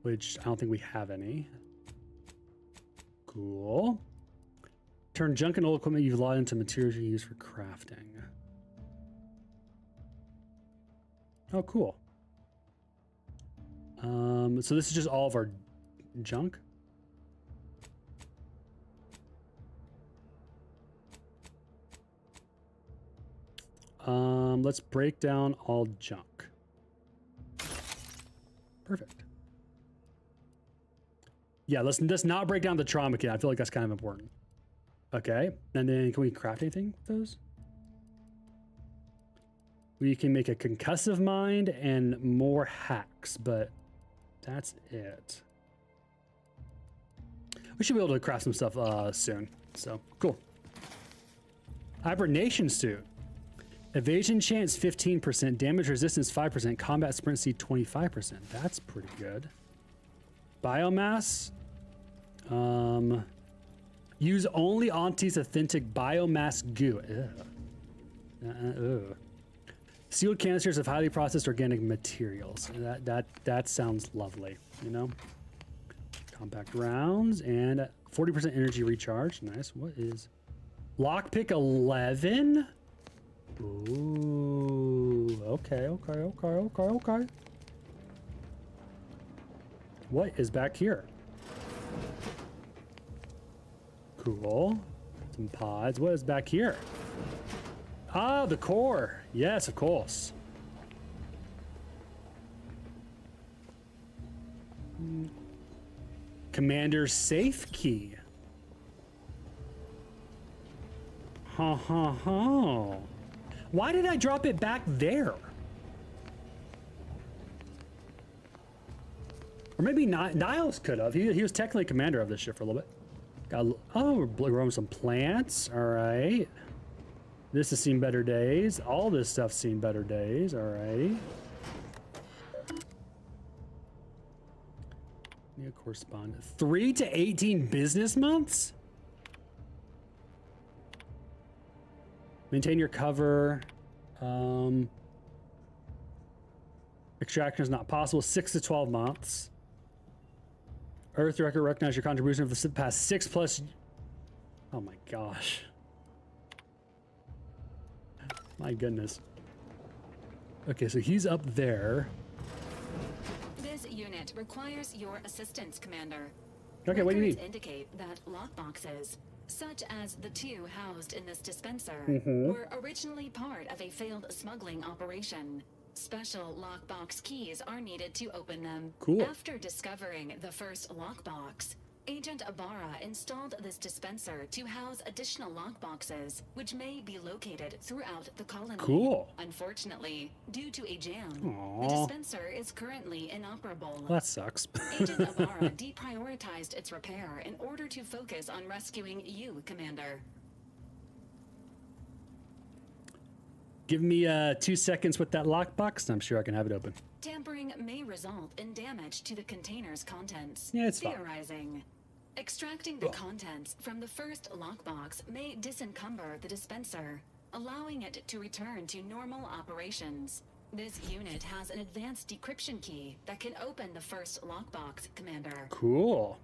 Speaker 1: Which I don't think we have any. Cool. Turn junk and old equipment you've logged into materials you use for crafting. Oh, cool. So this is just all of our junk. Let's break down all junk. Perfect. Yeah, let's not break down the trauma kit. I feel like that's kind of important. Okay, and then can we craft anything with those? We can make a concussive mind and more hacks, but that's it. We should be able to craft some stuff soon. So cool. Hibernation suit. Evasion chance 15%, damage resistance 5%, combat sprint speed 25%. That's pretty good. Biomass. Use only Auntie's authentic biomass goo. Sealed canisters of highly processed organic materials. That sounds lovely, you know? Compact rounds and 40% energy recharge. Nice. What is lockpick 11? Ooh, okay. What is back here? Cool. Some pods. What is back here? Ah, the core. Yes, of course. Commander's safe key. Ha ha ha. Why did I drop it back there? Or maybe Niles could have. He was technically commander of this ship for a little bit. Oh, we're growing some plants. All right. This has seen better days. All this stuff's seen better days. All right. Yeah, correspond. 3 to 18 business months? Maintain your cover. Extraction is not possible. 6 to 12 months. Earth Director recognize your contribution of the past 6+. Oh my gosh. My goodness. Okay, so he's up there.
Speaker 8: This unit requires your assistance, Commander.
Speaker 1: Okay, what do you need?
Speaker 8: Indicate that lockboxes, such as the 2 housed in this dispenser,
Speaker 1: Mhm.
Speaker 8: were originally part of a failed smuggling operation. Special lockbox keys are needed to open them.
Speaker 1: Cool.
Speaker 8: After discovering the first lockbox, Agent Ibarra installed this dispenser to house additional lockboxes, which may be located throughout the colony.
Speaker 1: Cool.
Speaker 8: Unfortunately, due to a jam,
Speaker 1: Aw.
Speaker 8: the dispenser is currently inoperable.
Speaker 1: Well, that sucks.
Speaker 8: Agent Ibarra deprioritized its repair in order to focus on rescuing you, Commander.
Speaker 1: Give me 2 seconds with that lockbox, and I'm sure I can have it open.
Speaker 8: Tampering may result in damage to the container's contents.
Speaker 1: Yeah, it's fine.
Speaker 8: Theorizing. Extracting the contents from the first lockbox may disencumber the dispenser, allowing it to return to normal operations. This unit has an advanced decryption key that can open the first lockbox, Commander.
Speaker 1: Cool.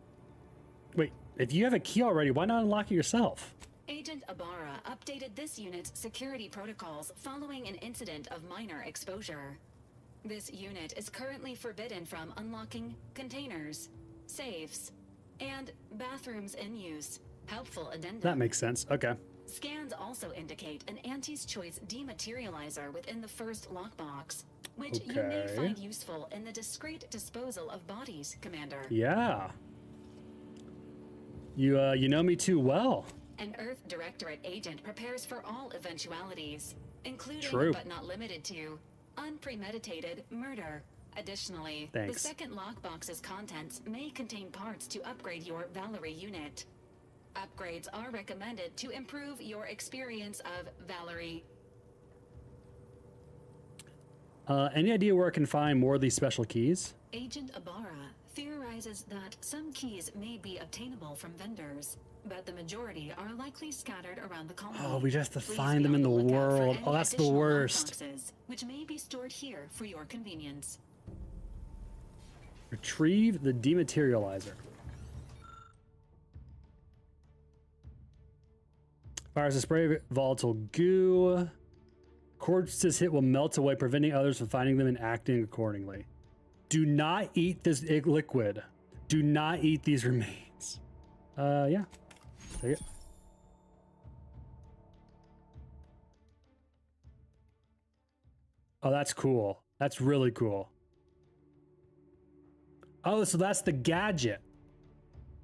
Speaker 1: Wait, if you have a key already, why not unlock it yourself?
Speaker 8: Agent Ibarra updated this unit's security protocols following an incident of minor exposure. This unit is currently forbidden from unlocking containers, safes, and bathrooms in use. Helpful addendum.
Speaker 1: That makes sense. Okay.
Speaker 8: Scans also indicate an Auntie's Choice dematerializer within the first lockbox, which you may
Speaker 1: Okay.
Speaker 8: find useful in the discreet disposal of bodies, Commander.
Speaker 1: Yeah. You know me too well.
Speaker 8: An Earth Directorate agent prepares for all eventualities, including
Speaker 1: True.
Speaker 8: but not limited to unpremeditated murder. Additionally,
Speaker 1: Thanks.
Speaker 8: the second lockbox's contents may contain parts to upgrade your Valerie unit. Upgrades are recommended to improve your experience of Valerie.
Speaker 1: Any idea where I can find more of these special keys?
Speaker 8: Agent Ibarra theorizes that some keys may be obtainable from vendors, but the majority are likely scattered around the colony.
Speaker 1: Oh, we just have to
Speaker 8: Please
Speaker 1: find
Speaker 8: be
Speaker 1: them
Speaker 8: on
Speaker 1: in the
Speaker 8: lookout for
Speaker 1: world.
Speaker 8: any
Speaker 1: Oh, that's the
Speaker 8: additional
Speaker 1: worst.
Speaker 8: lockboxes, which may be stored here for your convenience.
Speaker 1: Retrieve the dematerializer. Fires a spray of volatile goo. Corpse's hit will melt away, preventing others from finding them and acting accordingly. Do not eat this liquid. Do not eat these remains. Yeah. Take it. Oh, that's cool. That's really cool. Oh, so that's the gadget.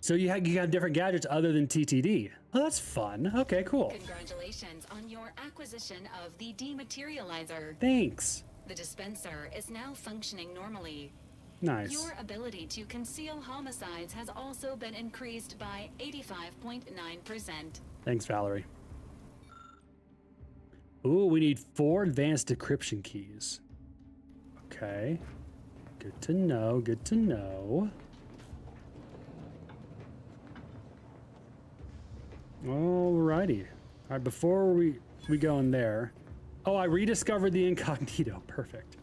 Speaker 1: So you have different gadgets other than TTD. Oh, that's fun. Okay, cool.
Speaker 8: Congratulations on your acquisition of the dematerializer.
Speaker 1: Thanks.
Speaker 8: The dispenser is now functioning normally.
Speaker 1: Nice.
Speaker 8: Your ability to conceal homicides has also been increased by 85.9%.
Speaker 1: Thanks, Valerie. Ooh, we need 4 advanced decryption keys. Okay. Good to know, good to know. Alrighty. Alright, before we go in there. Oh, I rediscovered the incognito. Perfect.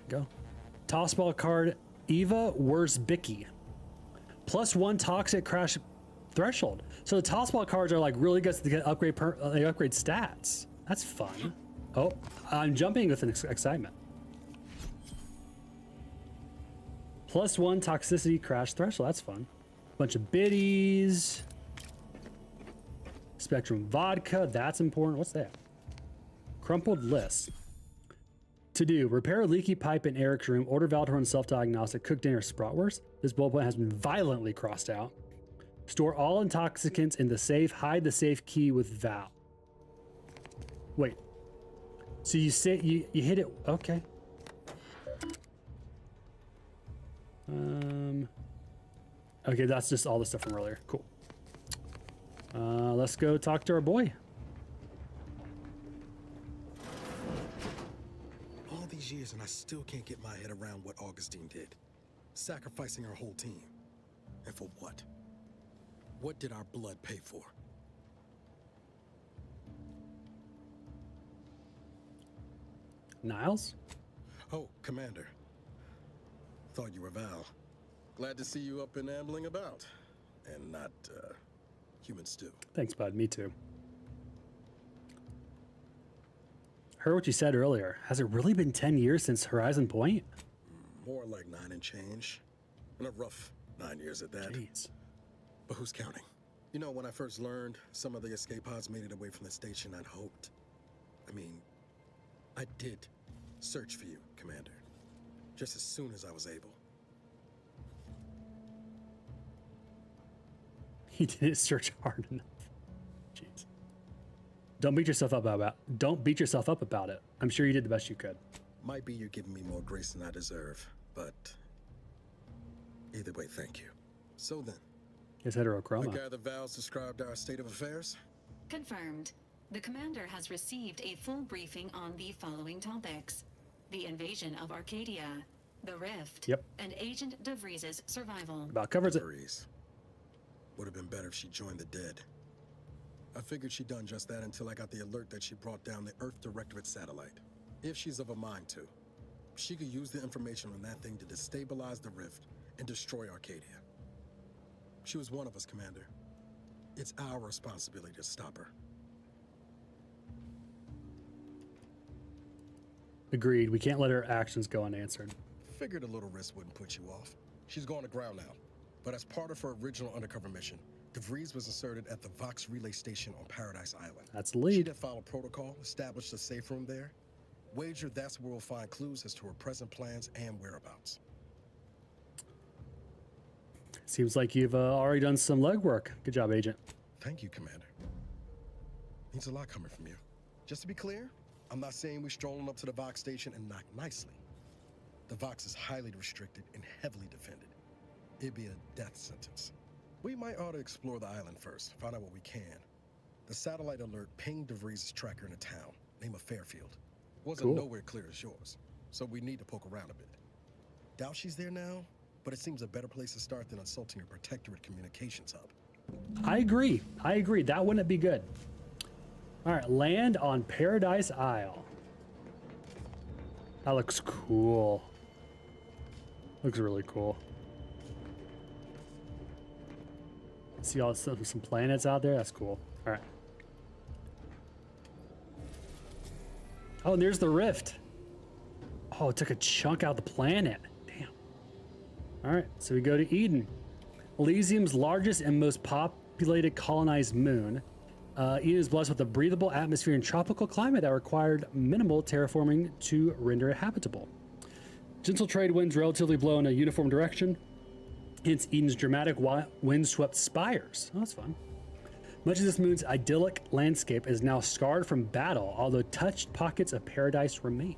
Speaker 1: Go. Tossball card, Eva Wurzbicki. +1 toxic crash threshold. So the tossball cards are like really good to get upgrade they upgrade stats. That's fun. Oh, I'm jumping with an excitement. +1 toxicity crash threshold. That's fun. Bunch of biddies. Spectrum vodka. That's important. What's that? Crumpled list. To do: repair a leaky pipe in Eric's room. Order Val to run self-diagnostic. Cook dinner Spratwurst. This bullet point has been violently crossed out. Store all intoxicants in the safe. Hide the safe key with Val. Wait. So you say you hit it? Okay. Okay, that's just all the stuff from earlier. Cool. Let's go talk to our boy.
Speaker 6: All these years and I still can't get my head around what Augustine did. Sacrificing our whole team. And for what? What did our blood pay for?
Speaker 1: Niles?
Speaker 6: Oh, Commander. Thought you were Val. Glad to see you up and ambling about. And not, human stew.
Speaker 1: Thanks, bud. Me too. Heard what you said earlier. Has it really been 10 years since Horizon Point?
Speaker 6: More like 9 and change. And a rough 9 years at that.
Speaker 1: Jeez.
Speaker 6: But who's counting? You know, when I first learned some of the escape pods made it away from the station, I'd hoped. I mean, I did search for you, Commander. Just as soon as I was able.
Speaker 1: He didn't search hard enough. Jeez. Don't beat yourself up about it. I'm sure you did the best you could.
Speaker 6: Might be you're giving me more grace than I deserve, but either way, thank you. So then,
Speaker 1: It's heterochroma.
Speaker 6: I gather Val's described our state of affairs?
Speaker 8: Confirmed. The commander has received a full briefing on the following topics: the invasion of Arcadia, the Rift,
Speaker 1: Yep.
Speaker 8: and Agent DeVries's survival.
Speaker 1: About covers it.
Speaker 6: Would have been better if she joined the dead. I figured she'd done just that until I got the alert that she brought down the Earth Directorate satellite. If she's of a mind to, she could use the information on that thing to destabilize the Rift and destroy Arcadia. She was one of us, Commander. It's our responsibility to stop her.
Speaker 1: Agreed. We can't let her actions go unanswered.
Speaker 6: Figured a little risk wouldn't put you off. She's going to ground now. But as part of her original undercover mission, DeVries was inserted at the Vox relay station on Paradise Island.
Speaker 1: That's the lead.
Speaker 6: She did follow protocol, established a safe room there. Wager that's where we'll find clues as to her present plans and whereabouts.
Speaker 1: Seems like you've already done some legwork. Good job, Agent.
Speaker 6: Thank you, Commander. Needs a lot coming from you. Just to be clear, I'm not saying we're strolling up to the Vox station and knock nicely. The Vox is highly restricted and heavily defended. It'd be a death sentence. We might ought to explore the island first, find out what we can. The satellite alert pinged DeVries' tracker in a town, name of Fairfield. Wasn't
Speaker 1: Cool.
Speaker 6: nowhere clear as yours, so we need to poke around a bit. Doubt she's there now, but it seems a better place to start than assaulting a Protectorate communications hub.
Speaker 1: I agree. That wouldn't be good. All right, land on Paradise Isle. That looks cool. Looks really cool. See all some planets out there? That's cool. All right. Oh, and there's the rift. Oh, it took a chunk out of the planet. Damn. All right, so we go to Eden. Elysium's largest and most populated colonized moon. Eden is blessed with a breathable atmosphere and tropical climate that required minimal terraforming to render it habitable. Gentle trade winds relatively blow in a uniform direction. Hence Eden's dramatic wind-swept spires. Oh, that's fun. Much of this moon's idyllic landscape is now scarred from battle, although touched pockets of paradise remain.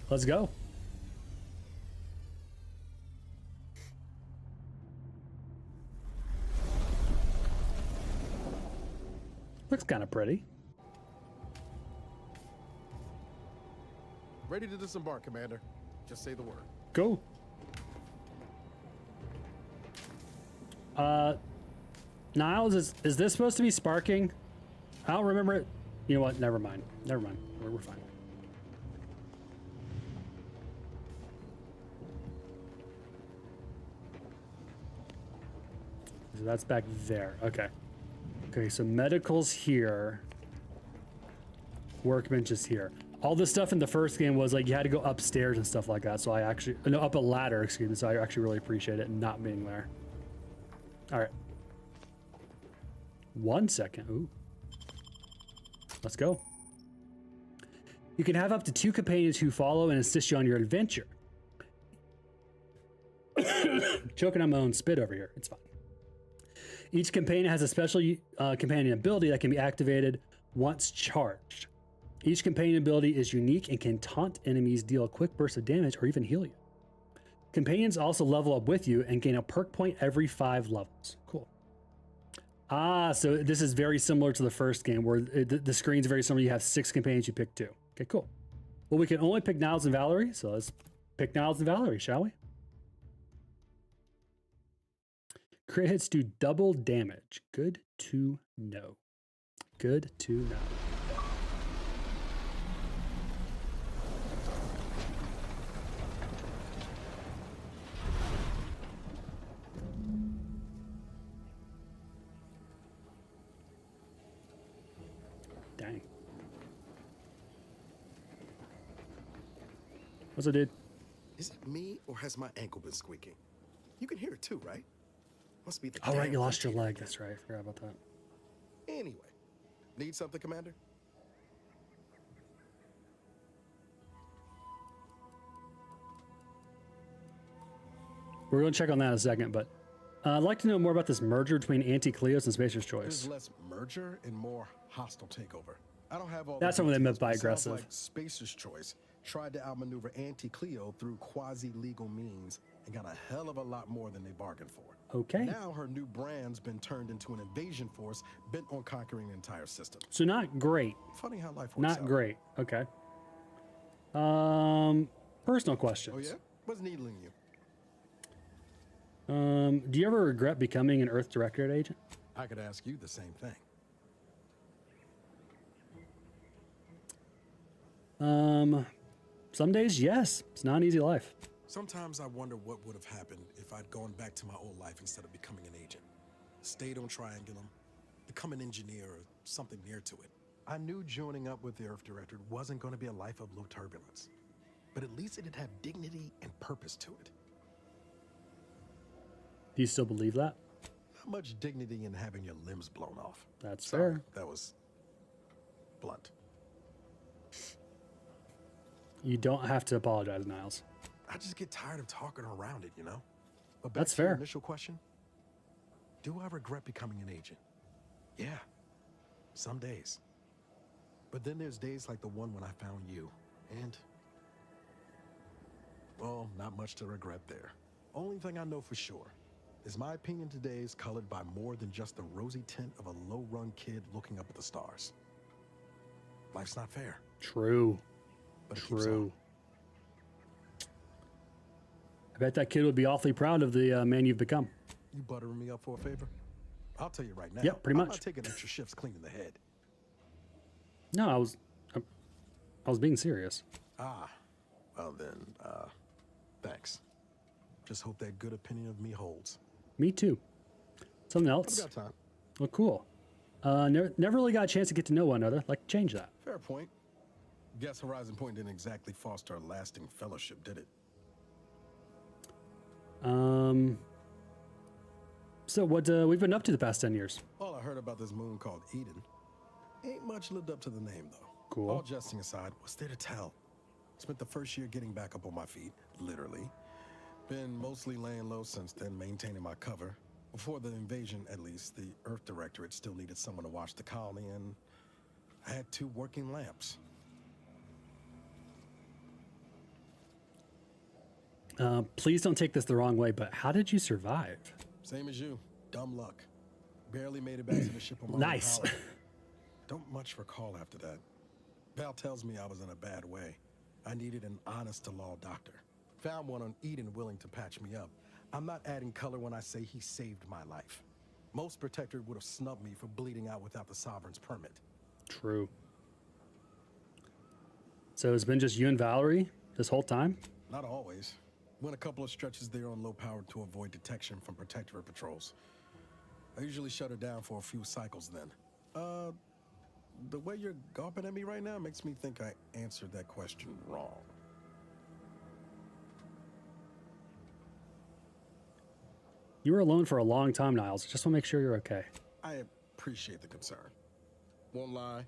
Speaker 1: Let's go. Looks kind of pretty.
Speaker 6: Ready to disembark, Commander. Just say the word.
Speaker 1: Go. Niles, is this supposed to be sparking? I don't remember it. You know what? Never mind. We're fine. So that's back there. Okay. Okay, so medical's here. Workbench is here. All this stuff in the first game was like you had to go upstairs and stuff like that. So I actually, no, up a ladder, excuse me. So I actually really appreciate it not being there. All right. 1 second. Ooh. Let's go. You can have up to 2 companions who follow and assist you on your adventure. Choking on my own spit over here. It's fine. Each companion has a special companion ability that can be activated once charged. Each companion ability is unique and can taunt enemies, deal a quick burst of damage, or even heal you. Companions also level up with you and gain a perk point every 5 levels. Cool. Ah, so this is very similar to the first game where the screen's very similar. You have 6 companions, you pick 2. Okay, cool. Well, we can only pick Niles and Valerie, so let's pick Niles and Valerie, shall we? Crit hits do double damage. Good to know. Good to know. Dang. What's up, dude?
Speaker 6: Is it me or has my ankle been squeaking? You can hear it too, right? Must be the
Speaker 1: Oh, right,
Speaker 6: damn
Speaker 1: you lost your
Speaker 6: ventilator.
Speaker 1: leg. That's right. I forgot about that.
Speaker 6: Anyway, need something, Commander?
Speaker 1: We're going to check on that in a second, but I'd like to know more about this merger between Anti-Cleos and Spacer's
Speaker 6: There's
Speaker 1: Choice.
Speaker 6: less merger and more hostile takeover. I don't have all
Speaker 1: That's
Speaker 6: the
Speaker 1: what they meant
Speaker 6: details,
Speaker 1: by
Speaker 6: but it sounds
Speaker 1: aggressive.
Speaker 6: like Spacer's Choice tried to outmaneuver Anti-Cleo through quasi-legal means and got a hell of a lot more than they bargained for.
Speaker 1: Okay.
Speaker 6: Now her new brand's been turned into an invasion force bent on conquering the entire system.
Speaker 1: So not great.
Speaker 6: Funny how life works
Speaker 1: Not
Speaker 6: out.
Speaker 1: great. Okay. Personal questions.
Speaker 6: Oh yeah? What's needling you?
Speaker 1: Do you ever regret becoming an Earth Directorate agent?
Speaker 6: I could ask you the same thing.
Speaker 1: Some days, yes. It's not an easy life.
Speaker 6: Sometimes I wonder what would have happened if I'd gone back to my old life instead of becoming an agent. Stayed on Triangulum, become an engineer or something near to it. I knew joining up with the Earth Directorate wasn't going to be a life of low turbulence, but at least it'd have dignity and purpose to it.
Speaker 1: Do you still believe that?
Speaker 6: Not much dignity in having your limbs blown off.
Speaker 1: That's
Speaker 6: Sorry,
Speaker 1: fair.
Speaker 6: that was blunt.
Speaker 1: You don't have to apologize, Niles.
Speaker 6: I just get tired of talking around it, you know? But back
Speaker 1: That's
Speaker 6: to your
Speaker 1: fair.
Speaker 6: initial question. Do I regret becoming an agent? Yeah, some days. But then there's days like the one when I found you, and well, not much to regret there. Only thing I know for sure is my opinion today is colored by more than just the rosy tint of a low-run kid looking up at the stars. Life's not fair.
Speaker 1: True.
Speaker 6: But it keeps
Speaker 1: True. I bet that kid would be awfully proud of the man you've become.
Speaker 6: You buttering me up for a favor? I'll tell you right now.
Speaker 1: Yep, pretty
Speaker 6: I'm
Speaker 1: much.
Speaker 6: not taking extra shifts cleaning the head.
Speaker 1: No, I was being serious.
Speaker 6: Ah, well then, thanks. Just hope that good opinion of me holds.
Speaker 1: Me too. Something else?
Speaker 6: I've got time.
Speaker 1: Well, cool. Never really got a chance to get to know one another. Like to change that.
Speaker 6: Fair point. Guess Horizon Point didn't exactly foster a lasting fellowship, did it?
Speaker 1: So what we've been up to the past 10 years?
Speaker 6: All I heard about this moon called Eden ain't much lived up to the name, though.
Speaker 1: Cool.
Speaker 6: All jesting aside, what's there to tell? Spent the first year getting back up on my feet, literally. Been mostly laying low since then, maintaining my cover. Before the invasion, at least, the Earth Directorate still needed someone to watch the colony, and I had 2 working lamps.
Speaker 1: Please don't take this the wrong way, but how did you survive?
Speaker 6: Same as you. Dumb luck. Barely made it back to the ship on my
Speaker 1: Nice.
Speaker 6: own power. Don't much recall after that. Val tells me I was in a bad way. I needed an honest-to-law doctor. Found one on Eden willing to patch me up. I'm not adding color when I say he saved my life. Most Protectorate would have snubbed me for bleeding out without the Sovereign's permit.
Speaker 1: True. So it's been just you and Valerie this whole time?
Speaker 6: Not always. Went a couple of stretches there on low power to avoid detection from Protectorate patrols. I usually shut her down for a few cycles then. The way you're gawping at me right now makes me think I answered that question wrong.
Speaker 1: You were alone for a long time, Niles. Just want to make sure you're okay.
Speaker 6: I appreciate the concern. Won't lie,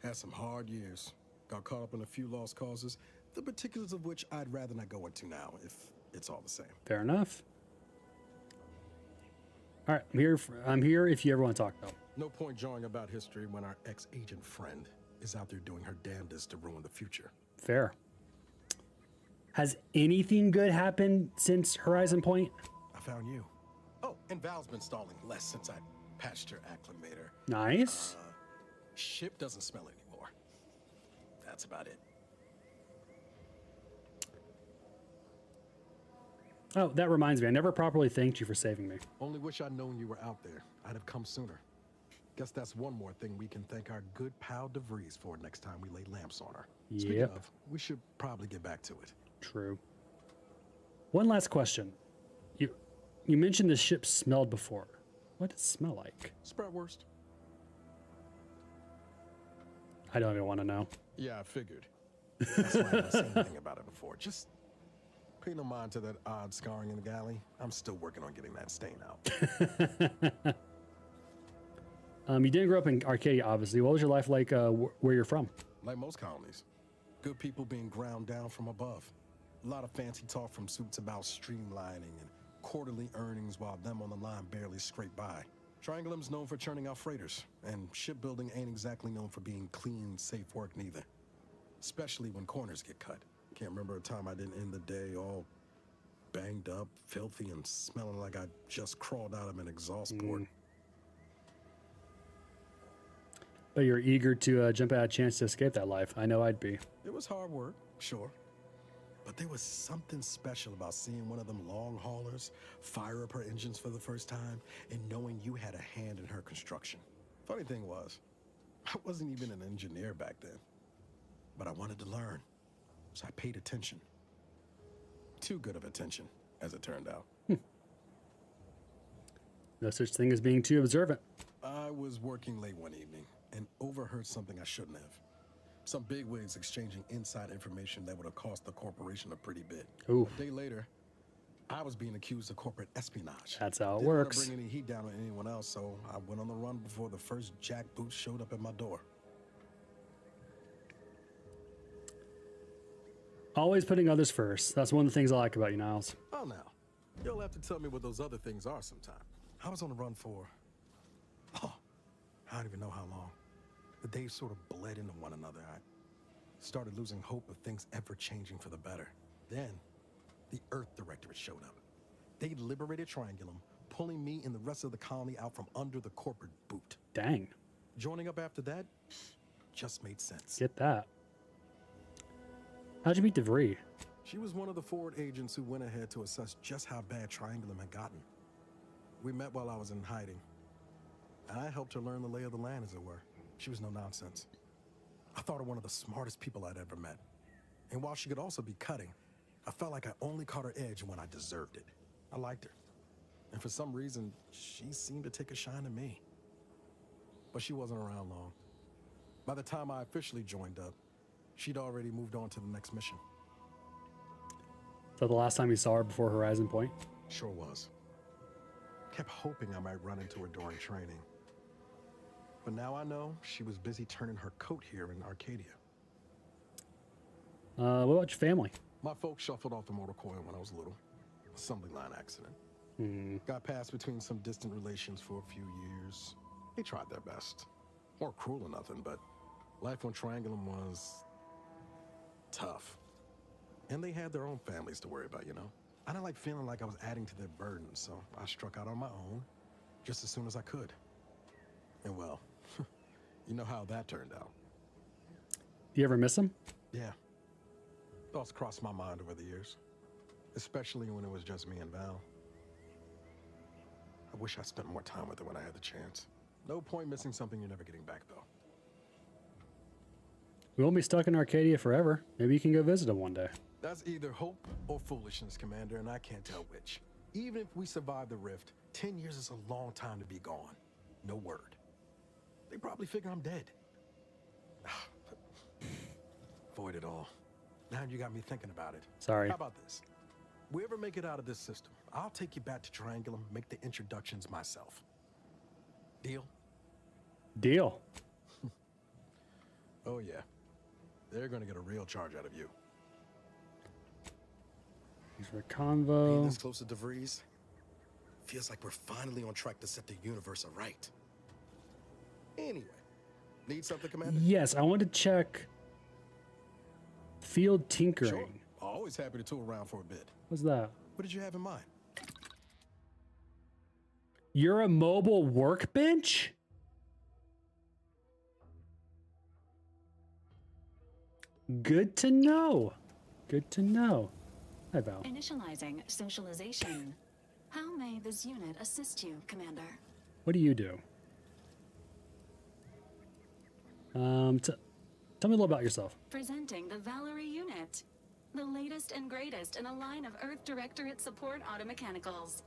Speaker 6: had some hard years. Got caught up in a few lost causes, the particulars of which I'd rather not go into now, if it's all the same.
Speaker 1: Fair enough. All right, I'm here if you ever want to talk, though.
Speaker 6: No point jawing about history when our ex-agent friend is out there doing her damnedest to ruin the future.
Speaker 1: Fair. Has anything good happened since Horizon Point?
Speaker 6: I found you. Oh, and Val's been stalling less since I patched her acclimator.
Speaker 1: Nice.
Speaker 6: Ship doesn't smell anymore. That's about it.
Speaker 1: Oh, that reminds me. I never properly thanked you for saving me.
Speaker 6: Only wish I'd known you were out there. I'd have come sooner. Guess that's one more thing we can thank our good pal DeVries for next time we lay lamps on her. Speaking of, we should probably get back to it.
Speaker 1: True. One last question. You mentioned the ship smelled before. What does it smell like?
Speaker 6: Spratwurst.
Speaker 1: I don't even want to know.
Speaker 6: Yeah, I figured. That's why I haven't seen anything about it before. Just pay no mind to that odd scarring in the galley. I'm still working on getting that stain out.
Speaker 1: You didn't grow up in Arcadia, obviously. What was your life like where you're from?
Speaker 6: Like most colonies. Good people being ground down from above. A lot of fancy talk from suits about streamlining and quarterly earnings while them on the line barely scrape by. Triangulum's known for churning out freighters, and shipbuilding ain't exactly known for being clean, safe work neither. Especially when corners get cut. Can't remember a time I didn't end the day all banged up, filthy, and smelling like I just crawled out of an exhaust port.
Speaker 1: But you're eager to jump at a chance to escape that life. I know I'd be.
Speaker 6: It was hard work, sure. But there was something special about seeing one of them long haulers fire up her engines for the first time and knowing you had a hand in her construction. Funny thing was, I wasn't even an engineer back then. But I wanted to learn, so I paid attention. Too good of attention, as it turned out.
Speaker 1: No such thing as being too observant.
Speaker 6: I was working late one evening and overheard something I shouldn't have. Some bigwigs exchanging inside information that would have cost the corporation a pretty bit.
Speaker 1: Ooh.
Speaker 6: A day later, I was being accused of corporate espionage.
Speaker 1: That's how it
Speaker 6: Didn't
Speaker 1: works.
Speaker 6: want to bring any heat down on anyone else, so I went on the run before the first jackboot showed up at my door.
Speaker 1: Always putting others first. That's one of the things I like about you, Niles.
Speaker 6: Oh, now. You'll have to tell me what those other things are sometime. I was on the run for... Oh, I don't even know how long. The days sort of bled into one another. I started losing hope of things ever changing for the better. Then, the Earth Directorate showed up. They liberated Triangulum, pulling me and the rest of the colony out from under the corporate boot.
Speaker 1: Dang.
Speaker 6: Joining up after that just made sense.
Speaker 1: Get that. How'd you meet DeVries?
Speaker 6: She was one of the forward agents who went ahead to assess just how bad Triangulum had gotten. We met while I was in hiding. And I helped her learn the lay of the land, as it were. She was no nonsense. I thought her one of the smartest people I'd ever met. And while she could also be cutting, I felt like I only caught her edge when I deserved it. I liked her. And for some reason, she seemed to take a shine to me. But she wasn't around long. By the time I officially joined up, she'd already moved on to the next mission.
Speaker 1: So the last time you saw her before Horizon Point?
Speaker 6: Sure was. Kept hoping I might run into her during training. But now I know she was busy turning her coat here in Arcadia.
Speaker 1: What about your family?
Speaker 6: My folks shuffled off the motor coil when I was little. Assembly line accident. Got passed between some distant relations for a few years. They tried their best. Weren't cruel or nothing, but life on Triangulum was tough. And they had their own families to worry about, you know? I didn't like feeling like I was adding to their burden, so I struck out on my own just as soon as I could. And well, you know how that turned out.
Speaker 1: You ever miss him?
Speaker 6: Yeah. Thoughts crossed my mind over the years, especially when it was just me and Val. I wish I spent more time with her when I had the chance. No point missing something you're never getting back, though.
Speaker 1: We won't be stuck in Arcadia forever. Maybe you can go visit him one day.
Speaker 6: That's either hope or foolishness, Commander, and I can't tell which. Even if we survive the rift, 10 years is a long time to be gone. No word. They probably figure I'm dead.
Speaker 13: Void it all. Now you got me thinking about it.
Speaker 1: Sorry.
Speaker 13: How about this? We ever make it out of this system, I'll take you back to Triangulum, make the introductions myself. Deal?
Speaker 1: Deal.
Speaker 13: Oh yeah. They're gonna get a real charge out of you.
Speaker 1: Thanks for the
Speaker 6: Being
Speaker 1: convo.
Speaker 6: this close to DeVries feels like we're finally on track to set the universe aright. Anyway, need something, Commander?
Speaker 1: Yes, I want to check field tinkering.
Speaker 6: Sure. Always happy to tool around for a bit.
Speaker 1: What's that?
Speaker 6: What did you have in mind?
Speaker 1: You're a mobile workbench? Good to know. Good to know. Hi, Val.
Speaker 8: Initializing socialization. How may this unit assist you, Commander?
Speaker 1: What do you do? Tell me a little about yourself.
Speaker 8: Presenting the Valerie unit. The latest and greatest in a line of Earth Directorate support automechanicals.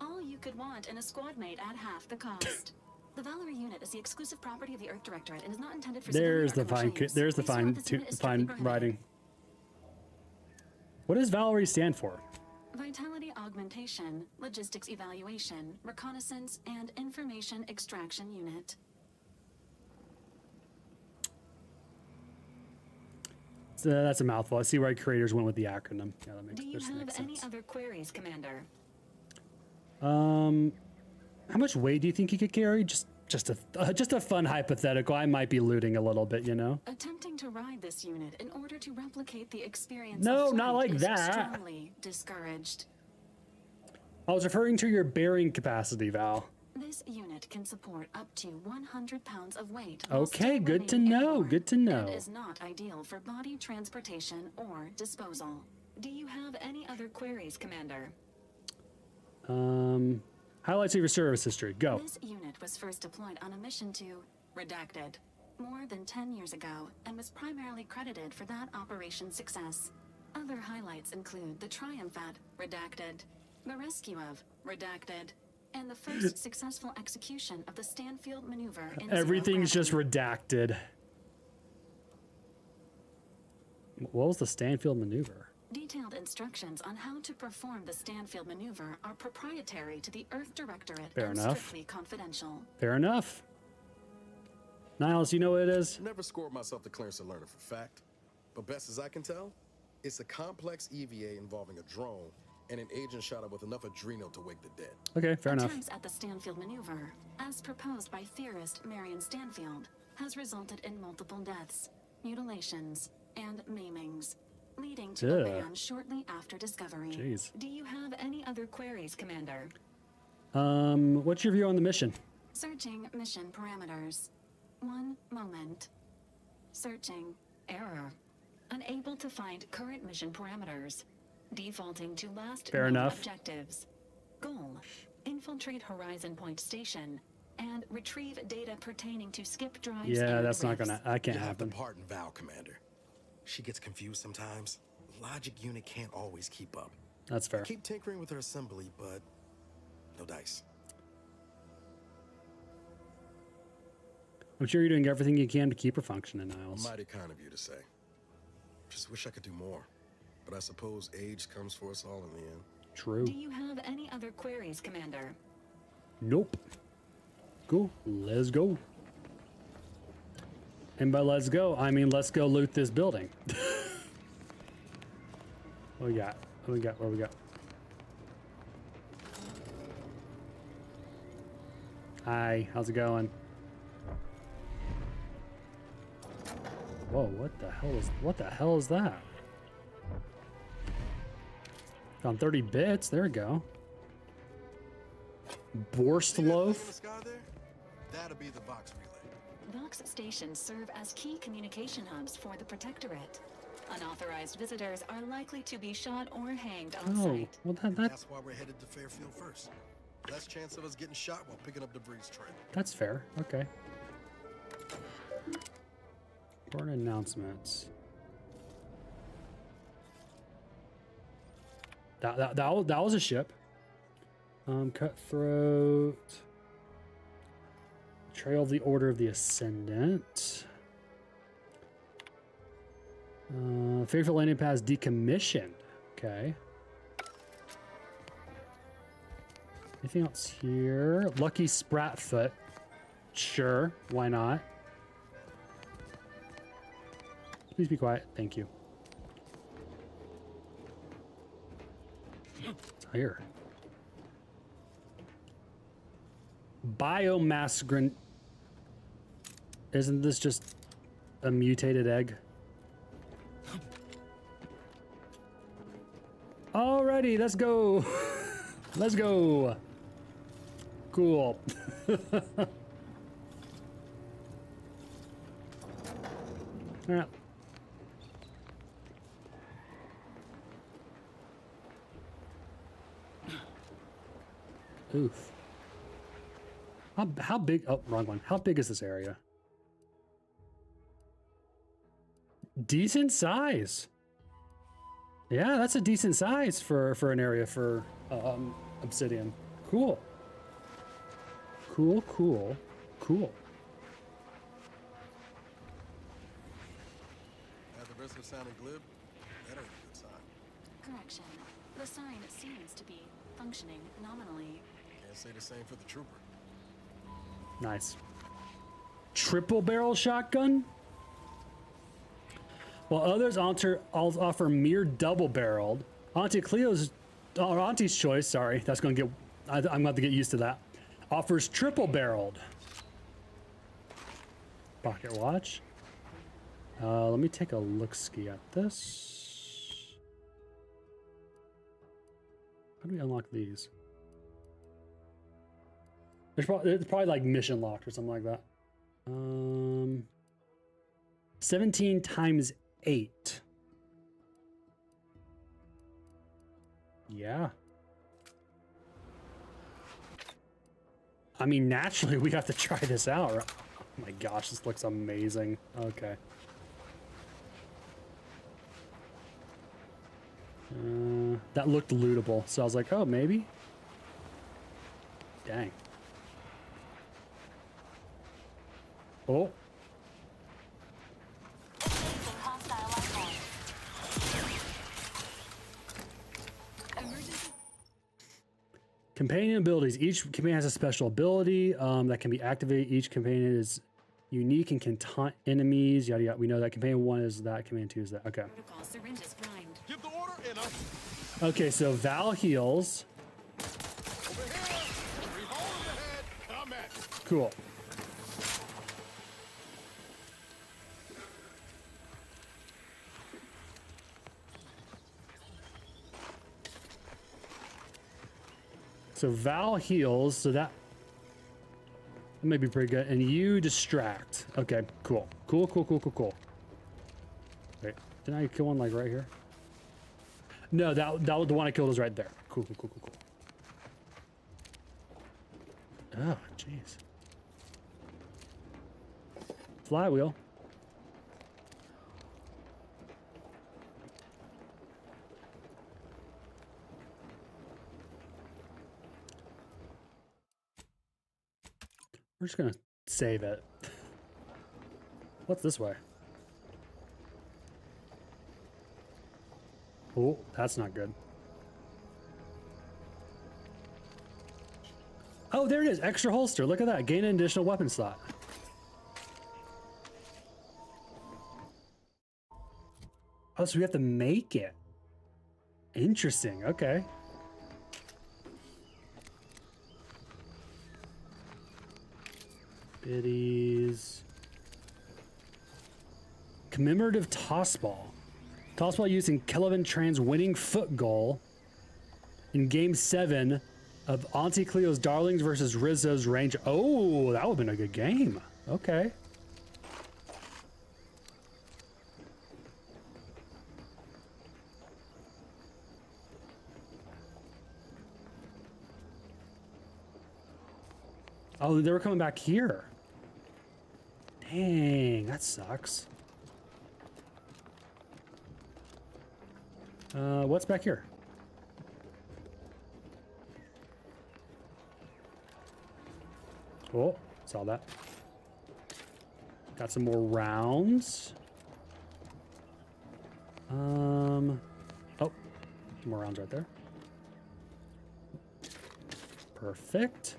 Speaker 8: All you could want in a squad mate at half the cost. The Valerie unit is the exclusive property of the Earth Directorate and is not intended for
Speaker 1: There's
Speaker 8: civilian
Speaker 1: the
Speaker 8: or
Speaker 1: fine.
Speaker 8: commercial use.
Speaker 1: There's the
Speaker 8: Please note
Speaker 1: fine.
Speaker 8: this unit is strictly
Speaker 1: Fine
Speaker 8: prohibited.
Speaker 1: writing. What does Valerie stand for?
Speaker 8: Vitality augmentation, logistics evaluation, reconnaissance, and information extraction unit.
Speaker 1: So that's a mouthful. I see why creators went with the acronym. Yeah, that makes,
Speaker 8: Do you have
Speaker 1: makes
Speaker 8: any
Speaker 1: sense.
Speaker 8: other queries, Commander?
Speaker 1: How much weight do you think you could carry? Just a fun hypothetical. I might be looting a little bit, you know.
Speaker 8: Attempting to ride this unit in order to replicate the experience
Speaker 1: No,
Speaker 8: of
Speaker 1: not
Speaker 8: flight
Speaker 1: like
Speaker 8: is
Speaker 1: that.
Speaker 8: strongly discouraged.
Speaker 1: I was referring to your bearing capacity, Val.
Speaker 8: This unit can support up to 100 pounds of weight. while
Speaker 1: Okay,
Speaker 8: still
Speaker 1: good to
Speaker 8: remaining
Speaker 1: know.
Speaker 8: airborne,
Speaker 1: Good to know.
Speaker 8: And is not ideal for body transportation or disposal. Do you have any other queries, Commander?
Speaker 1: Highlights of your service history. Go.
Speaker 8: This unit was first deployed on a mission to Redacted more than 10 years ago and was primarily credited for that operation's success. Other highlights include the triumph at Redacted, the rescue of Redacted, and the first successful execution of the Stanfield maneuver in
Speaker 1: Everything's
Speaker 8: zero
Speaker 1: just redacted. What was the Stanfield maneuver?
Speaker 8: Detailed instructions on how to perform the Stanfield maneuver are proprietary to the Earth Directorate
Speaker 1: Fair
Speaker 8: and
Speaker 1: enough.
Speaker 8: strictly confidential.
Speaker 1: Fair enough. Niles, you know what it is?
Speaker 6: Never scored myself the clearance to learn it for fact, but best as I can tell, it's a complex EVA involving a drone and an agent shot up with enough adrenal to wake the dead.
Speaker 1: Okay, fair enough.
Speaker 8: Attempts at the Stanfield maneuver, as proposed by theorist Marion Stanfield, has resulted in multiple deaths, mutilations, and maimings, leading to a
Speaker 1: Ugh.
Speaker 8: ban shortly after discovery.
Speaker 1: Jeez.
Speaker 8: Do you have any other queries, Commander?
Speaker 1: What's your view on the mission?
Speaker 8: Searching mission parameters. One moment. Searching. Error. Unable to find current mission parameters. Defaulting to last
Speaker 1: Fair
Speaker 8: known
Speaker 1: enough.
Speaker 8: objectives. Goal. Infiltrate Horizon Point Station and retrieve data pertaining to skip drives
Speaker 1: Yeah,
Speaker 8: and
Speaker 1: that's not
Speaker 8: rifts.
Speaker 1: gonna. I can't
Speaker 6: You have to
Speaker 1: happen.
Speaker 6: pardon Val, Commander. She gets confused sometimes. Logic unit can't always keep up.
Speaker 1: That's fair.
Speaker 6: Keep tinkering with her assembly, but no dice.
Speaker 1: I'm sure you're doing everything you can to keep her functioning, Niles.
Speaker 6: Mighty kind of you to say. Just wish I could do more. But I suppose age comes for us all in the end.
Speaker 1: True.
Speaker 8: Do you have any other queries, Commander?
Speaker 1: Nope. Cool. Let's go. And by let's go, I mean let's go loot this building. What we got? What we got? What we got? Hi, how's it going? Whoa, what the hell is that? Found 30 bits, there we go. Borst loaf?
Speaker 6: That'll be the Vox relay.
Speaker 8: Vox stations serve as key communication hubs for the Protectorate. Unauthorized visitors are likely to be shot or hanged on
Speaker 1: Oh,
Speaker 8: site.
Speaker 1: well
Speaker 6: That's why we're headed to Fairfield first. Less chance of us getting shot while picking up debris trail.
Speaker 1: that's fair. Okay. Important announcements. That was a ship. Cutthroat. Trail of the Order of the Ascendant. Favorite landing pads decommissioned. Okay. Anything else here? Lucky Spratfoot. Sure, why not? Please be quiet. Thank you. It's here. Biomass. Isn't this just a mutated egg? Alrighty, let's go. Let's go. Cool. All right. Oof. How big? Oh, wrong one. How big is this area? Decent size. Yeah, that's a decent size for an area for Obsidian. Cool. Cool, cool, cool.
Speaker 6: At the risk of sounding glib, that ain't a good sign.
Speaker 8: Correction. The sign seems to be functioning nominally.
Speaker 6: Can't say the same for the trooper.
Speaker 1: Nice. Triple barrel shotgun? While others offer mere double barreled, Auntie's choice, sorry, that's going to get, I'm going to have to get used to that, offers triple barreled. Pocket watch. Let me take a look-ski at this. How do we unlock these? It's probably like mission locked or something like that. 17 times 8. Yeah. I mean, naturally, we have to try this out, right? Oh my gosh, this looks amazing. Okay. That looked lootable, so I was like, oh, maybe? Dang. Oh. Companion abilities. Each companion has a special ability that can be activated. Each companion is unique and can taunt enemies. Yada yada. We know that companion 1 is that. Companion 2 is that. Okay.
Speaker 21: Give the order and
Speaker 1: Okay, so Val heals. Cool. So Val heals, so that may be pretty good. And you distract. Okay, cool. Cool, cool, cool, cool, cool. Wait, didn't I kill one like right here? No, that was the one I killed was right there. Cool, cool, cool, cool, cool. Oh, jeez. Flywheel. We're just gonna save it. What's this way? Oh, that's not good. Oh, there it is. Extra holster. Look at that. Gain an additional weapon slot. Oh, so we have to make it. Interesting. Okay. Biddies. Commemorative toss ball. Toss ball used in Kelvin Tran's winning foot goal in Game 7 of Auntie Cleo's Darlings versus Rizzo's Range. Oh, that would have been a good game. Okay. Oh, they were coming back here. Dang, that sucks. What's back here? Oh, saw that. Got some more rounds. Oh, more rounds right there. Perfect.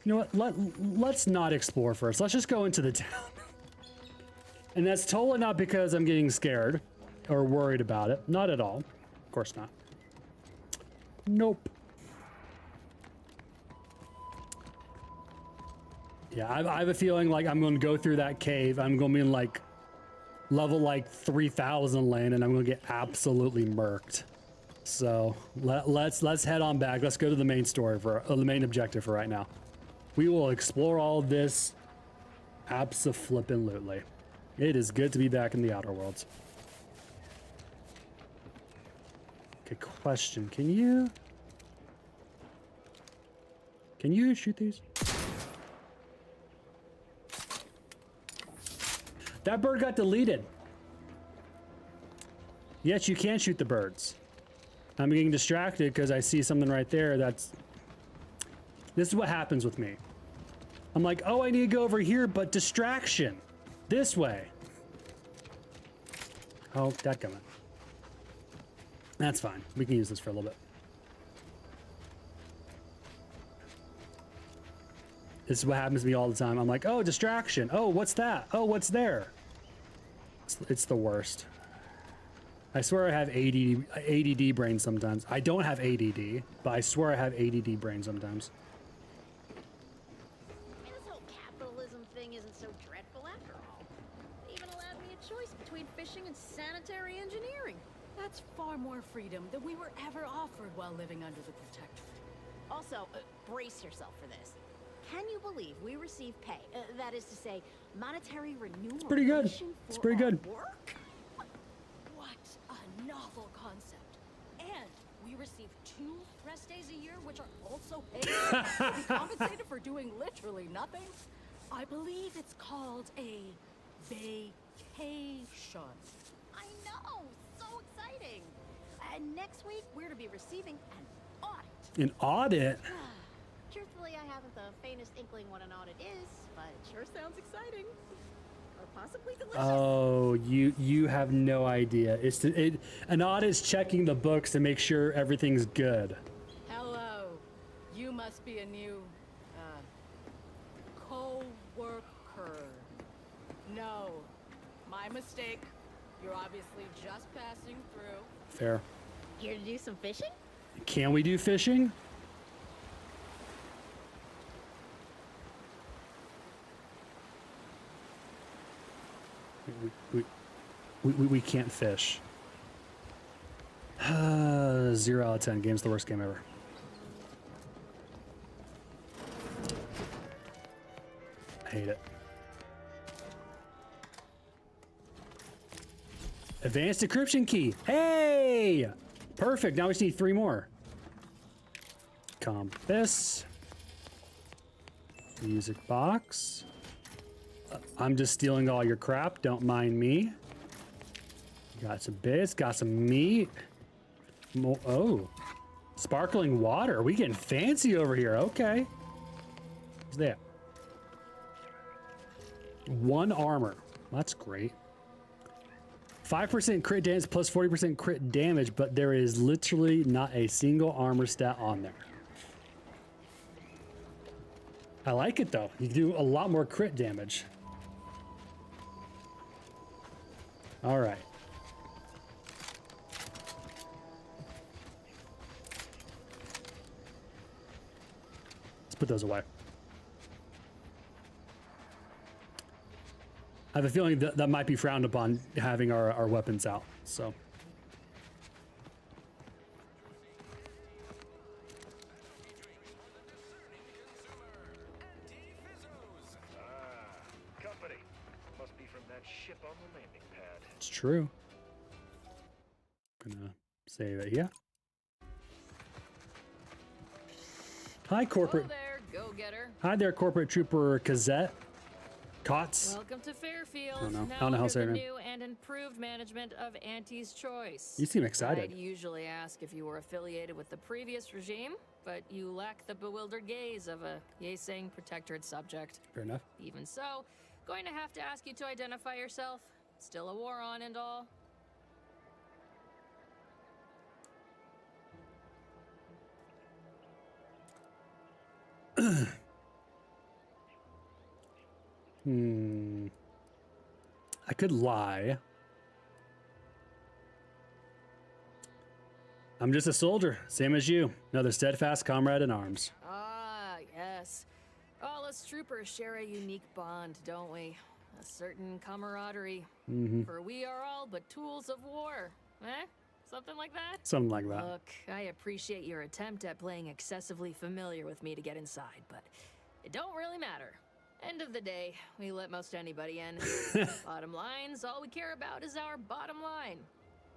Speaker 1: You know what? Let's not explore first. Let's just go into the town. And that's totally not because I'm getting scared or worried about it. Not at all. Of course not. Nope. Yeah, I have a feeling like I'm going to go through that cave. I'm going to be in like level like 3000 lane, and I'm going to get absolutely murked. So let's head on back. Let's go to the main story for the main objective for right now. We will explore all of this abso-flippin'-lutely. It is good to be back in the Outer Worlds. Okay, question. Can you shoot these? That bird got deleted. Yes, you can shoot the birds. I'm getting distracted because I see something right there that's... This is what happens with me. I'm like, oh, I need to go over here, but distraction. This way. Oh, that coming. That's fine. We can use this for a little bit. This is what happens to me all the time. I'm like, oh, distraction. Oh, what's that? Oh, what's there? It's the worst. I swear I have ADD brain sometimes. I don't have ADD, but I swear I have ADD brain sometimes.
Speaker 2: This whole capitalism thing isn't so dreadful after all. They even allowed me a choice between fishing and sanitary engineering.
Speaker 14: That's far more freedom than we were ever offered while living under the Protectorate.
Speaker 2: Also, brace yourself for this. Can you believe we receive pay? That is to say, monetary remuneration.
Speaker 1: It's pretty good. It's pretty good.
Speaker 2: Work?
Speaker 14: What a novel concept. And we receive 2 rest days a year, which are also paid to be compensated for doing literally nothing. I believe it's called a vacation.
Speaker 2: I know! So exciting! And next week, we're to be receiving an audit.
Speaker 1: An audit?
Speaker 2: Truthfully, I haven't the faintest inkling what an audit is, but it sure sounds exciting. Or possibly delicious.
Speaker 1: Oh, you have no idea. An audit's checking the books to make sure everything's good.
Speaker 14: Hello. You must be a new, co-worker. No. My mistake. You're obviously just passing through.
Speaker 1: Fair.
Speaker 2: Here to do some fishing?
Speaker 1: Can we do fishing? We can't fish. 0 out of 10. Game's the worst game ever. I hate it. Advanced decryption key. Hey! Perfect. Now we just need 3 more. Compass. Music box. I'm just stealing all your crap. Don't mind me. Got some bits. Got some meat. Oh. Sparkling water. We getting fancy over here. Okay. What's that? 1 armor. That's great. 5% crit damage plus 40% crit damage, but there is literally not a single armor stat on there. I like it though. You can do a lot more crit damage. All right. Let's put those away. I have a feeling that might be frowned upon, having our weapons out, so.
Speaker 13: Company. Must be from that ship on the landing pad.
Speaker 1: It's true. Gonna save it here. Hi, corporate.
Speaker 9: Hello there, go-getter.
Speaker 1: Hi there, corporate trooper Cazette. Cots.
Speaker 3: Welcome to Fairfield.
Speaker 1: I don't know.
Speaker 3: Now
Speaker 1: I don't know how to say
Speaker 3: under
Speaker 1: her
Speaker 3: the
Speaker 1: name.
Speaker 3: new and improved management of Auntie's Choice.
Speaker 1: You seem excited.
Speaker 3: I'd usually ask if you were affiliated with the previous regime, but you lack the bewildered gaze of a yay-saying protectorate subject.
Speaker 1: Fair enough.
Speaker 3: Even so, going to have to ask you to identify yourself. Still a war on and all.
Speaker 1: I could lie. I'm just a soldier, same as you. Another steadfast comrade in arms.
Speaker 3: Ah, yes. All us troopers share a unique bond, don't we? A certain camaraderie. For we are all but tools of war. Eh? Something like that?
Speaker 1: Something like that.
Speaker 3: Look, I appreciate your attempt at playing excessively familiar with me to get inside, but it don't really matter. End of the day, we let most anybody in. Bottom lines, all we care about is our bottom line.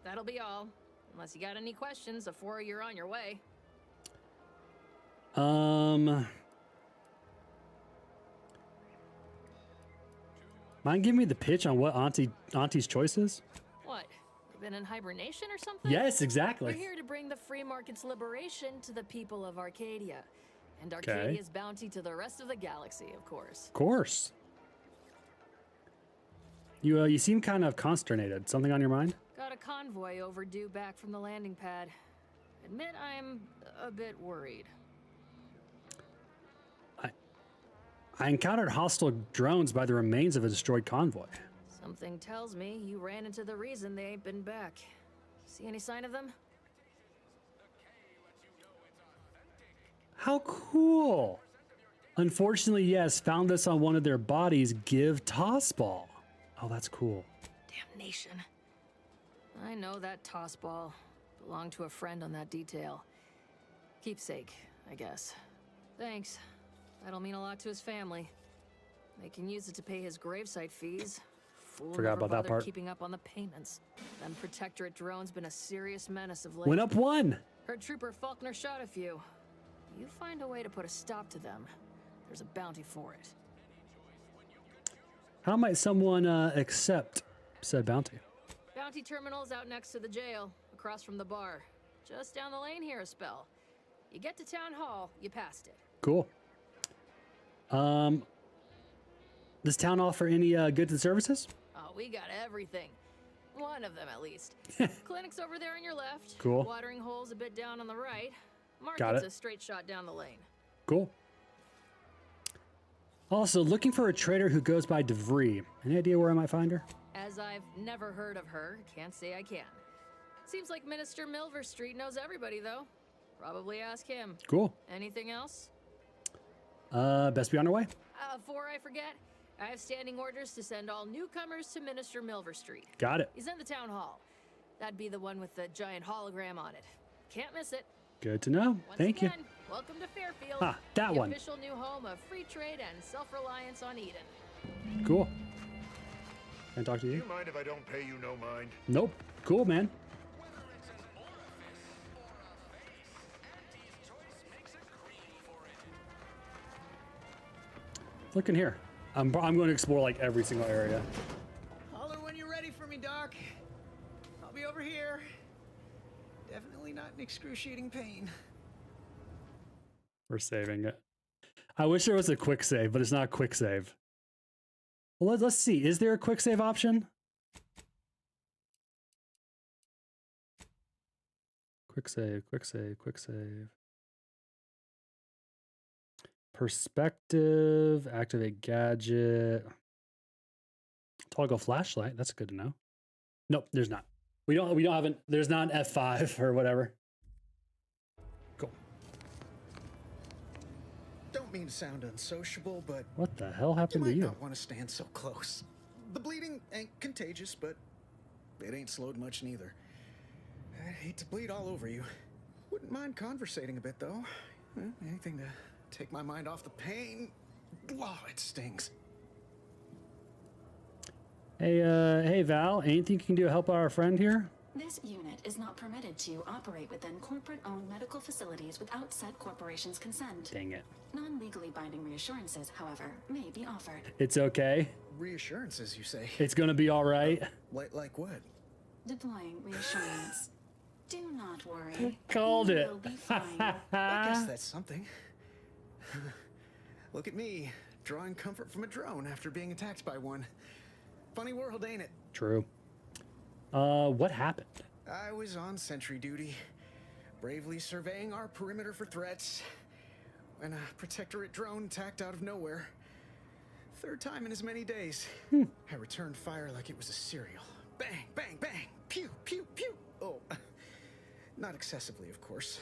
Speaker 3: That'll be all. Unless you got any questions before you're on your way.
Speaker 1: Mind giving me the pitch on what Auntie's Choice is?
Speaker 3: What? You've been in hibernation or something?
Speaker 1: Yes, exactly.
Speaker 3: We're here to bring the free market's liberation to the people of Arcadia. And
Speaker 1: Okay.
Speaker 3: Arcadia's bounty to the rest of the galaxy, of course.
Speaker 1: Of course. You seem kind of consternated. Something on your mind?
Speaker 3: Got a convoy overdue back from the landing pad. Admit I'm a bit worried.
Speaker 1: I encountered hostile drones by the remains of a destroyed convoy.
Speaker 3: Something tells me you ran into the reason they ain't been back. See any sign of them?
Speaker 1: How cool! Unfortunately, yes, found this on one of their bodies. Give toss ball. Oh, that's cool.
Speaker 3: Damnation. I know that toss ball belonged to a friend on that detail. Keepsake, I guess. Thanks. That'll mean a lot to his family. They can use it to pay his gravesite fees. Fool
Speaker 1: Forgot
Speaker 3: never
Speaker 1: about that
Speaker 3: bothered
Speaker 1: part.
Speaker 3: keeping up on the payments. Them Protectorate drones been a serious menace of late.
Speaker 1: Went up one.
Speaker 3: Heard Trooper Faulkner shot a few. You find a way to put a stop to them. There's a bounty for it.
Speaker 1: How might someone accept said bounty?
Speaker 3: Bounty terminal's out next to the jail, across from the bar. Just down the lane here a spell. You get to Town Hall, you passed it.
Speaker 1: Cool. Does town offer any goods and services?
Speaker 3: Oh, we got everything. One of them, at least. Clinic's over there on your left.
Speaker 1: Cool.
Speaker 3: Watering hole's a bit down on the right.
Speaker 1: Got
Speaker 3: Market's
Speaker 1: it.
Speaker 3: a straight shot down the lane.
Speaker 1: Cool. Also, looking for a trader who goes by DeVree. Any idea where I might find her?
Speaker 3: As I've never heard of her, can't say I can. Seems like Minister Milver Street knows everybody, though. Probably ask him.
Speaker 1: Cool.
Speaker 3: Anything else?
Speaker 1: Best be on our way.
Speaker 3: Before I forget, I have standing orders to send all newcomers to Minister Milver Street.
Speaker 1: Got it.
Speaker 3: He's in the town hall. That'd be the one with the giant hologram on it. Can't miss it.
Speaker 1: Good to know.
Speaker 3: Once
Speaker 1: Thank
Speaker 3: again,
Speaker 1: you.
Speaker 3: welcome to Fairfield.
Speaker 1: Ah, that
Speaker 3: the
Speaker 1: one.
Speaker 3: official new home of free trade and self-reliance on Eden.
Speaker 1: Cool. Can I talk to you?
Speaker 5: You mind if I don't pay you no mind?
Speaker 1: Nope. Cool, man. Look in here. I'm going to explore like every single area.
Speaker 23: Holler when you're ready for me, Doc. I'll be over here. Definitely not in excruciating pain.
Speaker 1: We're saving it. I wish there was a quick save, but it's not a quick save. Well, let's see. Is there a quick save option? Quick save, quick save, quick save. Perspective, activate gadget. Toggle flashlight. That's good to know. Nope, there's not. We don't have an, there's not an F5 or whatever. Cool.
Speaker 23: Don't mean to sound unsociable, but
Speaker 1: What the hell happened to
Speaker 23: might
Speaker 1: you?
Speaker 23: not want to stand so close. The bleeding ain't contagious, but it ain't slowed much neither. I'd hate to bleed all over you. Wouldn't mind conversating a bit, though. Anything to take my mind off the pain. Oh, it stings.
Speaker 1: Hey, hey Val, anything you can do to help our friend here?
Speaker 8: This unit is not permitted to operate within corporate-owned medical facilities without said corporation's consent.
Speaker 1: Dang it.
Speaker 8: Non-legally binding reassurances, however, may be offered.
Speaker 1: It's okay.
Speaker 23: Reassurances, you say?
Speaker 1: It's gonna be all right.
Speaker 23: Like what?
Speaker 8: Deploying reassurance. Do not worry.
Speaker 1: Called
Speaker 8: You
Speaker 1: it.
Speaker 8: will be fine.
Speaker 23: I guess that's something. Look at me, drawing comfort from a drone after being attacked by one. Funny world, ain't it?
Speaker 1: True. What happened?
Speaker 23: I was on sentry duty, bravely surveying our perimeter for threats, when a Protectorate drone attacked out of nowhere. Third time in as many days. I returned fire like it was a cereal. Bang, bang, bang, pew, pew, pew. Oh, not excessively, of course.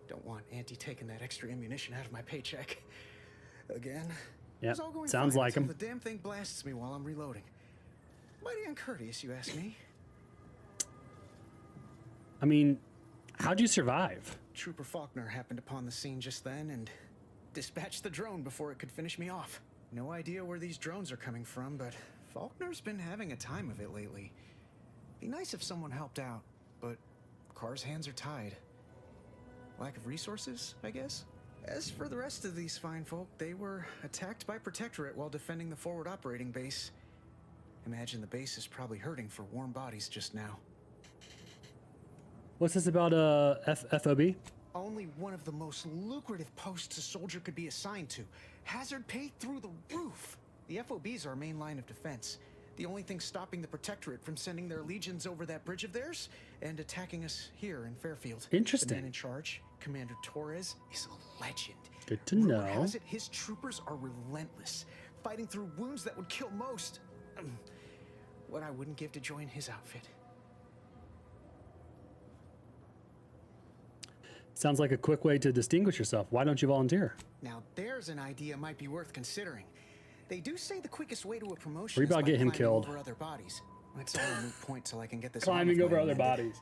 Speaker 23: Don't want Auntie taking that extra ammunition out of my paycheck. Again.
Speaker 1: Yep,
Speaker 23: It's all going
Speaker 1: sounds
Speaker 23: fine
Speaker 1: like
Speaker 23: until
Speaker 1: him.
Speaker 23: The damn thing blasts me while I'm reloading. Mighty uncourteous, you ask me.
Speaker 1: I mean, how'd you survive?
Speaker 23: Trooper Faulkner happened upon the scene just then and dispatched the drone before it could finish me off. No idea where these drones are coming from, but Faulkner's been having a time of it lately. Be nice if someone helped out, but Carr's hands are tied. Lack of resources, I guess? As for the rest of these fine folk, they were attacked by Protectorate while defending the forward operating base. Imagine the base is probably hurting for warm bodies just now.
Speaker 1: What's this about FOB?
Speaker 23: Only one of the most lucrative posts a soldier could be assigned to. Hazard pay through the roof. The FOB's our main line of defense. The only thing stopping the Protectorate from sending their legions over that bridge of theirs and attacking us here in Fairfield.
Speaker 1: Interesting.
Speaker 23: The man in charge, Commander Torres, is a legend.
Speaker 1: Good to
Speaker 23: Rumor
Speaker 1: know.
Speaker 23: has it his troopers are relentless, fighting through wounds that would kill most. What I wouldn't give to join his outfit.
Speaker 1: Sounds like a quick way to distinguish yourself. Why don't you volunteer?
Speaker 23: Now there's an idea might be worth considering. They do say the quickest way to a promotion
Speaker 1: Or you
Speaker 23: is
Speaker 1: about
Speaker 23: by
Speaker 1: get him
Speaker 23: climbing
Speaker 1: killed.
Speaker 23: over other bodies. It's all a moot point till I can get this
Speaker 1: Climbing
Speaker 23: arm of
Speaker 1: over
Speaker 23: mine
Speaker 1: other
Speaker 23: mended.
Speaker 1: bodies.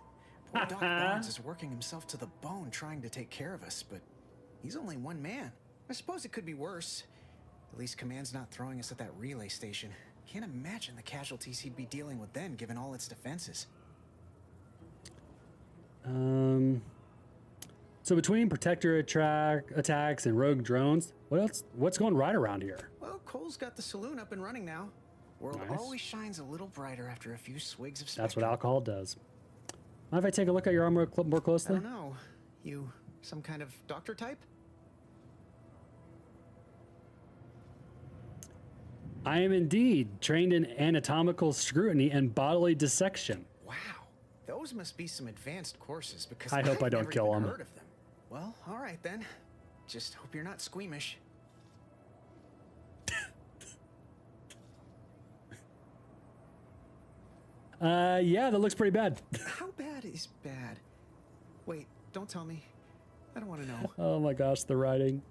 Speaker 23: Poor Doc Barnes is working himself to the bone trying to take care of us, but he's only one man. I suppose it could be worse. At least Command's not throwing us at that relay station. Can't imagine the casualties he'd be dealing with then, given all its defenses.
Speaker 1: So between Protector attacks and rogue drones, what else? What's going right around here?
Speaker 23: Well, Cole's got the saloon up and running now. World
Speaker 1: Nice.
Speaker 23: always shines a little brighter after a few swigs of
Speaker 1: That's
Speaker 23: Spectre.
Speaker 1: what alcohol does. Mind if I take a look at your arm more
Speaker 23: I
Speaker 1: closely?
Speaker 23: don't know. You some kind of doctor type?
Speaker 1: I am indeed trained in anatomical scrutiny and bodily dissection.
Speaker 23: Wow. Those must be some advanced courses because
Speaker 1: I hope
Speaker 23: I've
Speaker 1: I don't
Speaker 23: never
Speaker 1: kill
Speaker 23: even
Speaker 1: 'em.
Speaker 23: heard of them. Well, all right then. Just hope you're not squeamish.
Speaker 1: Yeah, that looks pretty bad.
Speaker 23: How bad is bad? Wait, don't tell me. I don't want to know.
Speaker 1: Oh my gosh, the writing.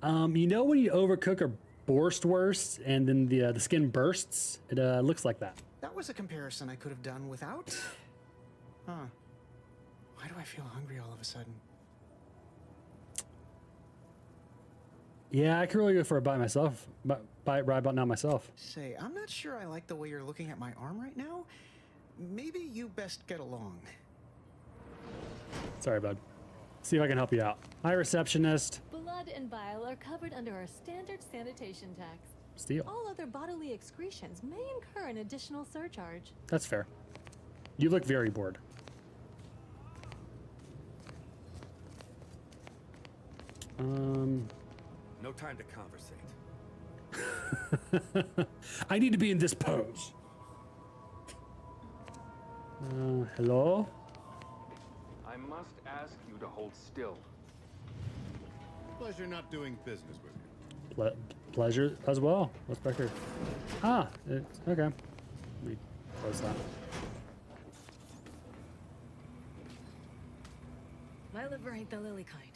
Speaker 1: You know when you overcook a borschtwurst and then the skin bursts? It looks like that.
Speaker 23: That was a comparison I could have done without. Huh. Why do I feel hungry all of a sudden?
Speaker 1: Yeah, I could really go for a bite myself. Bite right about now myself.
Speaker 23: Say, I'm not sure I like the way you're looking at my arm right now. Maybe you best get along.
Speaker 1: Sorry, bud. See if I can help you out. Hi, receptionist.
Speaker 4: Blood and bile are covered under our standard sanitation tax.
Speaker 1: Steal.
Speaker 4: All other bodily excretions may incur an additional surcharge.
Speaker 1: That's fair. You look very bored.
Speaker 10: No time to conversate.
Speaker 1: I need to be in this pose. Hello?
Speaker 10: I must ask you to hold still.
Speaker 11: Pleasure not doing business with you.
Speaker 1: Pleasure as well. What's back here? Ah, okay. Let me close that.
Speaker 24: My liver ain't the lily kind.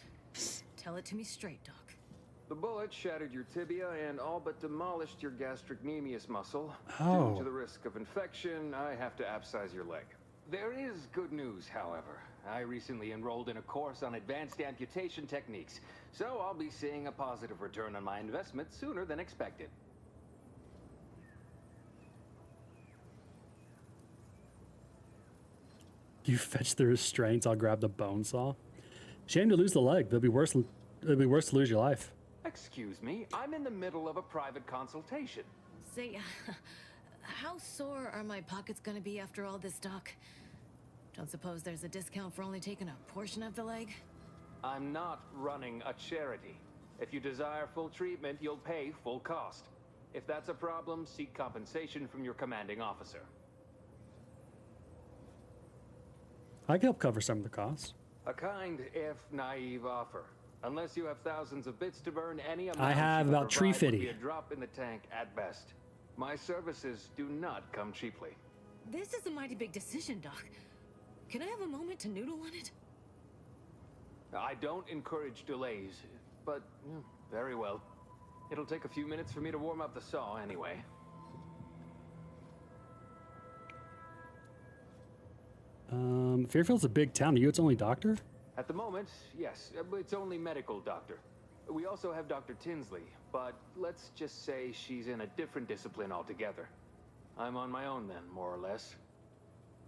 Speaker 24: Tell it to me straight, Doc.
Speaker 25: The bullet shattered your tibia and all but demolished your gastrocnemius muscle.
Speaker 1: Oh.
Speaker 25: Due to the risk of infection, I have to abscise your leg. There is good news, however. I recently enrolled in a course on advanced amputation techniques, so I'll be seeing a positive return on my investment sooner than expected.
Speaker 1: You fetch the restraints, I'll grab the bone saw. Shame to lose the leg. It'll be worse to lose your life.
Speaker 25: Excuse me, I'm in the middle of a private consultation.
Speaker 24: Say, how sore are my pockets gonna be after all this, Doc? Don't suppose there's a discount for only taking a portion of the leg?
Speaker 25: I'm not running a charity. If you desire full treatment, you'll pay full cost. If that's a problem, seek compensation from your commanding officer.
Speaker 1: I can help cover some of the costs.
Speaker 25: A kind, if naive offer. Unless you have thousands of bits to burn, any amount
Speaker 1: I have
Speaker 25: you
Speaker 1: about
Speaker 25: provide would be
Speaker 1: $350.
Speaker 25: a drop in the tank at best. My services do not come cheaply.
Speaker 24: This is a mighty big decision, Doc. Can I have a moment to noodle on it?
Speaker 25: I don't encourage delays, but very well. It'll take a few minutes for me to warm up the saw anyway.
Speaker 1: Fairfield's a big town. Are you its only doctor?
Speaker 25: At the moment, yes, it's only medical doctor. We also have Dr. Tinsley, but let's just say she's in a different discipline altogether. I'm on my own then, more or less.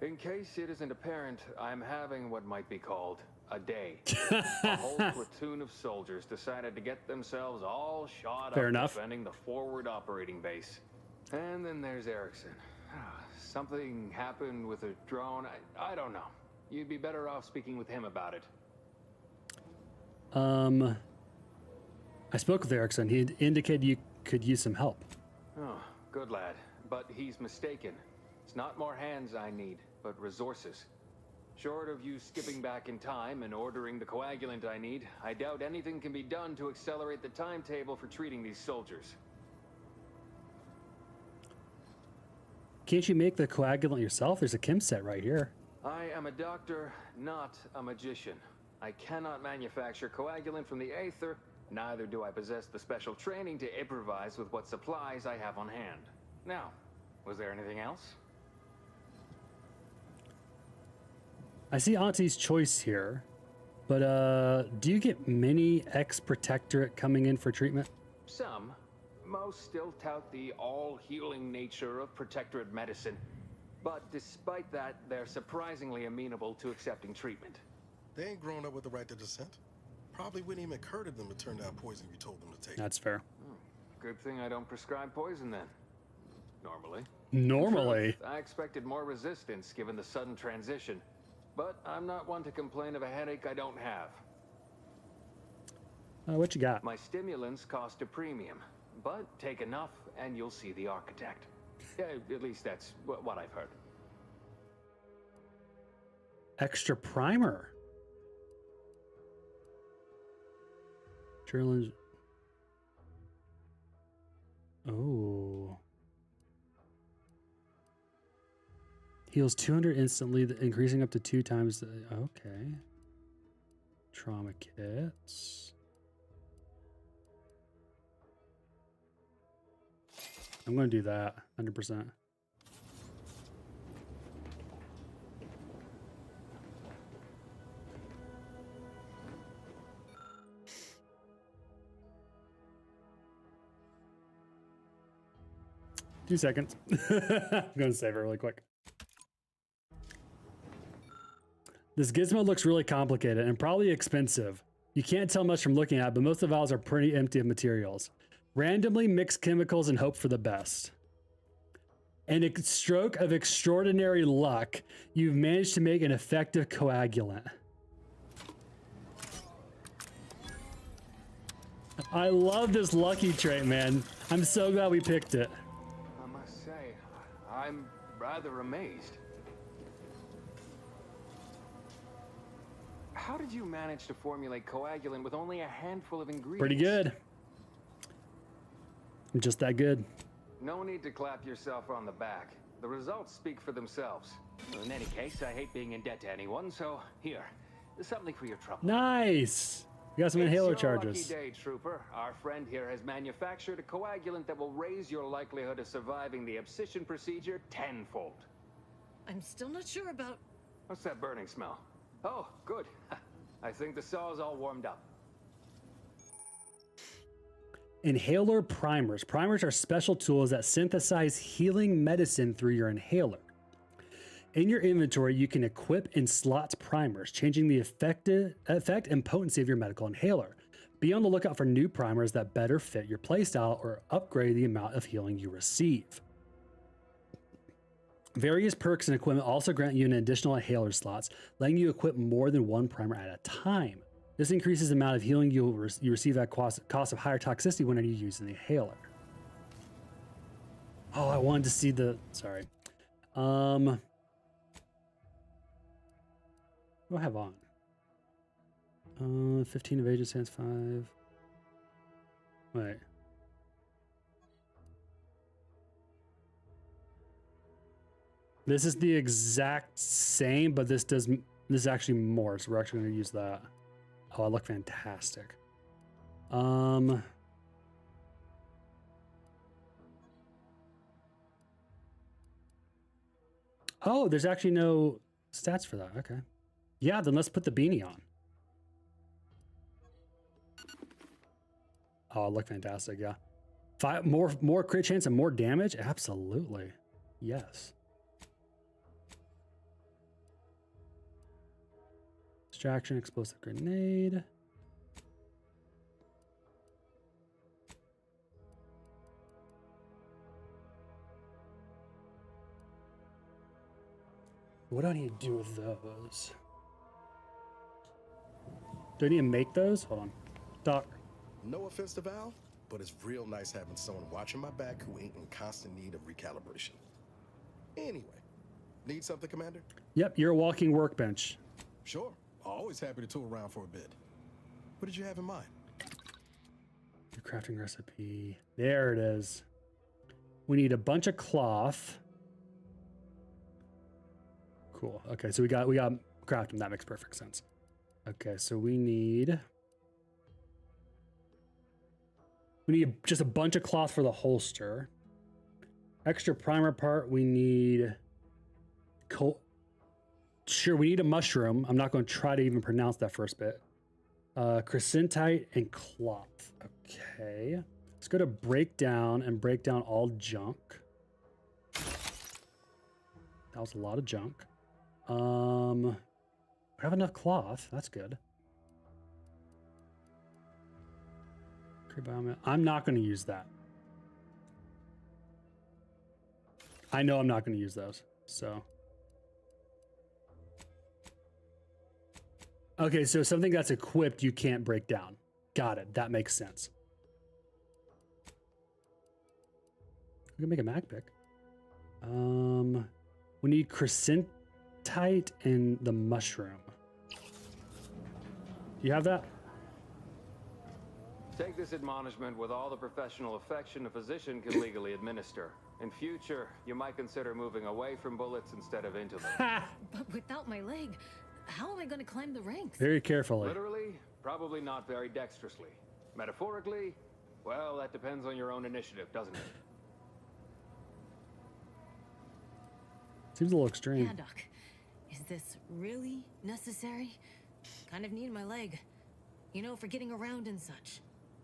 Speaker 25: In case it isn't apparent, I'm having what might be called a day. A whole platoon of soldiers decided to get themselves all shot
Speaker 1: Fair
Speaker 25: up
Speaker 1: enough.
Speaker 25: defending the forward operating base. And then there's Erickson. Something happened with a drone. I don't know. You'd be better off speaking with him about it.
Speaker 1: I spoke with Erickson. He indicated you could use some help.
Speaker 25: Oh, good lad. But he's mistaken. It's not more hands I need, but resources. Short of you skipping back in time and ordering the coagulant I need, I doubt anything can be done to accelerate the timetable for treating these soldiers.
Speaker 1: Can't you make the coagulant yourself? There's a chem set right here.
Speaker 25: I am a doctor, not a magician. I cannot manufacture coagulant from the aether, neither do I possess the special training to improvise with what supplies I have on hand. Now, was there anything else?
Speaker 1: I see Auntie's choice here, but do you get many ex-protectorate coming in for treatment?
Speaker 25: Some. Most still tout the all-healing nature of protectorate medicine. But despite that, they're surprisingly amenable to accepting treatment.
Speaker 6: They ain't grown up with the right to dissent. Probably wouldn't even occur to them to turn down poison if you told them to take it.
Speaker 1: That's fair.
Speaker 25: Good thing I don't prescribe poison then. Normally.
Speaker 1: Normally?
Speaker 25: In truth, I expected more resistance given the sudden transition. But I'm not one to complain of a headache I don't have.
Speaker 1: What you got?
Speaker 25: My stimulants cost a premium. But take enough and you'll see the architect. Yeah, at least that's what I've heard.
Speaker 1: Extra primer. Challenge. Oh. Heals 200 instantly, increasing up to 2 times the... Okay. Trauma kits. I'm going to do that, 100%. Two seconds. I'm going to save it really quick. This gizmo looks really complicated and probably expensive. You can't tell much from looking at it, but most of the vials are pretty empty of materials. Randomly mix chemicals and hope for the best. In a stroke of extraordinary luck, you've managed to make an effective coagulant. I love this lucky trait, man. I'm so glad we picked it.
Speaker 25: I must say, I'm rather amazed. How did you manage to formulate coagulant with only a handful of ingredients?
Speaker 1: Pretty good. I'm just that good.
Speaker 25: No need to clap yourself on the back. The results speak for themselves. In any case, I hate being in debt to anyone, so here, something for your trouble.
Speaker 1: Nice. We got some inhaler
Speaker 25: It's your
Speaker 1: charges.
Speaker 25: lucky day, Trooper. Our friend here has manufactured a coagulant that will raise your likelihood of surviving the abscission procedure tenfold.
Speaker 24: I'm still not sure about...
Speaker 25: What's that burning smell? Oh, good. I think the saw's all warmed up.
Speaker 1: Inhaler primers. Primers are special tools that synthesize healing medicine through your inhaler. In your inventory, you can equip and slot primers, changing the effect and potency of your medical inhaler. Be on the lookout for new primers that better fit your playstyle or upgrade the amount of healing you receive. Various perks and equipment also grant you an additional inhaler slots, letting you equip more than one primer at a time. This increases the amount of healing you receive at cost of higher toxicity whenever you use an inhaler. Oh, I wanted to see the... Sorry. What do I have on? 15 evasion stance 5. Wait. This is the exact same, but this is actually more, so we're actually going to use that. Oh, I look fantastic. Oh, there's actually no stats for that. Okay. Yeah, then let's put the beanie on. Oh, I look fantastic. Yeah. 5 more crit chance and more damage. Absolutely. Yes. Distraction, explosive grenade. What do I need to do with those? Do I need to make those? Hold on. Doc.
Speaker 6: No offense to Val, but it's real nice having someone watching my back who ain't in constant need of recalibration. Anyway, need something, Commander?
Speaker 1: Yep, you're a walking workbench.
Speaker 6: Sure. Always happy to tool around for a bit. What did you have in mind?
Speaker 1: Your crafting recipe. There it is. We need a bunch of cloth. Cool. Okay, so we got crafting. That makes perfect sense. Okay, so we need just a bunch of cloth for the holster. Extra primer part. We need Sure, we need a mushroom. I'm not going to try to even pronounce that first bit. Chrysantite and cloth. Okay. Let's go to breakdown and break down all junk. That was a lot of junk. I have enough cloth. That's good. I'm not going to use that. I know I'm not going to use those. So. Okay, so something that's equipped you can't break down. Got it. That makes sense. We can make a mag pick. We need chrysantite and the mushroom. Do you have that?
Speaker 25: Take this admonishment with all the professional affection a physician can legally administer. In future, you might consider moving away from bullets instead of into them.
Speaker 24: But without my leg, how am I going to climb the ranks?
Speaker 1: Very carefully.
Speaker 25: Literally, probably not very dexterously. Metaphorically, well, that depends on your own initiative, doesn't it?
Speaker 1: Seems a little extreme.
Speaker 24: Yeah, Doc. Is this really necessary? Kind of need my leg. You know, for getting around and such.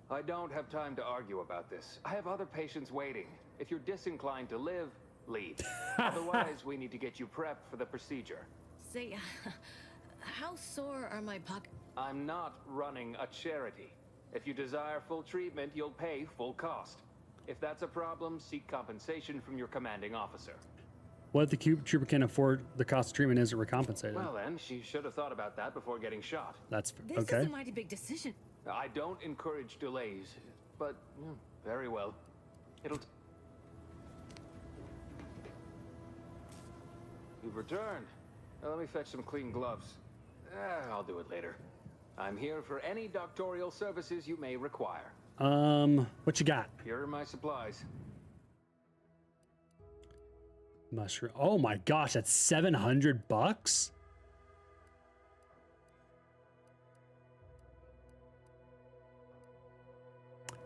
Speaker 25: I don't have time to argue about this. I have other patients waiting. If you're disinclined to live, leave. Otherwise, we need to get you prepped for the procedure.
Speaker 24: Say, how sore are my pockets?
Speaker 25: I'm not running a charity. If you desire full treatment, you'll pay full cost. If that's a problem, seek compensation from your commanding officer.
Speaker 1: What if the cube trooper can't afford the cost of treatment isn't recompensated?
Speaker 25: Well then, she should have thought about that before getting shot.
Speaker 1: That's
Speaker 24: this
Speaker 1: okay.
Speaker 24: This is a mighty big decision.
Speaker 25: I don't encourage delays, but very well. You've returned. Now let me fetch some clean gloves. I'll do it later. I'm here for any doctorial services you may require.
Speaker 1: What you got?
Speaker 25: Here are my supplies.
Speaker 1: Mushroom. Oh my gosh, that's $700.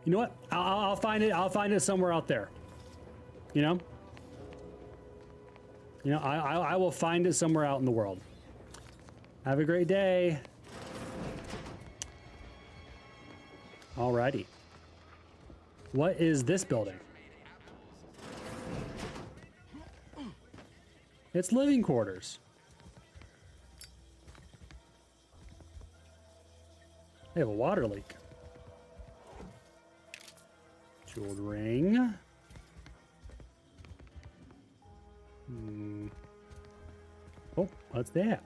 Speaker 1: You know what? I'll find it. I'll find it somewhere out there. You know. I will find it somewhere out in the world. Have a great day. Alrighty. What is this building? It's living quarters. They have a water leak. Jeweled ring. Oh, what's that?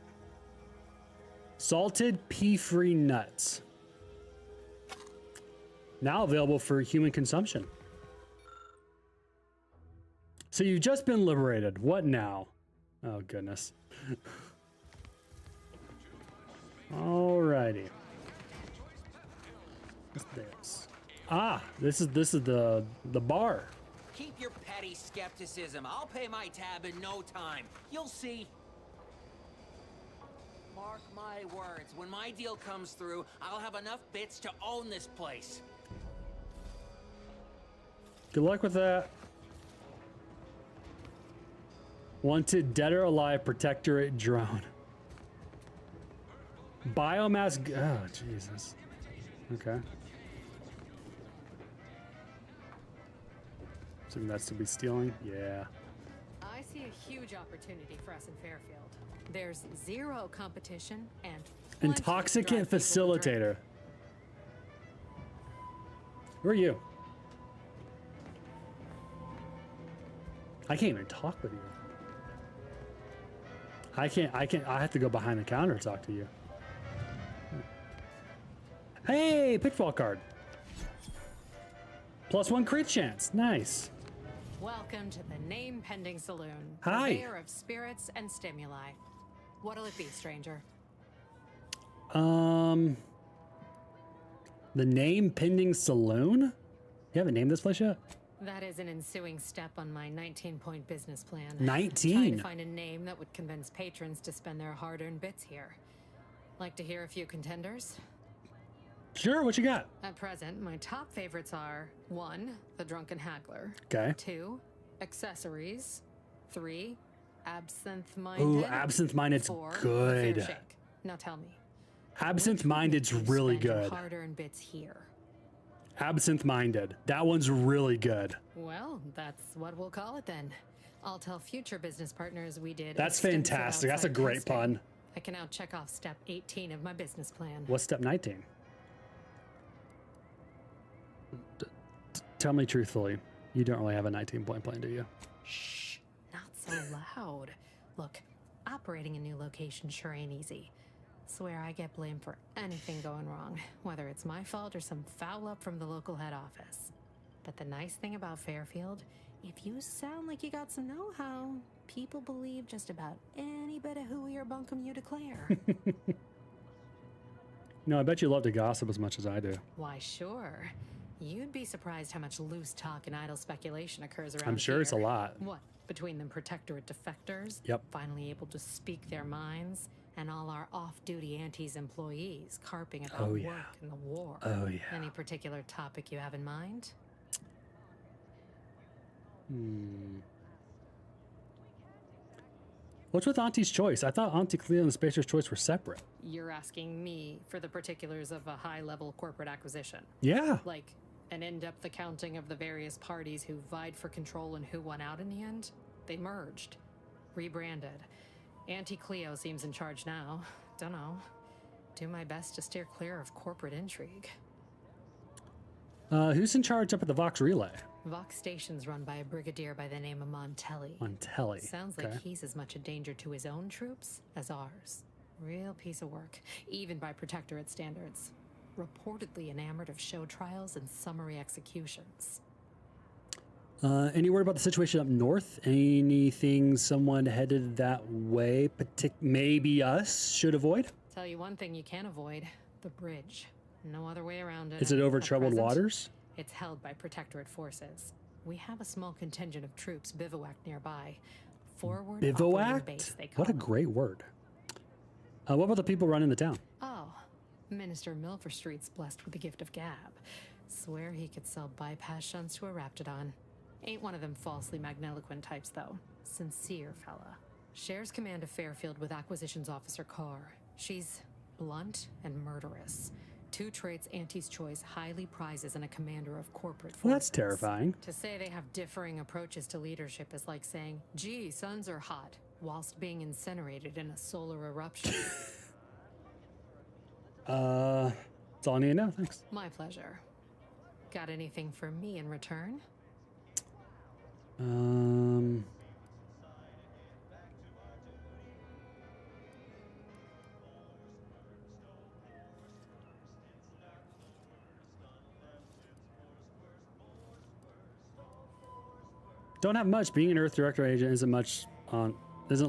Speaker 1: Salted pea-free nuts. Now available for human consumption. So you've just been liberated. What now? Oh, goodness. Alrighty. What's this? Ah, this is the bar.
Speaker 7: Keep your petty skepticism. I'll pay my tab in no time. You'll see. Mark my words. When my deal comes through, I'll have enough bits to own this place.
Speaker 1: Good luck with that. Wanted dead or alive protectorate drone. Biomass. Oh, Jesus. Okay. Assuming that's to be stealing. Yeah.
Speaker 4: I see a huge opportunity for us in Fairfield. There's zero competition and
Speaker 1: Intoxicant facilitator. Who are you? I can't even talk with you. I have to go behind the counter to talk to you. Hey, pitfall card. +1 crit chance. Nice.
Speaker 4: Welcome to the Name Pending Saloon.
Speaker 1: Hi.
Speaker 4: Purveyor of spirits and stimuli. What'll it be, stranger?
Speaker 1: The Name Pending Saloon? You haven't named this place yet?
Speaker 4: That is an ensuing step on my 19-point business plan.
Speaker 1: 19?
Speaker 4: Trying to find a name that would convince patrons to spend their hard-earned bits here. Like to hear a few contenders?
Speaker 1: Sure, what you got?
Speaker 4: At present, my top favorites are 1, the Drunken Haggler.
Speaker 1: Okay.
Speaker 4: 2, Accessories. 3, Absinthe Minded.
Speaker 1: Ooh, Absinthe Minded's
Speaker 4: 4,
Speaker 1: good.
Speaker 4: Fair Shake. Now tell me.
Speaker 1: Absinthe Minded's really good.
Speaker 4: Hard-earned bits here.
Speaker 1: Absinthe Minded. That one's really good.
Speaker 4: Well, that's what we'll call it then. I'll tell future business partners we did.
Speaker 1: That's
Speaker 4: extensive
Speaker 1: fantastic. That's a
Speaker 4: outside
Speaker 1: great
Speaker 4: testing.
Speaker 1: pun.
Speaker 4: I can now check off step 18 of my business plan.
Speaker 1: What's step 19? Tell me truthfully, you don't really have a 19-point plan, do you?
Speaker 4: Shh, not so loud. Look, operating a new location sure ain't easy. Swear I get blamed for anything going wrong, whether it's my fault or some foul up from the local head office. But the nice thing about Fairfield, if you sound like you got some know-how, people believe just about any bit of hooey or bunkum you declare.
Speaker 1: No, I bet you love to gossip as much as I do.
Speaker 4: Why, sure. You'd be surprised how much loose talk and idle speculation occurs around
Speaker 1: I'm sure
Speaker 4: here.
Speaker 1: it's a lot.
Speaker 4: What, between them Protectorate defectors?
Speaker 1: Yep.
Speaker 4: Finally able to speak their minds? And all our off-duty Antes employees carping about
Speaker 1: Oh, yeah.
Speaker 4: work and the war.
Speaker 1: Oh, yeah.
Speaker 4: Any particular topic you have in mind?
Speaker 1: What's with Auntie's Choice? I thought Auntie Cleo and Spacer's Choice were separate.
Speaker 4: You're asking me for the particulars of a high-level corporate acquisition.
Speaker 1: Yeah.
Speaker 4: Like an in-depth accounting of the various parties who vied for control and who won out in the end? They merged. Rebranded. Auntie Cleo seems in charge now. Dunno. Do my best to steer clear of corporate intrigue.
Speaker 1: Who's in charge up at the Vox Relay?
Speaker 4: Vox Station's run by a brigadier by the name of Montelli.
Speaker 1: Montelli.
Speaker 4: Sounds
Speaker 1: okay.
Speaker 4: like he's as much a danger to his own troops as ours. Real piece of work, even by Protectorate standards. Reportedly enamored of show trials and summary executions.
Speaker 1: Any word about the situation up north? Anything someone headed that way, maybe us, should avoid?
Speaker 4: Tell you one thing you can't avoid. The bridge. No other way around it.
Speaker 1: Is it over
Speaker 4: At
Speaker 1: troubled
Speaker 4: present,
Speaker 1: waters?
Speaker 4: It's held by Protectorate forces. We have a small contingent of troops bivouacked nearby. Forward operating
Speaker 1: Bivouacked?
Speaker 4: base, they call
Speaker 1: What a
Speaker 4: them.
Speaker 1: great word. What about the people running the town?
Speaker 4: Oh, Minister Milford Street's blessed with the gift of gab. Swear he could sell bypass shunts to a Raptidon. Ain't one of them falsely magniloquent types, though. Sincere fella. Shares command of Fairfield with Acquisitions Officer Carr. She's blunt and murderous. Two traits Auntie's Choice highly prizes in a commander of corporate forces.
Speaker 1: Well, that's terrifying.
Speaker 4: To say they have differing approaches to leadership is like saying, gee, suns are hot. whilst being incinerated in a solar eruption.
Speaker 1: That's all I need to know. Thanks.
Speaker 4: My pleasure. Got anything for me in return?
Speaker 1: Don't have much. Being an Earth Director agent isn't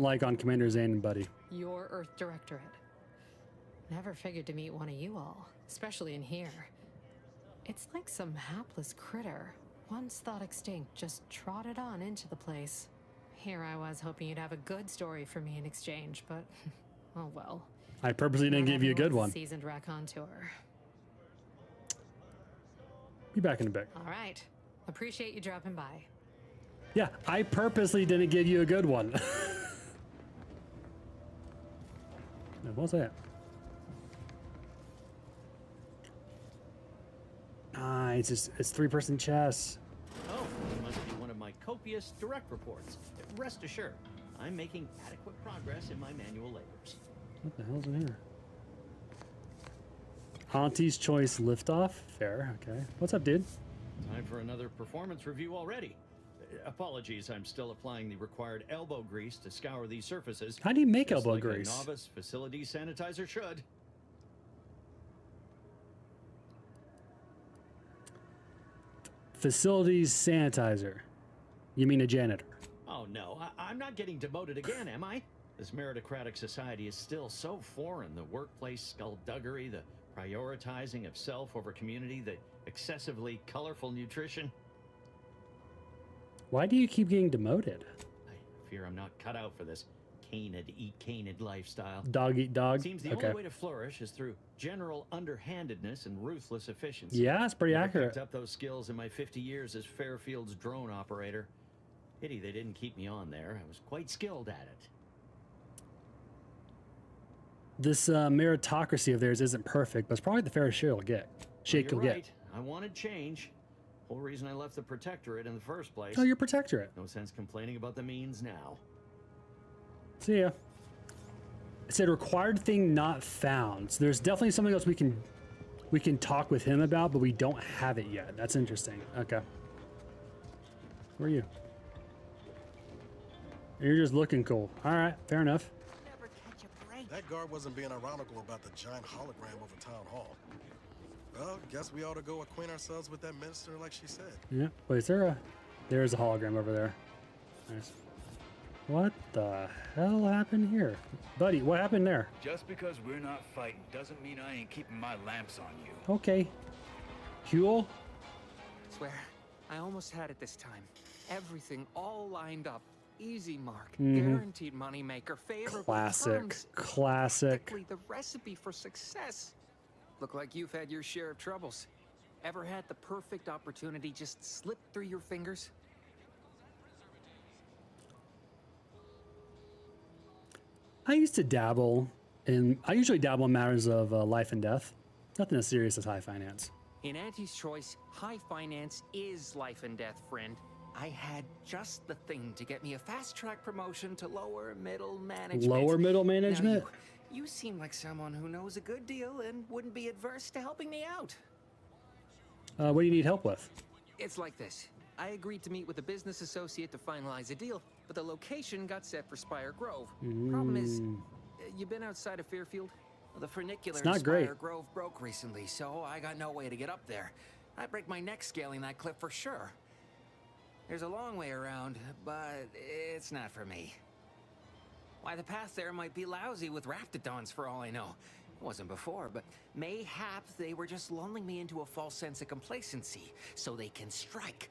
Speaker 1: like on Commander Zane and Buddy.
Speaker 4: Your Earth Directorate. Never figured to meet one of you all, especially in here. It's like some hapless critter, once thought extinct, just trotted on into the place. Here I was hoping you'd have a good story for me in exchange, but oh well.
Speaker 1: I purposely didn't give you a good one.
Speaker 4: Seasoned raconteur.
Speaker 1: Be back in a bit.
Speaker 4: All right. Appreciate you dropping by.
Speaker 1: Yeah, I purposely didn't give you a good one. What was that? It's three-person chess.
Speaker 15: Oh, it must be one of my copious direct reports. Rest assured, I'm making adequate progress in my manual labors.
Speaker 1: What the hell's in here? Auntie's Choice liftoff? Fair, okay. What's up, dude?
Speaker 15: Time for another performance review already. Apologies, I'm still applying the required elbow grease to scour these surfaces.
Speaker 1: How do you make
Speaker 15: Just
Speaker 1: elbow
Speaker 15: like
Speaker 1: grease?
Speaker 15: A novice facility sanitizer should.
Speaker 1: Facilities sanitizer. You mean a janitor?
Speaker 15: Oh no, I'm not getting demoted again, am I? This meritocratic society is still so foreign. The workplace skullduggery, the prioritizing of self over community, the excessively colorful nutrition.
Speaker 1: Why do you keep getting demoted?
Speaker 15: I fear I'm not cut out for this canid eat canid lifestyle.
Speaker 1: Dog eat dog?
Speaker 15: Seems the only way to flourish is through general underhandedness and ruthless efficiency.
Speaker 1: Yeah, it's pretty accurate.
Speaker 15: I picked up those skills in my 50 years as Fairfield's drone operator. Pity they didn't keep me on there. I was quite skilled at it.
Speaker 1: This meritocracy of theirs isn't perfect, but it's probably the fairest share you'll get.
Speaker 15: You're right. I wanted change. Whole reason I left the Protectorate in the first place.
Speaker 1: Oh, your Protectorate.
Speaker 15: No sense complaining about the means now.
Speaker 1: See ya. It said required thing not found. So there's definitely something else we can talk with him about, but we don't have it yet. That's interesting. Okay. Who are you? You're just looking cool. All right, fair enough.
Speaker 6: That guard wasn't being ironical about the giant hologram over town hall. Well, guess we ought to go acquaint ourselves with that minister like she said.
Speaker 1: Yeah. Wait, is there there's a hologram over there. Nice. What the hell happened here? Buddy, what happened there?
Speaker 11: Just because we're not fighting doesn't mean I ain't keeping my lamps on you.
Speaker 1: Okay. Huel?
Speaker 7: Swear, I almost had it this time. Everything all lined up. Easy mark, guaranteed moneymaker, favorable terms.
Speaker 1: Classic.
Speaker 7: Practically the recipe for success. Look like you've had your share of troubles. Ever had the perfect opportunity just slip through your fingers?
Speaker 1: I used to dabble in. I usually dabble in matters of life and death. Nothing as serious as high finance.
Speaker 7: In Auntie's Choice, high finance is life and death, friend. I had just the thing to get me a fast-track promotion to lower middle management.
Speaker 1: Lower middle management?
Speaker 7: Now you seem like someone who knows a good deal and wouldn't be adverse to helping me out.
Speaker 1: What do you need help with?
Speaker 7: It's like this. I agreed to meet with a business associate to finalize a deal, but the location got set for Spire Grove. Problem is, you been outside of Fairfield? Well, the funicular in Spire Grove broke recently, so I got no way to get up there. I'd break my neck scaling that cliff for sure. There's a long way around, but it's not for me. Why, the path there might be lousy with raptidons for all I know. It wasn't before, but mayhap they were just lulling me into a false sense of complacency so they can strike.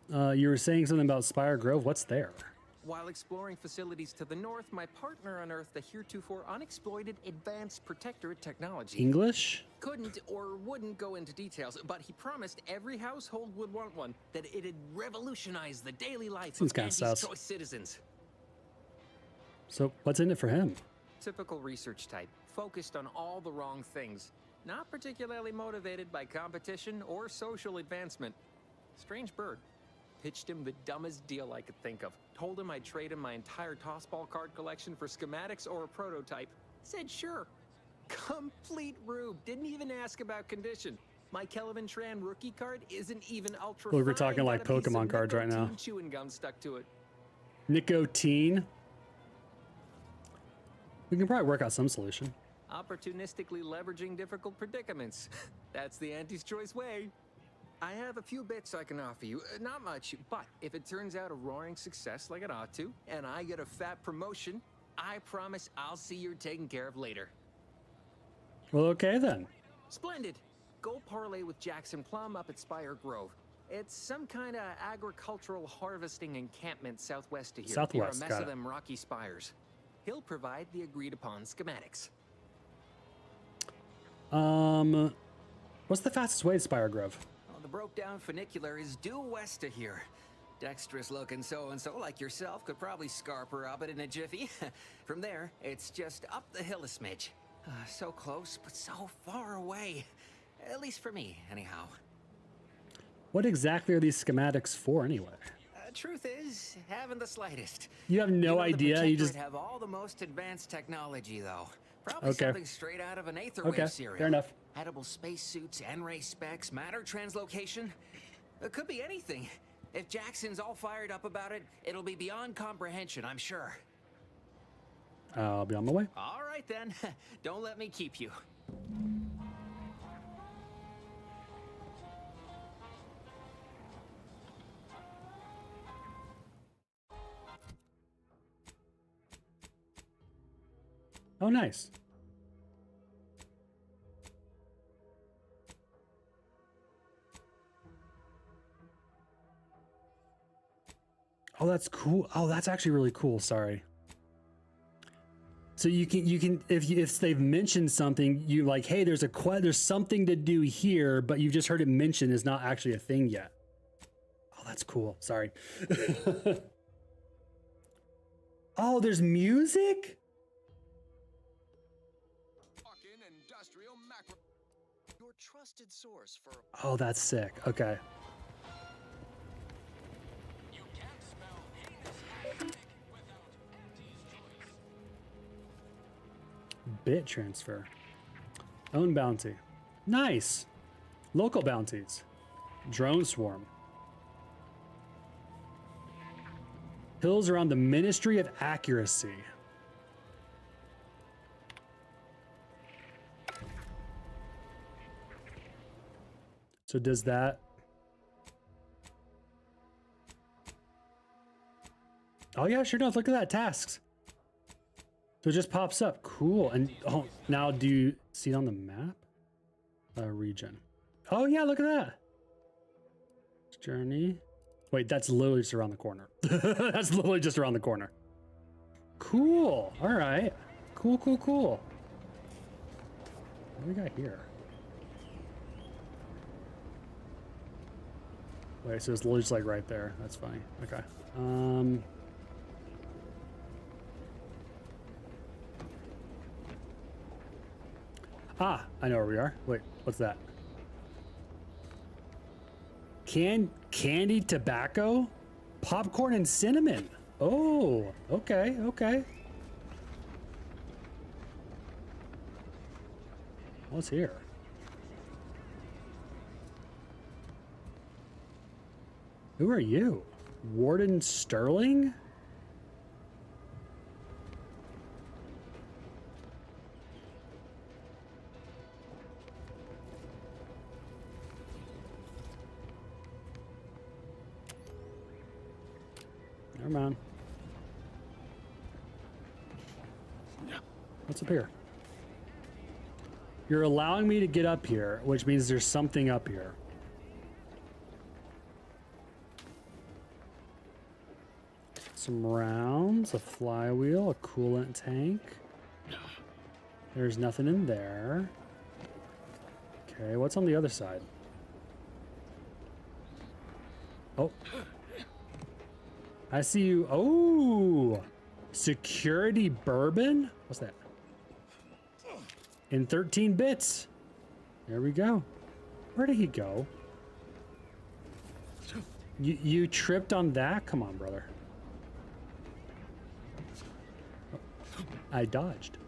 Speaker 1: You were saying something about Spire Grove. What's there?
Speaker 7: While exploring facilities to the north, my partner unearthed a heretofore unexploited advanced Protectorate technology.
Speaker 1: English?
Speaker 7: Couldn't or wouldn't go into details, but he promised every household would want one, that it'd revolutionize the daily life of Auntie's Choice citizens.
Speaker 1: So, what's in it for him?
Speaker 7: Typical research type, focused on all the wrong things. Not particularly motivated by competition or social advancement. Strange bird. Pitched him the dumbest deal I could think of. Told him I'd trade him my entire tossball card collection for schematics or a prototype. Said sure. Complete rube. Didn't even ask about condition. My Kelvin Tran rookie card isn't even ultra.
Speaker 1: Well, we're talking like Pokemon cards right now.
Speaker 7: Chewing gum stuck to it.
Speaker 1: Nicotine. We can probably work out some solution.
Speaker 7: Opportunistically leveraging difficult predicaments. That's the Auntie's Choice way. I have a few bits I can offer you. Not much, but if it turns out a roaring success like it ought to, and I get a fat promotion, I promise I'll see you're taken care of later.
Speaker 1: Well, okay then.
Speaker 7: Splendid. Go parlay with Jackson Plum up at Spire Grove. It's some kind of agricultural harvesting encampment southwest of here.
Speaker 1: Southwest,
Speaker 7: near a mess of them rocky spires. He'll provide the agreed-upon schematics.
Speaker 1: What's the fastest way to Spire Grove?
Speaker 7: Well, the broke-down funicular is due west of here. Dexterous-looking so-and-so like yourself could probably scarp her up it in a jiffy. From there, it's just up the hill a smidge. So close, but so far away. At least for me, anyhow.
Speaker 1: What exactly are these schematics for, anyway?
Speaker 7: Truth is, haven't the slightest.
Speaker 1: You have no idea. You just
Speaker 7: have all the most advanced technology, though. Probably something straight out of an Aetherwave serial.
Speaker 1: Fair enough.
Speaker 7: Edible spacesuits, N-ray specs, matter translocation. It could be anything. If Jackson's all fired up about it, it'll be beyond comprehension, I'm sure.
Speaker 1: I'll be on my way.
Speaker 7: All right then. Don't let me keep you.
Speaker 1: Oh, nice. Oh, that's cool. Oh, that's actually really cool. Sorry. So you can if they've mentioned something, you like, hey, there's something to do here, but you've just heard it mentioned is not actually a thing yet. Oh, that's cool. Sorry. Oh, there's music?
Speaker 6: Your trusted source for
Speaker 1: Oh, that's sick. Okay. Bit transfer. Own bounty. Nice. Local bounties. Drone swarm. Hills around the Ministry of Accuracy. So does that... Oh yeah, sure enough. Look at that. Tasks. So it just pops up. Cool. And oh, now do you see it on the map? Region. Oh yeah, look at that. Journey. Wait, that's literally just around the corner. That's literally just around the corner. Cool. All right. Cool, cool, cool. What do we got here? Wait, so it's literally just like right there. That's funny. Okay. Ah, I know where we are. Wait, what's that? Candied tobacco, popcorn, and cinnamon. Oh, okay, okay. What's here? Who are you? Warden Sterling? Never mind. What's up here? You're allowing me to get up here, which means there's something up here. Some rounds, a flywheel, a coolant tank. There's nothing in there. Okay, what's on the other side? Oh. I see you. Oh, security bourbon. What's that? In 13 bits. There we go. Where did he go? You tripped on that? Come on, brother. I dodged.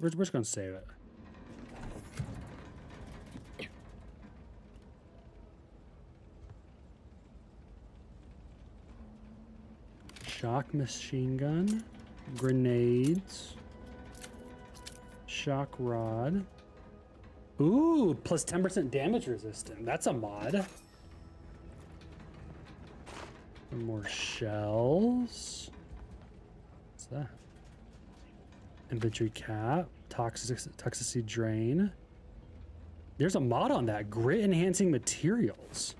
Speaker 1: We're just gonna save it. Shock machine gun, grenades, shock rod. Ooh, plus 10% damage resistant. That's a mod. Some more shells. What's that? Inventory cap, toxicity drain. There's a mod on that. Grit enhancing materials.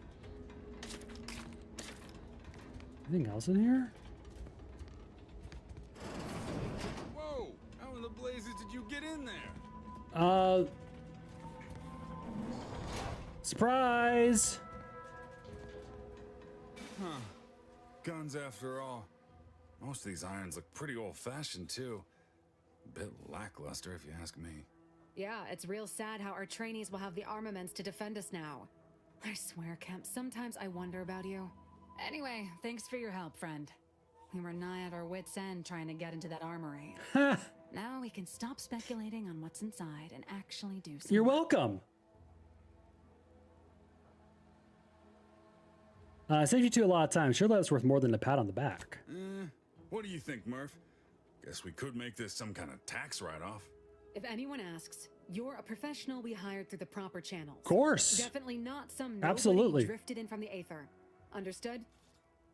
Speaker 1: Anything else in here?
Speaker 12: Whoa! How in the blazes did you get in there?
Speaker 1: Surprise!
Speaker 12: Huh. Guns after all. Most of these irons look pretty old-fashioned too. A bit lackluster if you ask me.
Speaker 9: Yeah, it's real sad how our trainees will have the armaments to defend us now. I swear, Kemp, sometimes I wonder about you. Anyway, thanks for your help, friend. We were nigh at our wits' end trying to get into that armory. Now we can stop speculating on what's inside and actually do something.
Speaker 1: You're welcome. Saved you two a lot of time. Sure, that's worth more than a pat on the back.
Speaker 12: What do you think, Murph? Guess we could make this some kind of tax write-off.
Speaker 9: If anyone asks, you're a professional we hired through the proper channels.
Speaker 1: Of course.
Speaker 9: Definitely not some
Speaker 1: Absolutely.
Speaker 9: nobody drifted in from the Aether. Understood?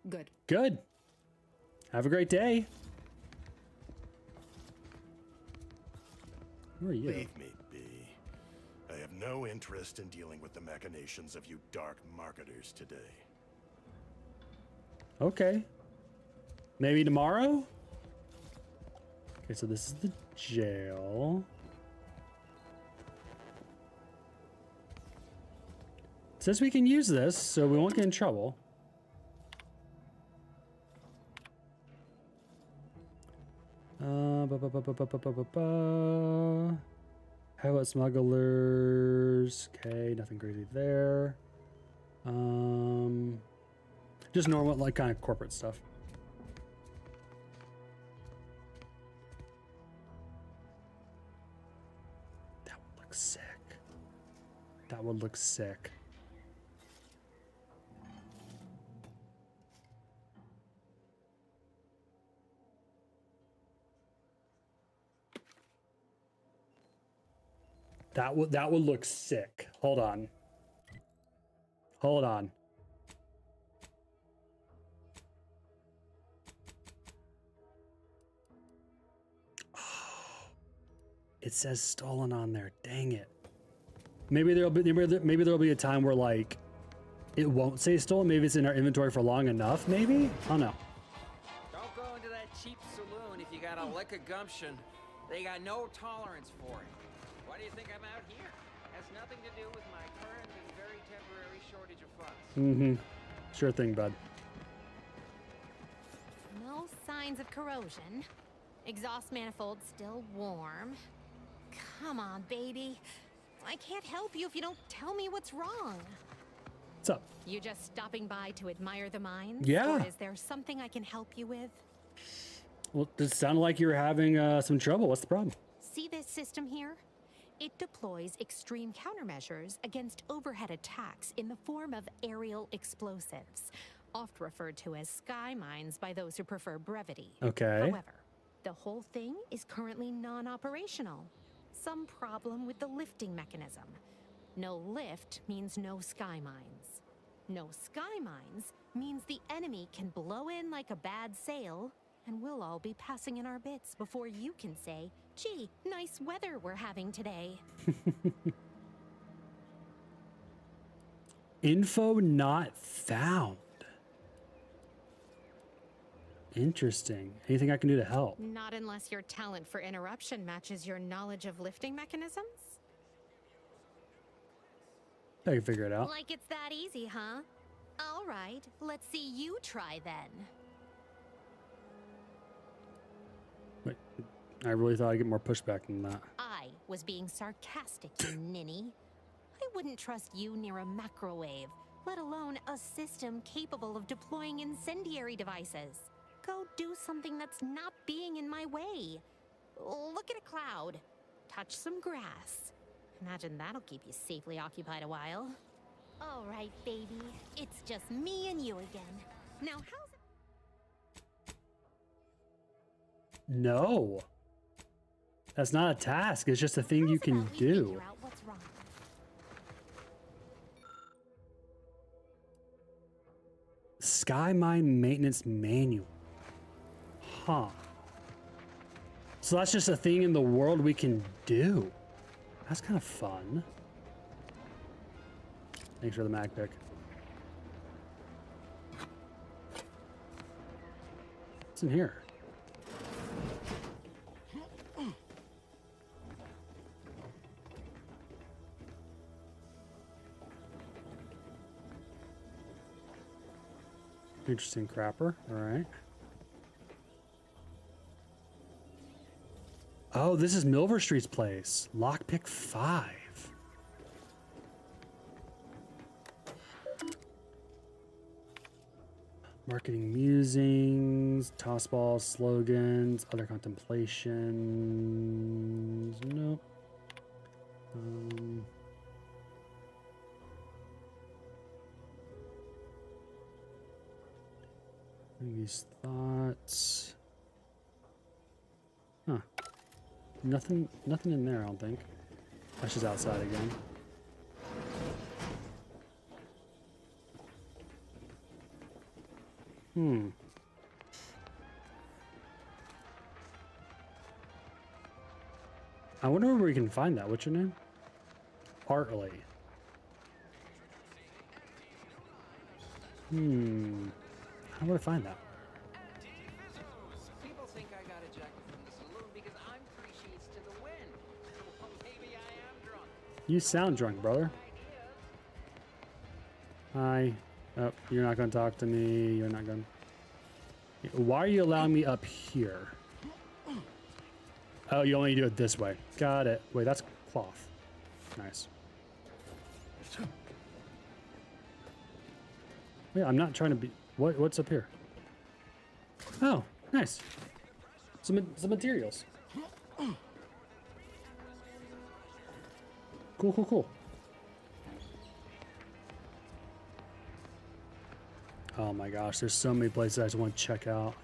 Speaker 9: Good.
Speaker 1: Good. Have a great day. Who are you?
Speaker 5: Leave me be. I have no interest in dealing with the machinations of you dark marketers today.
Speaker 1: Okay. Maybe tomorrow? Okay, so this is the jail. It says we can use this, so we won't get in trouble. How about smugglers? Okay, nothing crazy there. Just normal, like, kind of corporate stuff. That would look sick. That would look sick. That would look sick. Hold on. Hold on. It says stolen on there. Dang it. Maybe there'll be a time where, like, it won't say stolen. Maybe it's in our inventory for long enough. Maybe. I don't know.
Speaker 7: Don't go into that cheap saloon if you got a lick of gumption. They got no tolerance for it. Why do you think I'm out here? Has nothing to do with my current and very temporary shortage of funds.
Speaker 1: Mm-hmm. Sure thing, bud.
Speaker 20: No signs of corrosion. Exhaust manifold still warm. Come on, baby. I can't help you if you don't tell me what's wrong.
Speaker 1: What's up?
Speaker 20: You just stopping by to admire the mines?
Speaker 1: Yeah.
Speaker 20: Or is there something I can help you with?
Speaker 1: Well, it sounded like you were having some trouble. What's the problem?
Speaker 20: See this system here? It deploys extreme countermeasures against overhead attacks in the form of aerial explosives, oft referred to as sky mines by those who prefer brevity.
Speaker 1: Okay.
Speaker 20: However, the whole thing is currently non-operational. Some problem with the lifting mechanism. No lift means no sky mines. No sky mines means the enemy can blow in like a bad sail, and we'll all be passing in our bits before you can say, gee, nice weather we're having today.
Speaker 1: Info not found. Interesting. Anything I can do to help?
Speaker 20: Not unless your talent for interruption matches your knowledge of lifting mechanisms?
Speaker 1: I can figure it out.
Speaker 20: Like it's that easy, huh? All right, let's see you try then.
Speaker 1: I really thought I'd get more pushback than that.
Speaker 16: I was being sarcastic, you ninny. I wouldn't trust you near a macrowave, let alone a system capable of deploying incendiary devices. Go do something that's not being in my way. Look at a cloud. Touch some grass. Imagine that'll keep you safely occupied a while. All right, baby. It's just me and you again. Now, how's it?
Speaker 1: No. That's not a task. It's just a thing you can do. Sky Mine Maintenance Manual. Huh. So that's just a thing in the world we can do. That's kind of fun. Thanks for the mag pick. What's in here? Interesting crapper. All right. Oh, this is Milver Street's place. Lockpick 5. Marketing musings, toss balls, slogans, other contemplations. Nope. These thoughts. Huh. Nothing in there, I don't think. That's just outside again. I wonder where we can find that. What's your name? Hartley. How would I find that?
Speaker 7: People think I got ejected from the saloon because I'm 3 sheets to the wind. Well, maybe I am drunk.
Speaker 1: You sound drunk, brother. Hi. Oh, you're not going to talk to me. You're not going to... Why are you allowing me up here? Oh, you only do it this way. Got it. Wait, that's cloth. Nice. Yeah, I'm not trying to be... What's up here? Oh, nice. Some materials. Cool. Oh my gosh, there's so many places I just want to check out.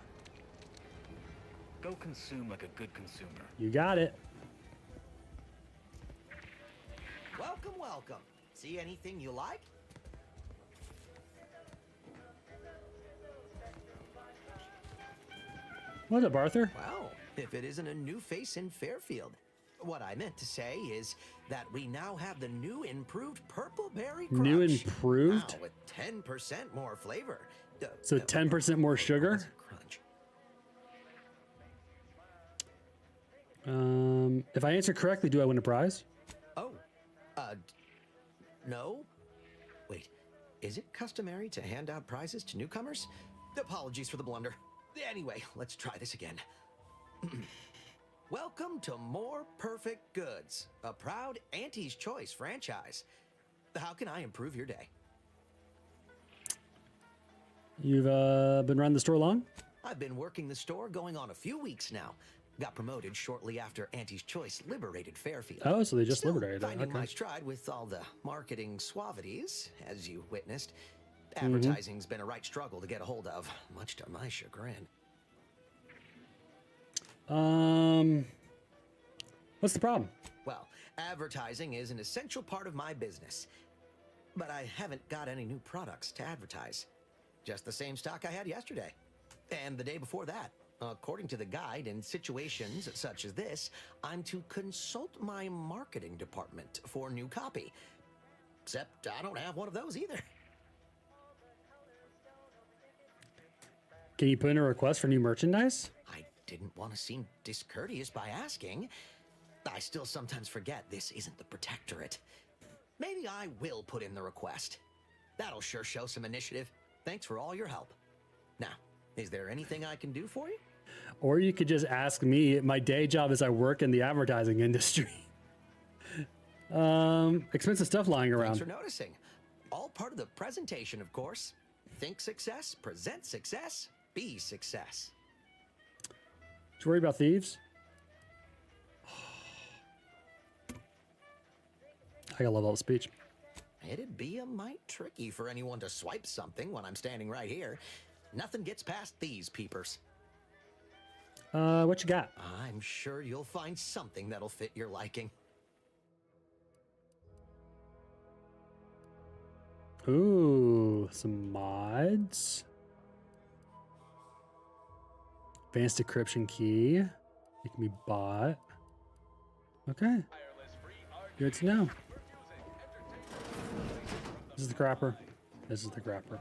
Speaker 11: Go consume like a good consumer.
Speaker 1: You got it.
Speaker 17: Welcome. See anything you like?
Speaker 1: What's up, Arthur?
Speaker 17: Well, if it isn't a new face in Fairfield. What I meant to say is that we now have the new improved Purple Berry Crunch.
Speaker 1: New improved?
Speaker 17: Now with 10% more flavor.
Speaker 1: So 10% more sugar? If I answer correctly, do I win a prize?
Speaker 17: No. Wait, is it customary to hand out prizes to newcomers? Apologies for the blunder. Anyway, let's try this again. Welcome to More Perfect Goods, a proud Auntie's Choice franchise. How can I improve your day?
Speaker 1: You've been running the store long?
Speaker 17: I've been working the store going on a few weeks now. Got promoted shortly after Auntie's Choice liberated Fairfield.
Speaker 1: Oh, so they just liberated it.
Speaker 17: Finding
Speaker 1: Okay.
Speaker 17: my stride with all the marketing suavities, as you witnessed. Advertising's been a right struggle to get a hold of, much to my chagrin.
Speaker 1: What's the problem?
Speaker 17: Well, advertising is an essential part of my business. But I haven't got any new products to advertise. Just the same stock I had yesterday. And the day before that. According to the guide, in situations such as this, I'm to consult my marketing department for new copy. Except I don't have one of those either.
Speaker 1: Can you put in a request for new merchandise?
Speaker 17: I didn't want to seem discourteous by asking. I still sometimes forget this isn't the Protectorate. Maybe I will put in the request. That'll sure show some initiative. Thanks for all your help. Now, is there anything I can do for you?
Speaker 1: Or you could just ask me. My day job is I work in the advertising industry. Expensive stuff lying around.
Speaker 17: Thanks for noticing. All part of the presentation, of course. Think success, present success, be success.
Speaker 1: Did you worry about thieves? I gotta love all the speech.
Speaker 17: It'd be a mite tricky for anyone to swipe something when I'm standing right here. Nothing gets past these peepers.
Speaker 1: What you got?
Speaker 17: I'm sure you'll find something that'll fit your liking.
Speaker 1: Ooh, some mods. Advanced decryption key. It can be bought. Okay. Good to know. This is the crapper. This is the crapper.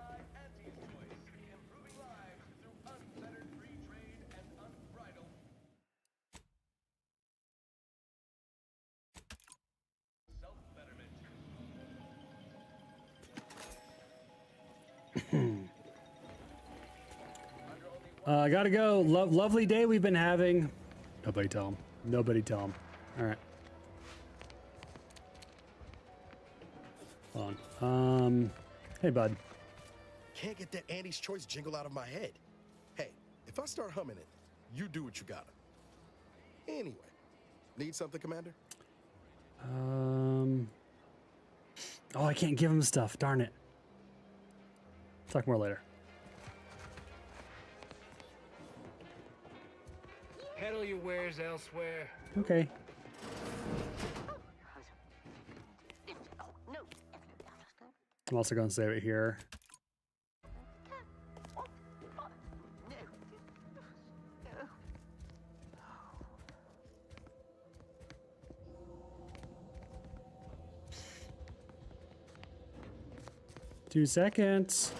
Speaker 1: I gotta go. Lovely day we've been having. Nobody tell him. Nobody tell him. All right. Hold on. Hey, bud.
Speaker 6: Can't get that Andy's Choice jingle out of my head. Hey, if I start humming it, you do what you gotta. Anyway, need something, Commander?
Speaker 1: Oh, I can't give him stuff. Darn it. Talk more later.
Speaker 11: Peddle your wares elsewhere.
Speaker 1: Okay. I'm also going to save it here. Two seconds.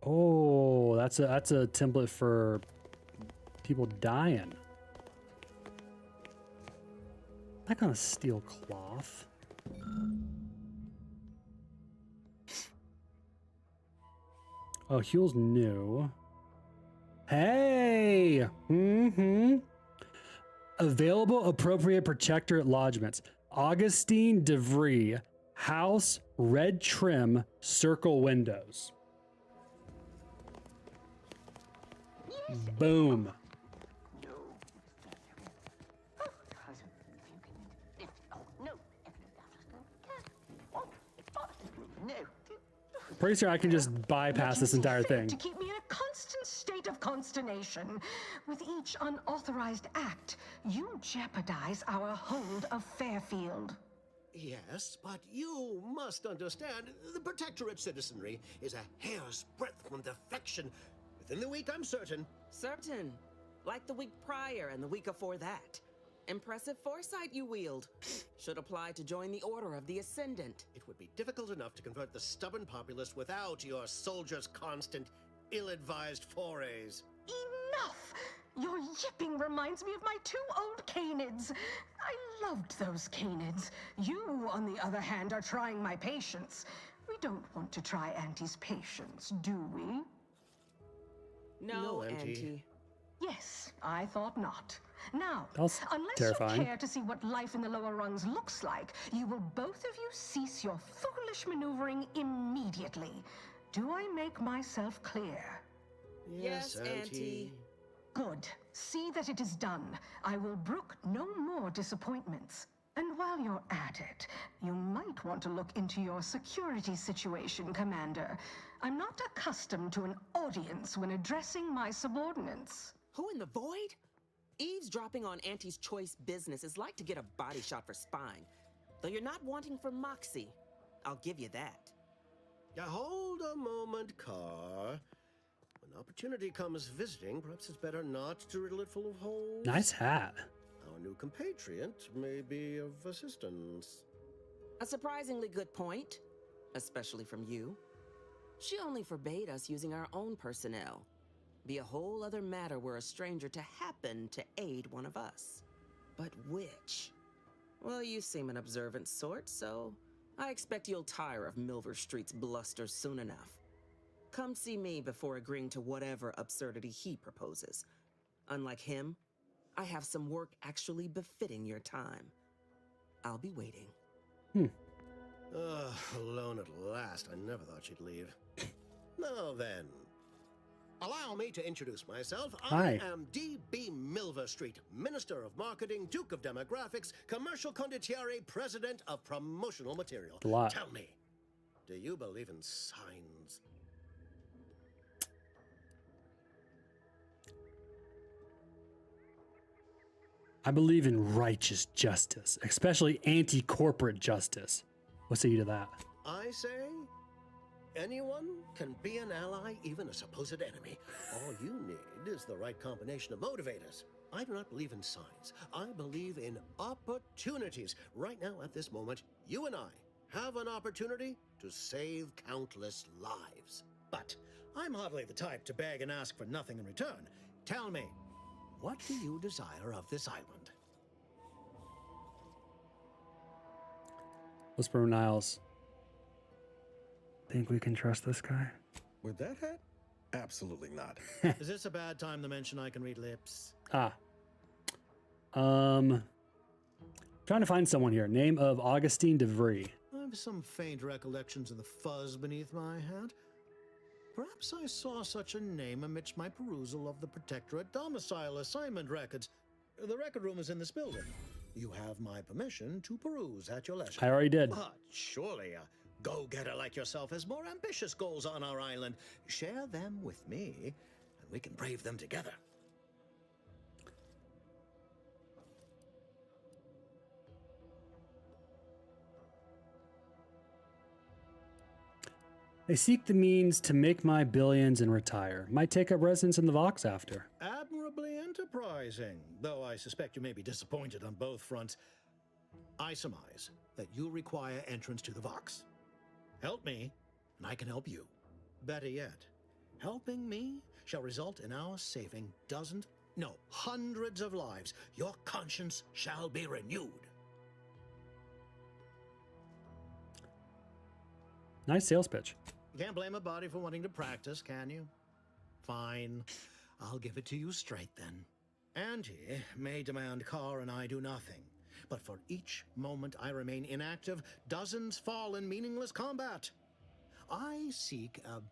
Speaker 1: Oh, that's a template for people dying. Not gonna steal cloth. Oh, Huel's new. Hey! Available appropriate protector lodgements. Augustine DeVries. House, red trim, circle windows. Boom. Pretty sure I can just bypass this entire thing.
Speaker 14: To keep me in a constant state of consternation. With each unauthorized act, you jeopardize our hold of Fairfield.
Speaker 18: Yes, but you must understand, the Protectorate citizenry is a hair's breadth from defection. Within the week, I'm certain.
Speaker 19: Certain. Like the week prior and the week before that. Impressive foresight you wield. Should apply to join the Order of the Ascendant.
Speaker 18: It would be difficult enough to convert the stubborn populace without your soldiers' constant, ill-advised forays.
Speaker 14: Enough! Your yipping reminds me of my two old Canids. I loved those Canids. You, on the other hand, are trying my patience. We don't want to try Auntie's patience, do we?
Speaker 19: No, Auntie.
Speaker 14: Yes, I thought not. Now,
Speaker 1: That's
Speaker 14: unless
Speaker 1: terrifying.
Speaker 14: you care to see what life in the lower rungs looks like, you will both of you cease your foolish maneuvering immediately. Do I make myself clear?
Speaker 19: Yes, Auntie.
Speaker 14: Good. See that it is done. I will brook no more disappointments. And while you're at it, you might want to look into your security situation, Commander. I'm not accustomed to an audience when addressing my subordinates.
Speaker 19: Who in the void? Eavesdropping on Auntie's Choice business is like to get a body shot for spine. Though you're not wanting for moxie. I'll give you that.
Speaker 18: Hold a moment, Carr. When opportunity comes visiting, perhaps it's better not to riddle it full of holes.
Speaker 1: Nice hat.
Speaker 18: Our new compatriot may be of assistance.
Speaker 19: A surprisingly good point. Especially from you. She only forbade us using our own personnel. Be a whole other matter were a stranger to happen to aid one of us. But which? Well, you seem an observant sort, so I expect you'll tire of Milver Street's bluster soon enough. Come see me before agreeing to whatever absurdity he proposes. Unlike him, I have some work actually befitting your time. I'll be waiting.
Speaker 18: Alone at last. I never thought she'd leave. Now then, allow me to introduce myself.
Speaker 1: Hi.
Speaker 18: I am D.B. Milver Street, Minister of Marketing, Duke of Demographics, Commercial Condottiere, President of Promotional Material.
Speaker 1: A lot.
Speaker 18: Tell me, do you believe in signs?
Speaker 1: I believe in righteous justice, especially anti-corporate justice. What say you to that?
Speaker 18: I say, anyone can be an ally, even a supposed enemy. All you need is the right combination of motivators. I do not believe in signs. I believe in opportunities. Right now, at this moment, you and I have an opportunity to save countless lives. But I'm hardly the type to beg and ask for nothing in return. Tell me, what do you desire of this island?
Speaker 1: Whisper Niles. Think we can trust this guy?
Speaker 6: With that hat? Absolutely not.
Speaker 18: Is this a bad time to mention I can read lips?
Speaker 1: Trying to find someone here. Name of Augustine DeVry.
Speaker 18: I have some faint recollections of the fuzz beneath my hat. Perhaps I saw such a name amidst my perusal of the Protectorate domicile assignment records. The record room is in this building. You have my permission to peruse at your leisure.
Speaker 1: I already did.
Speaker 18: But surely a go-getter like yourself has more ambitious goals on our island. Share them with me, and we can brave them together.
Speaker 1: I seek the means to make my billions and retire. Might take up residence in the Vox after.
Speaker 18: Admirably enterprising, though I suspect you may be disappointed on both fronts. I surmise that you require entrance to the Vox. Help me, and I can help you. Better yet, helping me shall result in our saving dozens, no, hundreds of lives. Your conscience shall be renewed.
Speaker 1: Nice sales pitch.
Speaker 18: Can't blame a body for wanting to practice, can you? Fine. I'll give it to you straight then. Auntie may demand Carr and I do nothing, but for each moment I remain inactive, dozens fall in meaningless combat. I seek a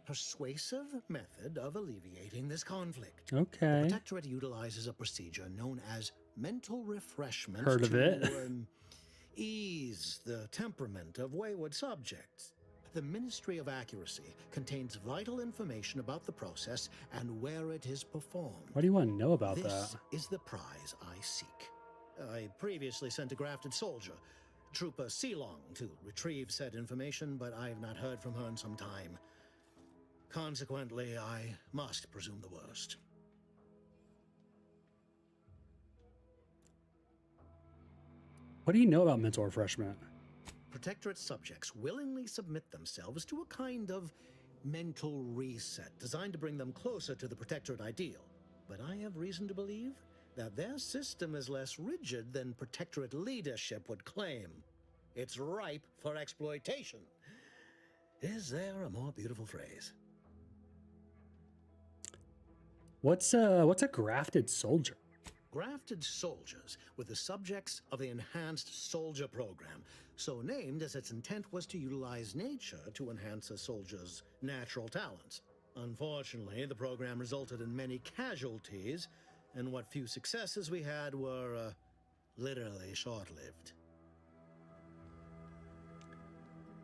Speaker 18: persuasive method of alleviating this conflict.
Speaker 1: Okay.
Speaker 18: The Protectorate utilizes a procedure known as mental refreshment.
Speaker 1: Heard of it.
Speaker 18: Ease the temperament of wayward subjects. The Ministry of Accuracy contains vital information about the process and where it is performed.
Speaker 1: What do you want to know about that?
Speaker 18: This is the prize I seek. I previously sent a grafted soldier, Trooper Sealong, to retrieve said information, but I have not heard from her in some time. Consequently, I must presume the worst.
Speaker 1: What do you know about mental refreshment?
Speaker 18: Protectorate subjects willingly submit themselves to a kind of mental reset designed to bring them closer to the Protectorate ideal. But I have reason to believe that their system is less rigid than Protectorate leadership would claim. It's ripe for exploitation. Is there a more beautiful phrase?
Speaker 1: What's a grafted soldier?
Speaker 18: Grafted soldiers were the subjects of the Enhanced Soldier Program, so named as its intent was to utilize nature to enhance a soldier's natural talents. Unfortunately, the program resulted in many casualties, and what few successes we had were literally short-lived.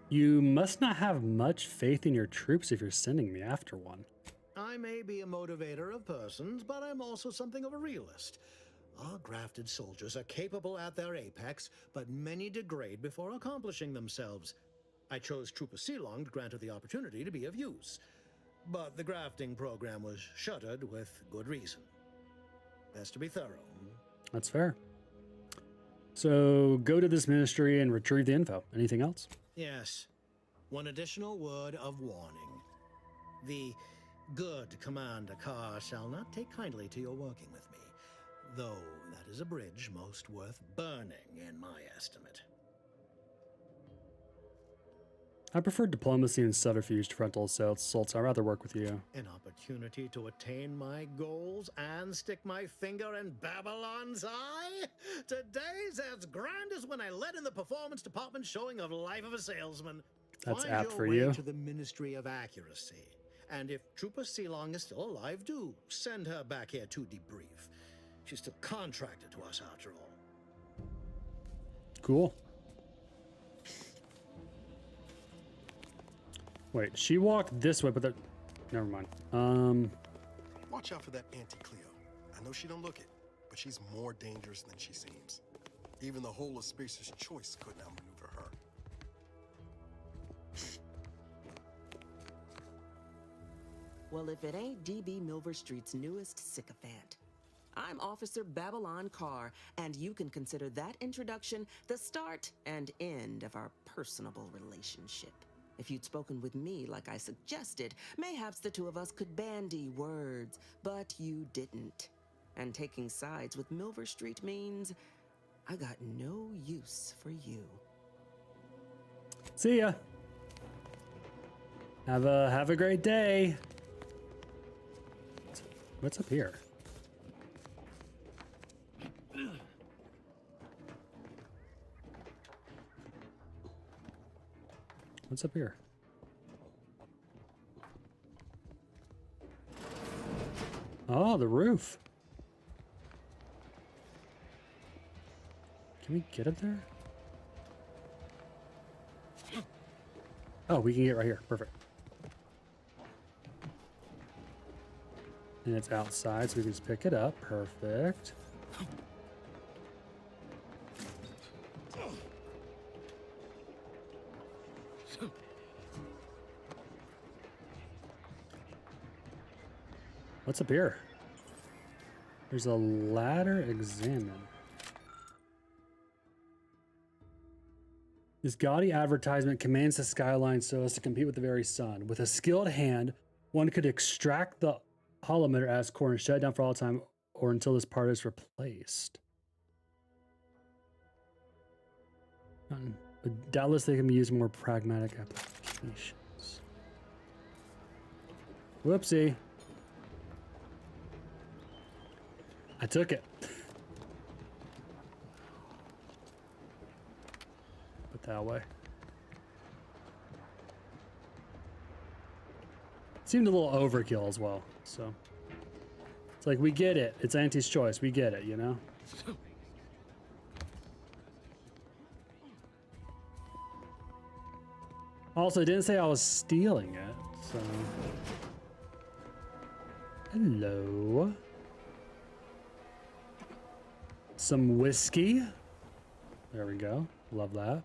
Speaker 1: You must not have much faith in your troops if you're sending me after one.
Speaker 18: I may be a motivator of persons, but I'm also something of a realist. Our grafted soldiers are capable at their apex, but many degrade before accomplishing themselves. I chose Trooper Sealong to grant her the opportunity to be of use, but the grafting program was shuttered with good reason. Best to be thorough.
Speaker 1: That's fair. So go to this ministry and retrieve the info. Anything else?
Speaker 18: Yes. One additional word of warning. The good Commander Carr shall not take kindly to your working with me, though that is a bridge most worth burning in my estimate.
Speaker 1: I prefer diplomacy and subterfuge to frontal assaults. I'd rather work with you.
Speaker 18: An opportunity to attain my goals and stick my finger in Babylon's eye? Today's as grand as when I led in the performance department showing of Life of a Salesman.
Speaker 1: That's
Speaker 18: Find
Speaker 1: apt
Speaker 18: your
Speaker 1: for
Speaker 18: way
Speaker 1: you.
Speaker 18: to the Ministry of Accuracy. And if Trooper Sealong is still alive, do send her back here to debrief. She's still contracted to us after all.
Speaker 1: Cool. Wait, she walked this way, but that... Never mind.
Speaker 6: Watch out for that Auntie Cleo. I know she don't look it, but she's more dangerous than she seems. Even the whole of Species' Choice couldn't outmaneuver her.
Speaker 19: Well, if it ain't DB Milver Street's newest sycophant. I'm Officer Babylon Carr, and you can consider that introduction the start and end of our personable relationship. If you'd spoken with me like I suggested, mayhaps the two of us could bandy words, but you didn't. And taking sides with Milver Street means I got no use for you.
Speaker 1: See ya. Have a great day. What's up here? What's up here? Oh, the roof. Can we get up there? Oh, we can get right here. Perfect. And it's outside, so we can just pick it up. Perfect. What's up here? There's a ladder. Examine. This gaudy advertisement commands the skyline so as to compete with the very sun. With a skilled hand, one could extract the holometer as core and shut it down for all time or until this part is replaced. But doubtless they can be used in more pragmatic applications. Whoopsie. I took it. Put that away. Seemed a little overkill as well, so. It's like, we get it. It's Auntie's choice. We get it, you know? Also, it didn't say I was stealing it, so. Hello. Some whiskey. There we go. Love that.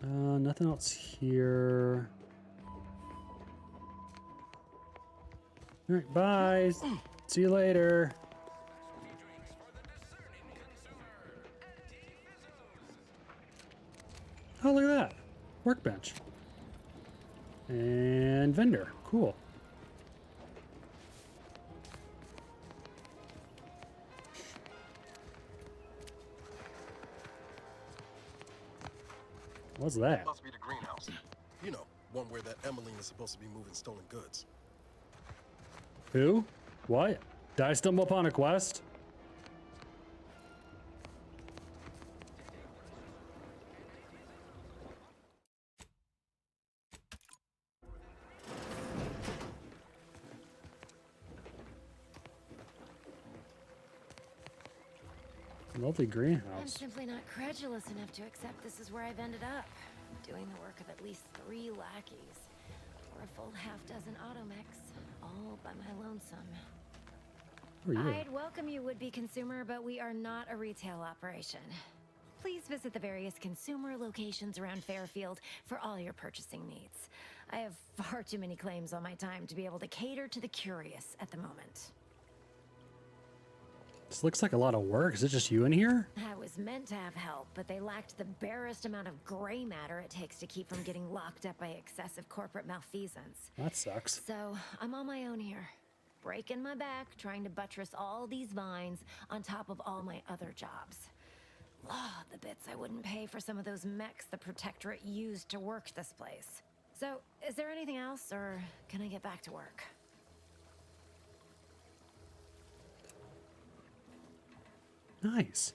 Speaker 1: Nothing else here. All right, bye. See you later. Oh, look at that. Workbench. And vendor. Cool. What's that?
Speaker 6: Must be the greenhouse. You know, one where that Emmeline is supposed to be moving stolen goods.
Speaker 1: Who? What? Did I stumble upon a quest? Lovely greenhouse.
Speaker 20: I'm simply not credulous enough to accept this is where I've ended up. Doing the work of at least 3 lackeys. Or a full half-dozen automechs. All by my lonesome.
Speaker 1: Who are you?
Speaker 20: I'd welcome you, would-be consumer, but we are not a retail operation. Please visit the various consumer locations around Fairfield for all your purchasing needs. I have far too many claims on my time to be able to cater to the curious at the moment.
Speaker 1: This looks like a lot of work. Is it just you in here?
Speaker 20: I was meant to have help, but they lacked the barest amount of gray matter it takes to keep from getting locked up by excessive corporate malfeasance.
Speaker 1: That sucks.
Speaker 20: So, I'm on my own here. Breaking my back, trying to buttress all these vines on top of all my other jobs.
Speaker 2: Oh, the bits I wouldn't pay for some of those mechs the Protectorate used to work this place. So, is there anything else, or can I get back to work?
Speaker 1: Nice.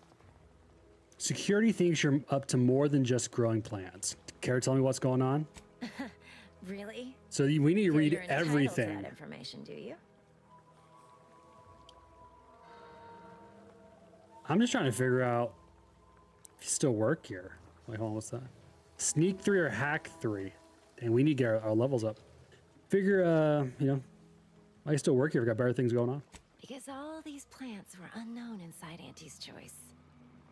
Speaker 1: Security thinks you're up to more than just growing plants. Care to tell me what's going on?
Speaker 2: Really?
Speaker 1: So we need to read
Speaker 2: You're entitled to
Speaker 1: everything.
Speaker 2: that information, do you?
Speaker 1: I'm just trying to figure out if you still work here. Wait, hold on, what's that? Sneak 3 or hack 3. And we need to get our levels up. Figure, you know, I still work here. We've got better things going on.
Speaker 2: Because all these plants were unknown inside Auntie's Choice.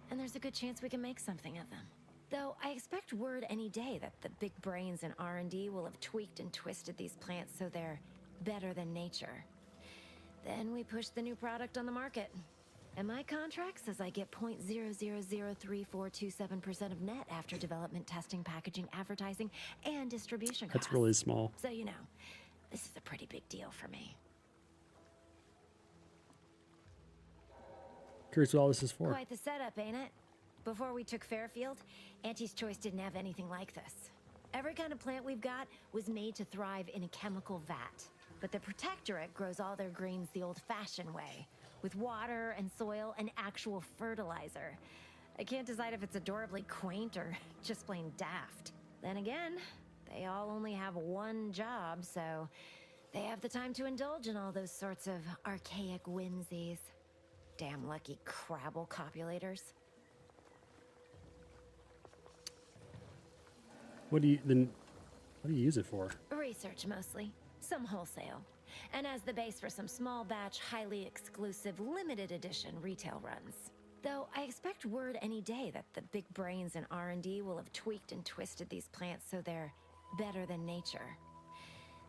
Speaker 2: And there's a good chance we can make something of them. Though I expect word any day that the big brains in R&D will have tweaked and twisted these plants so they're better than nature. Then we push the new product on the market. And my contract says I get 0.003427% of net after development, testing, packaging, advertising, and distribution costs.
Speaker 1: That's really small.
Speaker 2: So, you know, this is a pretty big deal for me.
Speaker 1: Curious what all this is for.
Speaker 2: Quite the setup, ain't it? Before we took Fairfield, Auntie's Choice didn't have anything like this. Every kind of plant we've got was made to thrive in a chemical vat. But the Protectorate grows all their greens the old-fashioned way, with water and soil and actual fertilizer. I can't decide if it's adorably quaint or just plain daft. Then again, they all only have one job, so they have the time to indulge in all those sorts of archaic whimsies. Damn lucky Crabble copulators.
Speaker 1: What do you use it for?
Speaker 2: Research mostly, some wholesale, and as the base for some small batch, highly exclusive, limited edition retail runs. Though I expect word any day that the big brains in R&D will have tweaked and twisted these plants so they're better than nature.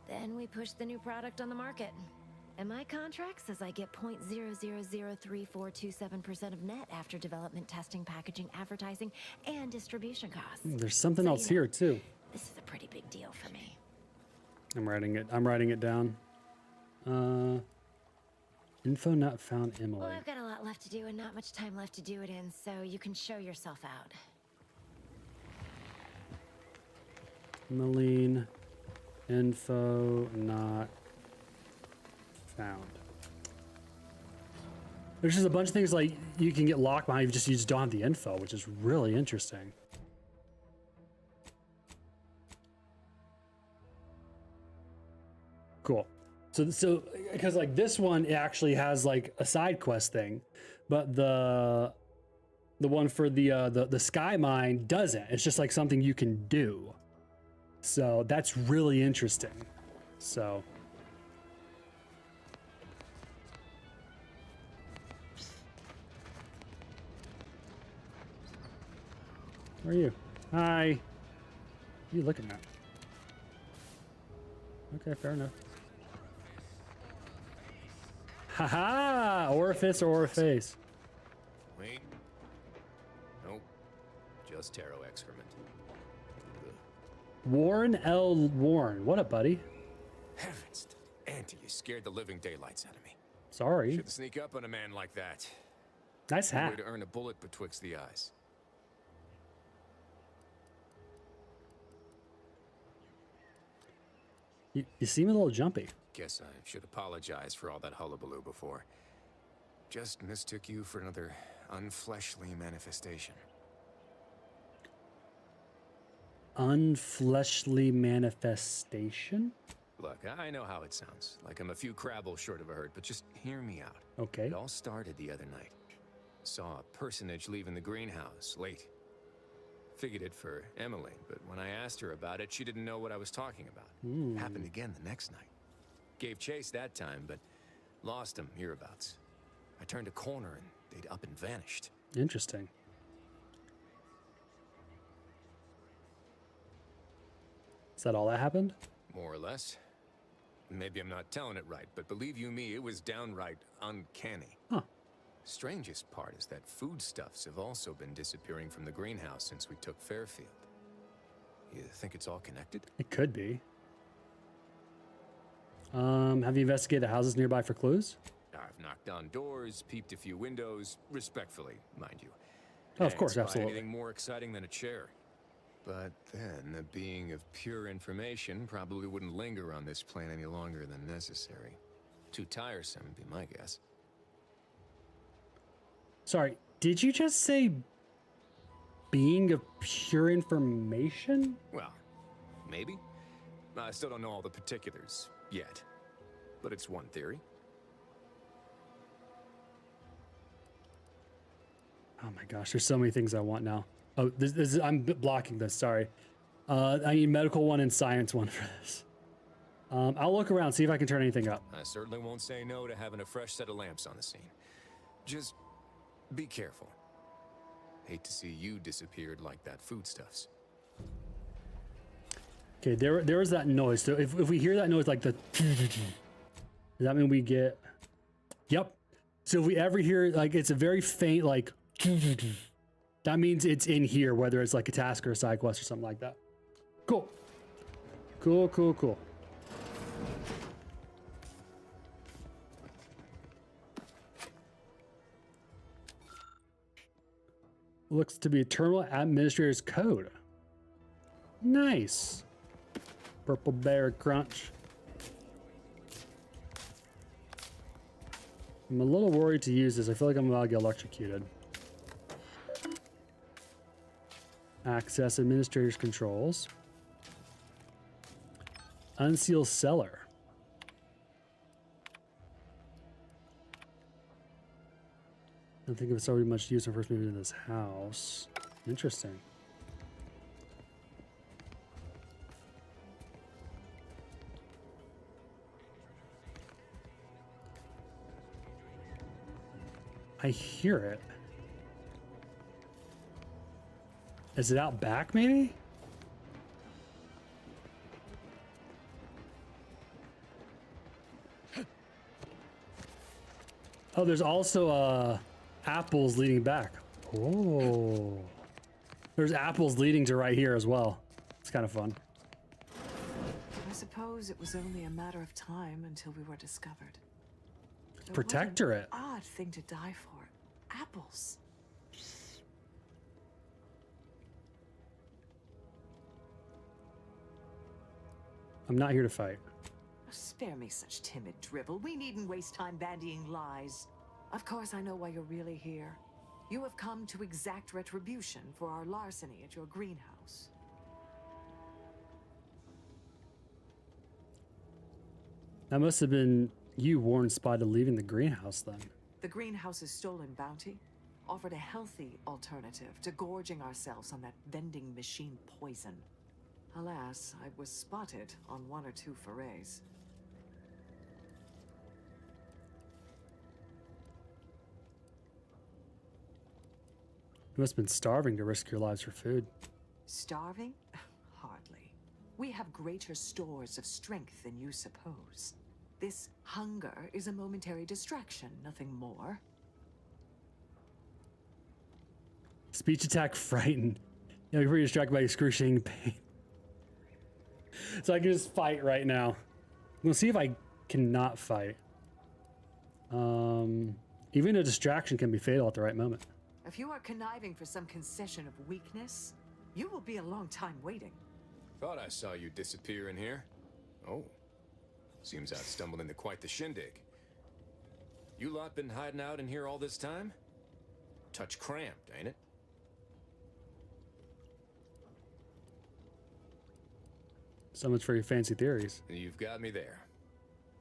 Speaker 2: Then we push the new product on the market. And my contract says I get 0.003427% of net after development, testing, packaging, advertising, and distribution costs.
Speaker 1: There's something else here too.
Speaker 2: This is a pretty big deal for me.
Speaker 1: I'm writing it down. Info not found, Emily.
Speaker 2: Well, I've got a lot left to do and not much time left to do it in, so you can show yourself out.
Speaker 1: Emmeline, info not found. There's just a bunch of things like you can get locked behind, you just don't have the info, which is really interesting. Cool. So because like this one, it actually has like a side quest thing, but the one for the Sky Mine doesn't. It's just like something you can do. So that's really interesting. So where are you? Hi. What are you looking at? Okay, fair enough. Haha! Orifice or orifice?
Speaker 3: Wait. Nope. Just tarot excrement.
Speaker 1: Warren L. Warren. What up, buddy?
Speaker 3: Heavens. Auntie, you scared the living daylights out of me.
Speaker 1: Sorry.
Speaker 3: Shouldn't sneak up on a man like that.
Speaker 1: Nice hat.
Speaker 3: Way to earn a bullet betwixt the eyes.
Speaker 1: You seem a little jumpy.
Speaker 3: Guess I should apologize for all that hullabaloo before. Just mistook you for another unfleshly manifestation.
Speaker 1: Unfleshly manifestation?
Speaker 3: Look, I know how it sounds. Like I'm a few crabbles short of a hurt, but just hear me out.
Speaker 1: Okay.
Speaker 3: It all started the other night. Saw a personage leaving the greenhouse late. Figured it for Emily, but when I asked her about it, she didn't know what I was talking about. Happened again the next night. Gave chase that time, but lost him hereabouts. I turned a corner and they'd up and vanished.
Speaker 1: Interesting. Is that all that happened?
Speaker 3: More or less. Maybe I'm not telling it right, but believe you me, it was downright uncanny.
Speaker 1: Huh.
Speaker 3: Strangest part is that foodstuffs have also been disappearing from the greenhouse since we took Fairfield. You think it's all connected?
Speaker 1: It could be. Have you investigated the houses nearby for clues?
Speaker 3: I've knocked on doors, peeped a few windows, respectfully, mind you.
Speaker 1: Oh, of course,
Speaker 3: Can't find
Speaker 1: absolutely.
Speaker 3: anything more exciting than a chair. But then, a being of pure information probably wouldn't linger on this plane any longer than necessary. Too tiresome, would be my guess.
Speaker 1: Sorry, did you just say being of pure information?
Speaker 3: Well, maybe. I still don't know all the particulars yet. But it's one theory.
Speaker 1: Oh my gosh, there's so many things I want now. Oh, I'm blocking this, sorry. I need medical one and science one for this. I'll look around, see if I can turn anything up.
Speaker 3: I certainly won't say no to having a fresh set of lamps on the scene. Just be careful. Hate to see you disappeared like that foodstuffs.
Speaker 1: Okay, there was that noise. So if we hear that noise, like the... Does that mean we get... Yep. So if we ever hear, like, it's a very faint, like... That means it's in here, whether it's like a task or a side quest or something like that. Cool. Cool, cool, cool. Looks to be a terminal administrator's code. Nice. Purple Bear Crunch. I'm a little worried to use this. I feel like I'm about to get electrocuted. Access administrator's controls. Unseal cellar. I don't think it's already much use when first moving into this house. Interesting. I hear it. Is it out back, maybe? Oh, there's also apples leading back. Oh. There's apples leading to right here as well. It's kind of fun.
Speaker 8: I suppose it was only a matter of time until we were discovered. But
Speaker 1: Protectorate.
Speaker 8: What an odd thing to die for. Apples.
Speaker 1: I'm not here to fight.
Speaker 8: Spare me such timid drivel. We needn't waste time bandying lies. Of course, I know why you're really here. You have come to exact retribution for our larceny at your greenhouse.
Speaker 1: That must have been you warned Spy to leaving the greenhouse then.
Speaker 8: The greenhouse's stolen bounty offered a healthy alternative to gorging ourselves on that vending machine poison. Alas, I was spotted on 1 or 2 forays.
Speaker 1: You must have been starving to risk your lives for food.
Speaker 8: Starving? Hardly. We have greater stores of strength than you suppose. This hunger is a momentary distraction, nothing more.
Speaker 1: Speech attack frightened. You know, you're pretty distracted by excruciating pain. So I can just fight right now. We'll see if I cannot fight. Even a distraction can be fatal at the right moment.
Speaker 8: If you are conniving for some concession of weakness, you will be a long time waiting.
Speaker 3: Thought I saw you disappear in here. Oh. Seems I've stumbled into quite the shindig. You lot been hiding out in here all this time? Touch cramped, ain't it?
Speaker 1: So much for your fancy theories.
Speaker 3: You've got me there.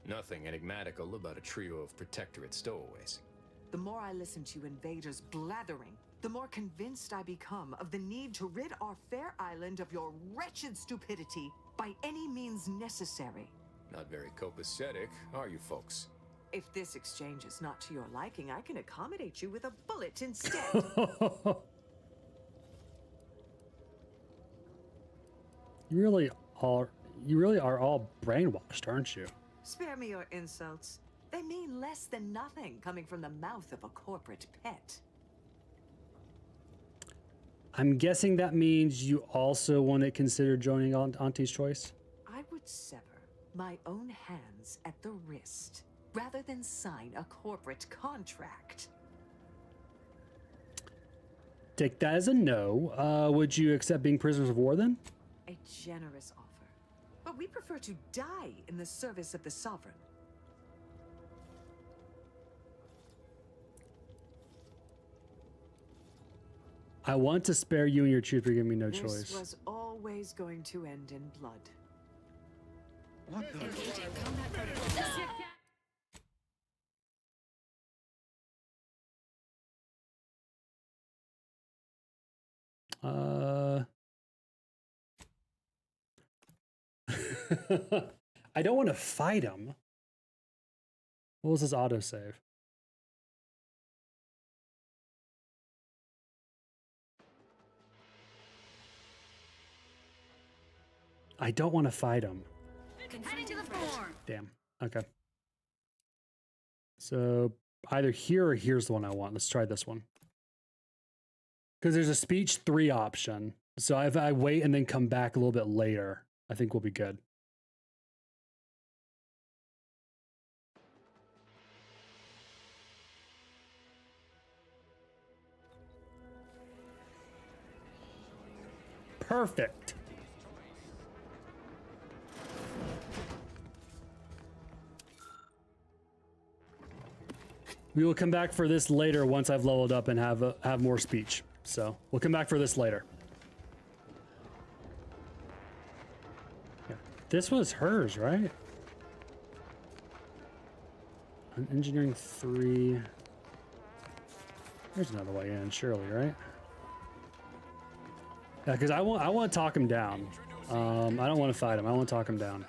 Speaker 3: Nothing enigmatical about a trio of Protectorate stowaways.
Speaker 8: The more I listen to invaders blathering, the more convinced I become of the need to rid our fair island of your wretched stupidity by any means necessary.
Speaker 3: Not very copacetic, are you folks?
Speaker 8: If this exchange is not to your liking, I can accommodate you with a bullet instead.
Speaker 1: You really are all brainwashed, aren't you?
Speaker 8: Spare me your insults. They mean less than nothing coming from the mouth of a corporate pet.
Speaker 1: I'm guessing that means you also want to consider joining Auntie's Choice?
Speaker 8: I would sever my own hands at the wrist rather than sign a corporate contract.
Speaker 1: Take that as a no. Would you accept being prisoners of war then?
Speaker 8: A generous offer. But we prefer to die in the service of the Sovereign.
Speaker 1: I want to spare you and your truth, but give me no choice.
Speaker 8: This was always going to end in blood.
Speaker 10: What the?
Speaker 1: I don't want to fight him. What was his autosave? I don't want to fight him. Damn. Okay. So either here or here's the one I want. Let's try this one. Because there's a speech 3 option. So if I wait and then come back a little bit later, I think we'll be good. Perfect. We will come back for this later once I've leveled up and have more speech. So we'll come back for this later. Yeah. This was hers, right? Engineering 3. There's another way in, surely, right? Yeah, because I want to talk him down. I don't want to fight him. I want to talk him down.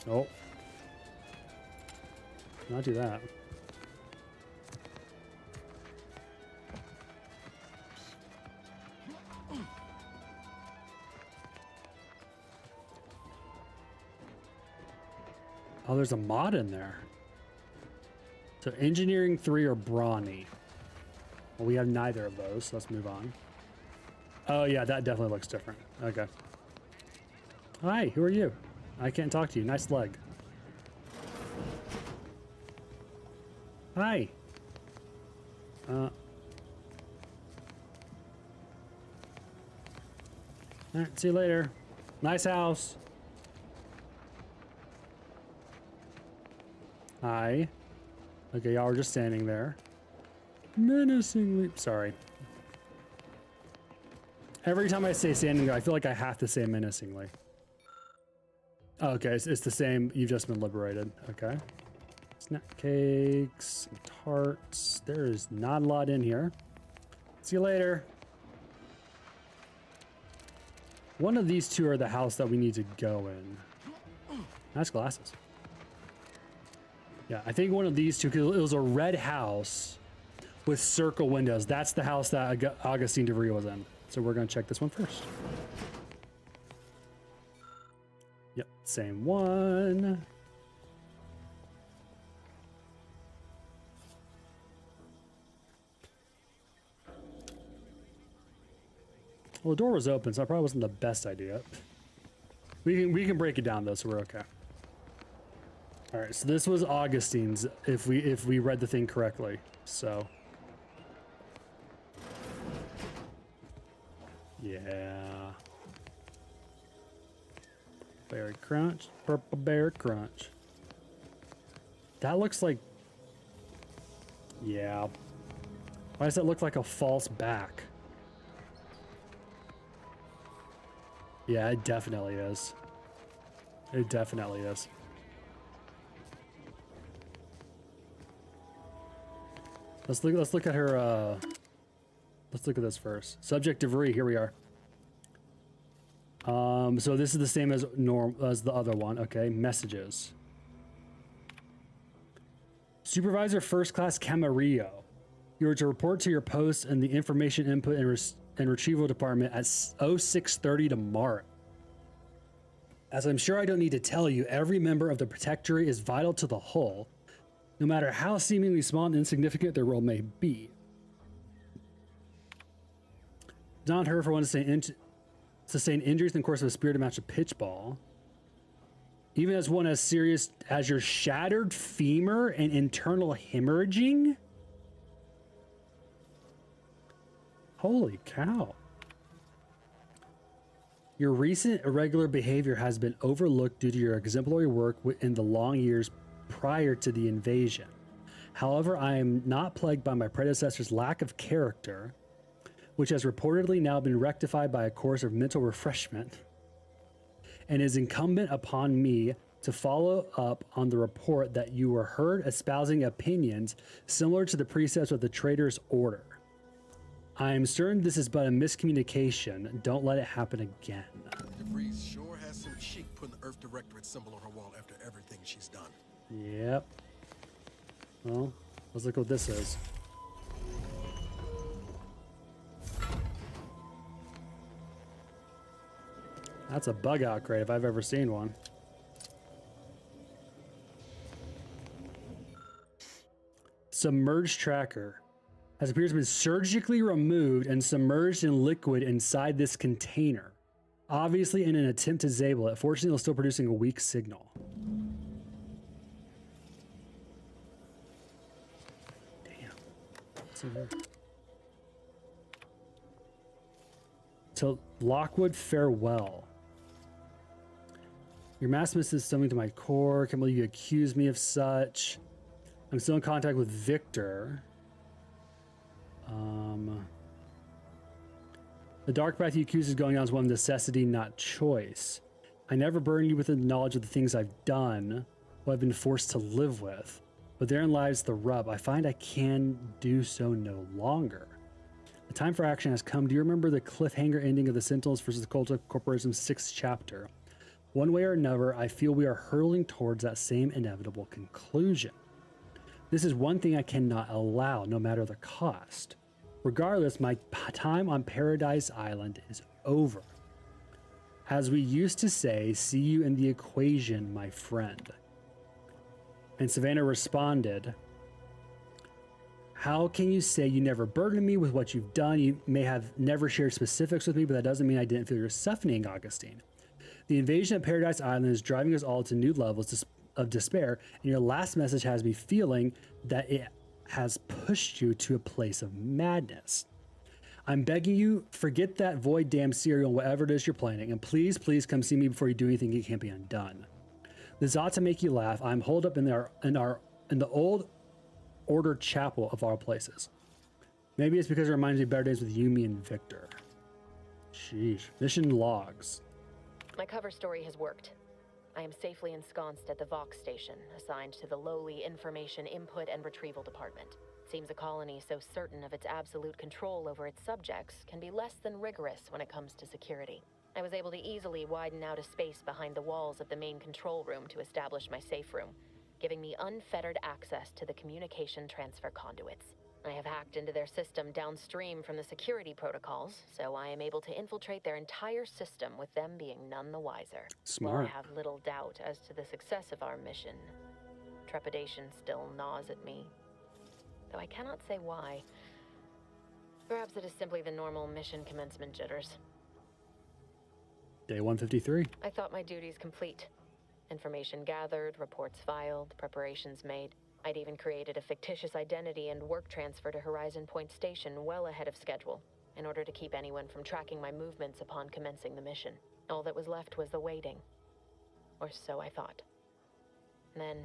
Speaker 1: Nope. Not do that. Oh, there's a mod in there. So engineering 3 or brawny. Well, we have neither of those, so let's move on. Oh yeah, that definitely looks different. Okay. Hi, who are you? I can't talk to you. Nice leg. Hi. All right, see you later. Nice house. Hi. Okay, y'all were just standing there. Menacingly. Sorry. Every time I say standing there, I feel like I have to say menacingly. Oh, okay, it's the same. You've just been liberated. Okay. Snack cakes, some tarts. There is not a lot in here. See you later. One of these two are the house that we need to go in. Nice glasses. Yeah, I think one of these two, because it was a red house with circle windows. That's the house that Augustine DeVries was in. So we're going to check this one first. Yep, same one. Well, the door was open, so that probably wasn't the best idea. We can break it down though, so we're okay. All right, so this was Augustine's, if we read the thing correctly. So yeah. Berry crunch, purple bear crunch. That looks like, yeah. Why does that look like a false back? Yeah, it definitely is. It definitely is. Let's look at her. Let's look at this first. Subject DeVries. Here we are. So this is the same as the other one. Okay, messages. Supervisor First Class Camarillo. You are to report to your post in the Information Input and Retrieval Department at 0630 tomorrow. As I'm sure I don't need to tell you, every member of the Protectorate is vital to the whole, no matter how seemingly small and insignificant their role may be. It's not her for one to sustain injuries in the course of a spirited match of pitchball. Even as one as serious as your shattered femur and internal hemorrhaging? Holy cow. Your recent irregular behavior has been overlooked due to your exemplary work in the long years prior to the invasion. However, I am not plagued by my predecessor's lack of character, which has reportedly now been rectified by a course of mental refreshment, and is incumbent upon me to follow up on the report that you were heard espousing opinions similar to the precepts of the Traitor's Order. I am certain this is but a miscommunication. Don't let it happen again.
Speaker 6: DeVries sure has some cheek putting the Earth Directorate symbol on her wall after everything she's done.
Speaker 1: Yep. Well, let's look what this is. That's a bug out crate if I've ever seen one. Submerged tracker has appears to have been surgically removed and submerged in liquid inside this container, obviously in an attempt to disable it. Fortunately, it's still producing a weak signal. Damn. What's in here? To Lockwood, farewell. Your mass is something to my core. Can't believe you accuse me of such. I'm still in contact with Victor. The dark path you accuse is going on is one of necessity, not choice. I never burden you with the knowledge of the things I've done, what I've been forced to live with. But therein lies the rub. I find I can do so no longer. The time for action has come. Do you remember the cliffhanger ending of the Sentinels versus the Cult Corporation's 6th chapter? One way or another, I feel we are hurtling towards that same inevitable conclusion. This is one thing I cannot allow, no matter the cost. Regardless, my time on Paradise Island is over. As we used to say, see you in the equation, my friend. And Savannah responded, how can you say you never burdened me with what you've done? You may have never shared specifics with me, but that doesn't mean I didn't feel your suffering, Augustine. The invasion of Paradise Island is driving us all to new levels of despair, and your last message has me feeling that it has pushed you to a place of madness. I'm begging you, forget that void damn cereal and whatever it is you're planning, and please, please come see me before you do anything that can't be undone. This ought to make you laugh. I'm holed up in the old Order Chapel of all places. Maybe it's because it reminds me of better days with Yumi and Victor. Sheesh. Mission logs.
Speaker 13: My cover story has worked. I am safely ensconced at the Vox station, assigned to the lowly Information Input and Retrieval Department. Seems a colony so certain of its absolute control over its subjects can be less than rigorous when it comes to security. I was able to easily widen out a space behind the walls of the main control room to establish my safe room, giving me unfettered access to the communication transfer conduits. I have hacked into their system downstream from the security protocols, so I am able to infiltrate their entire system with them being none the wiser.
Speaker 1: Smart.
Speaker 13: While I have little doubt as to the success of our mission, trepidation still gnaws at me, though I cannot say why. Perhaps it is simply the normal mission commencement jitters.
Speaker 1: Day 153.
Speaker 13: I thought my duties complete. Information gathered, reports filed, preparations made. I'd even created a fictitious identity and work transfer to Horizon Point Station well ahead of schedule, in order to keep anyone from tracking my movements upon commencing the mission. All that was left was the waiting. Or so I thought. Then,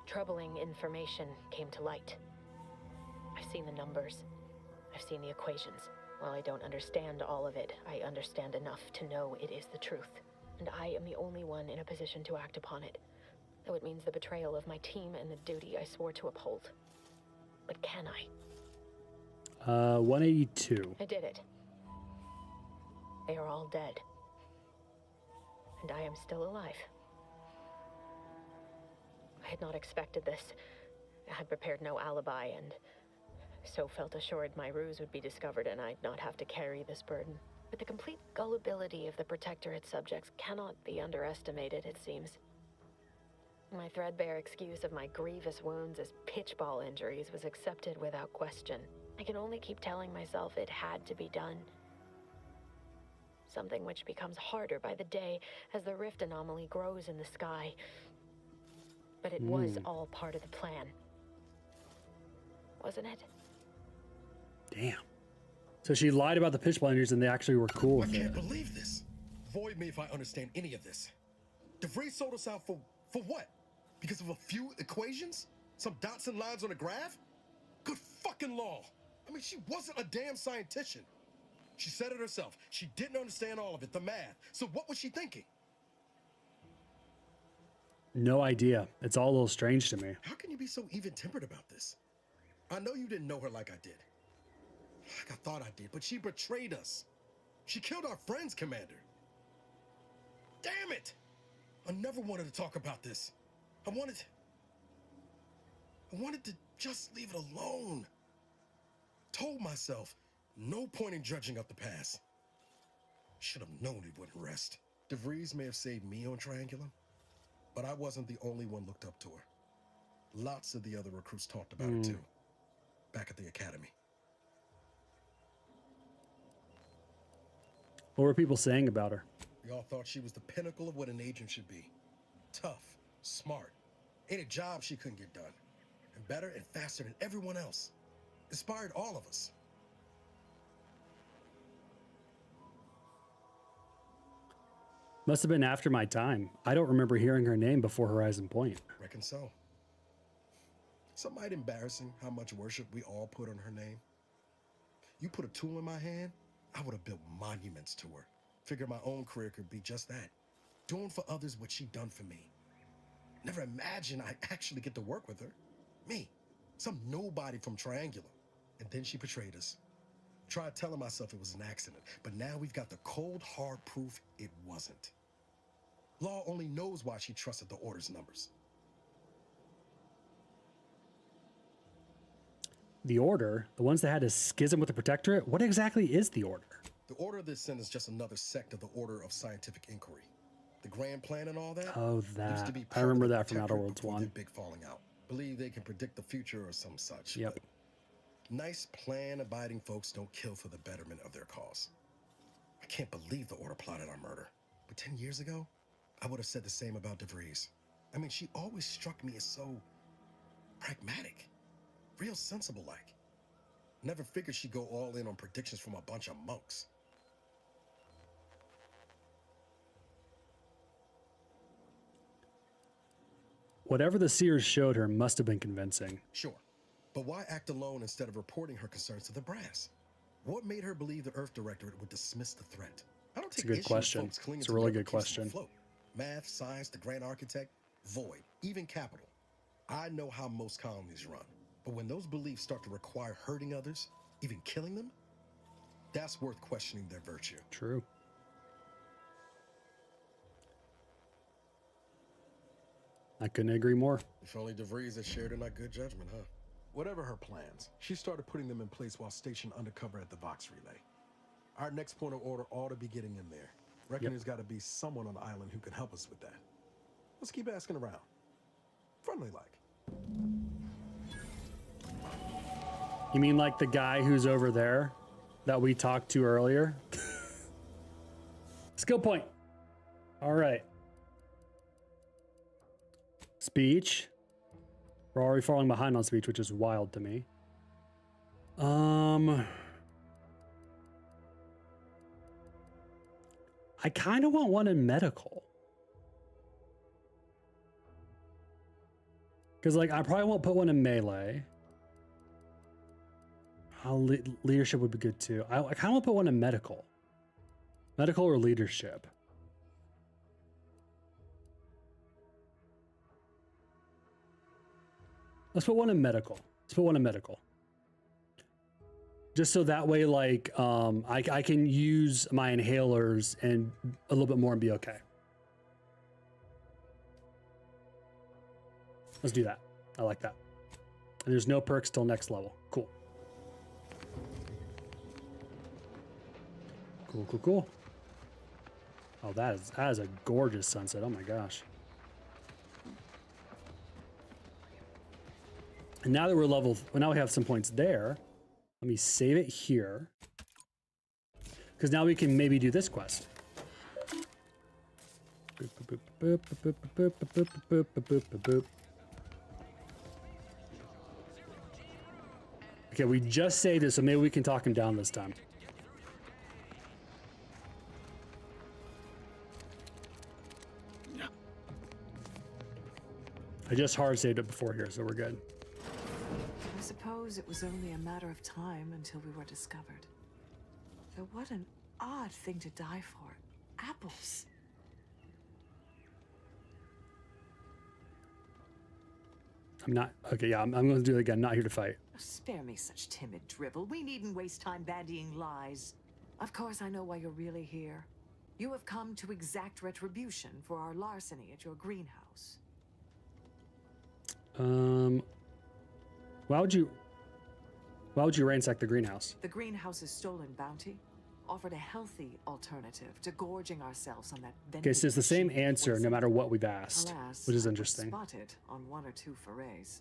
Speaker 13: troubling information came to light. I've seen the numbers. I've seen the equations. While I don't understand all of it, I understand enough to know it is the truth. And I am the only one in a position to act upon it. Though it means the betrayal of my team and the duty I swore to uphold. But can I?
Speaker 1: 182.
Speaker 13: I did it. They are all dead. And I am still alive. I had not expected this. I had prepared no alibi, and so felt assured my ruse would be discovered and I'd not have to carry this burden. But the complete gullibility of the Protectorate subjects cannot be underestimated, it seems. My threadbare excuse of my grievous wounds as pitchball injuries was accepted without question. I can only keep telling myself it had to be done. something which becomes harder by the day as the rift anomaly grows in the sky. But it was all part of the plan. Wasn't it?
Speaker 1: Damn. So she lied about the pitch blinders and they actually were cool with
Speaker 6: I can't
Speaker 1: it.
Speaker 6: believe this. Void me if I understand any of this. DeVries sold us out for what? Because of a few equations? Some dots and lines on a graph? Good fucking law. I mean, she wasn't a damn scientist. She said it herself. She didn't understand all of it, the math. So what was she thinking?
Speaker 1: No idea. It's all a little strange to me.
Speaker 6: How can you be so even-tempered about this? I know you didn't know her like I did. Like I thought I did, but she betrayed us. She killed our friends, Commander. Damn it! I never wanted to talk about this. I wanted to just leave it alone. Told myself, no point in dredging up the past. Should have known it wouldn't rest. DeVries may have saved me on Triangulum, but I wasn't the only one looked up to her. Lots of the other recruits talked about her too, back at the academy.
Speaker 1: What were people saying about her?
Speaker 6: We all thought she was the pinnacle of what an agent should be. Tough, smart, ain't a job she couldn't get done. And better and faster than everyone else. Inspired all of us.
Speaker 1: Must have been after my time. I don't remember hearing her name before Horizon Point.
Speaker 6: Reckon so. Some might embarrassing how much worship we all put on her name. You put a tool in my hand, I would have built monuments to her. Figured my own career could be just that. Doing for others what she done for me. Never imagined I'd actually get to work with her. Me, some nobody from Triangulum. And then she betrayed us. Tried telling myself it was an accident, but now we've got the cold, hard proof it wasn't. Law only knows why she trusted the Order's numbers.
Speaker 1: The Order? The ones that had a schism with the Protectorate? What exactly is the Order?
Speaker 6: The Order of the Ascent is just another sect of the Order of Scientific Inquiry. The Grand Plan and all that?
Speaker 1: Oh,
Speaker 6: used
Speaker 1: that.
Speaker 6: to be
Speaker 1: I
Speaker 6: part
Speaker 1: remember
Speaker 6: of the
Speaker 1: that from Outer
Speaker 6: Protectorate
Speaker 1: Worlds
Speaker 6: before
Speaker 1: 1.
Speaker 6: their big falling out. Believe they can predict the future or some such.
Speaker 1: Yep.
Speaker 6: But nice plan-abiding folks don't kill for the betterment of their cause. I can't believe the Order plotted our murder. But 10 years ago, I would have said the same about DeVries. I mean, she always struck me as so pragmatic, real sensible-like. Never figured she'd go all in on predictions from a bunch of monks.
Speaker 1: Whatever the Seers showed her must have been convincing.
Speaker 6: Sure, but why act alone instead of reporting her concerns to the brass? What made her believe the Earth Directorate would dismiss the threat? I don't
Speaker 1: It's a
Speaker 6: take
Speaker 1: good
Speaker 6: issue with
Speaker 1: question.
Speaker 6: folks clinging
Speaker 1: It's
Speaker 6: to
Speaker 1: a really
Speaker 6: whatever
Speaker 1: good
Speaker 6: keeps them
Speaker 1: question.
Speaker 6: afloat. Math, science, the Grand Architect, Void, even Capital. I know how most colonies run, but when those beliefs start to require hurting others, even killing them, that's worth questioning their virtue.
Speaker 1: True. I couldn't agree more.
Speaker 6: If only DeVries had shared in our good judgment, huh? Whatever her plans, she started putting them in place while stationed undercover at the Vox Relay. Our next point of order ought to be getting in there. Reckon there's got to be someone on the island who can help us with that. Let's keep asking around. Friendly like.
Speaker 1: You mean like the guy who's over there that we talked to earlier? Skill point. All right. Speech. We're already falling behind on speech, which is wild to me. I kind of want one in medical. Because, like, I probably won't put one in melee. Leadership would be good, too. I kind of want to put one in medical. Medical or leadership. Let's put one in medical. Let's put one in medical. Just so that way, like, I can use my inhalers and a little bit more and be okay. Let's do that. I like that. And there's no perks till next level. Cool. Cool, cool, cool. Oh, that is a gorgeous sunset. Oh my gosh. And now that we're level, well, now we have some points there. Let me save it here. Because now we can maybe do this quest. Boop, boop, boop, boop, boop, boop, boop, boop, boop, boop, boop. Okay, we just saved it, so maybe we can talk him down this time. I just hard saved it before here, so we're good.
Speaker 8: I suppose it was only a matter of time until we were discovered. Though what an odd thing to die for. Apples.
Speaker 1: I'm not... Okay, yeah, I'm going to do it again. Not here to fight.
Speaker 8: Spare me such timid dribble. We needn't waste time bandying lies. Of course I know why you're really here. You have come to exact retribution for our larceny at your greenhouse.
Speaker 1: Why would you ransack the greenhouse?
Speaker 8: The greenhouse's stolen bounty offered a healthy alternative to gorging ourselves on that.
Speaker 1: Okay, so it's the same answer no matter what we've asked,
Speaker 8: Alas,
Speaker 1: which is
Speaker 8: I was
Speaker 1: interesting.
Speaker 8: spotted on 1 or 2 forays.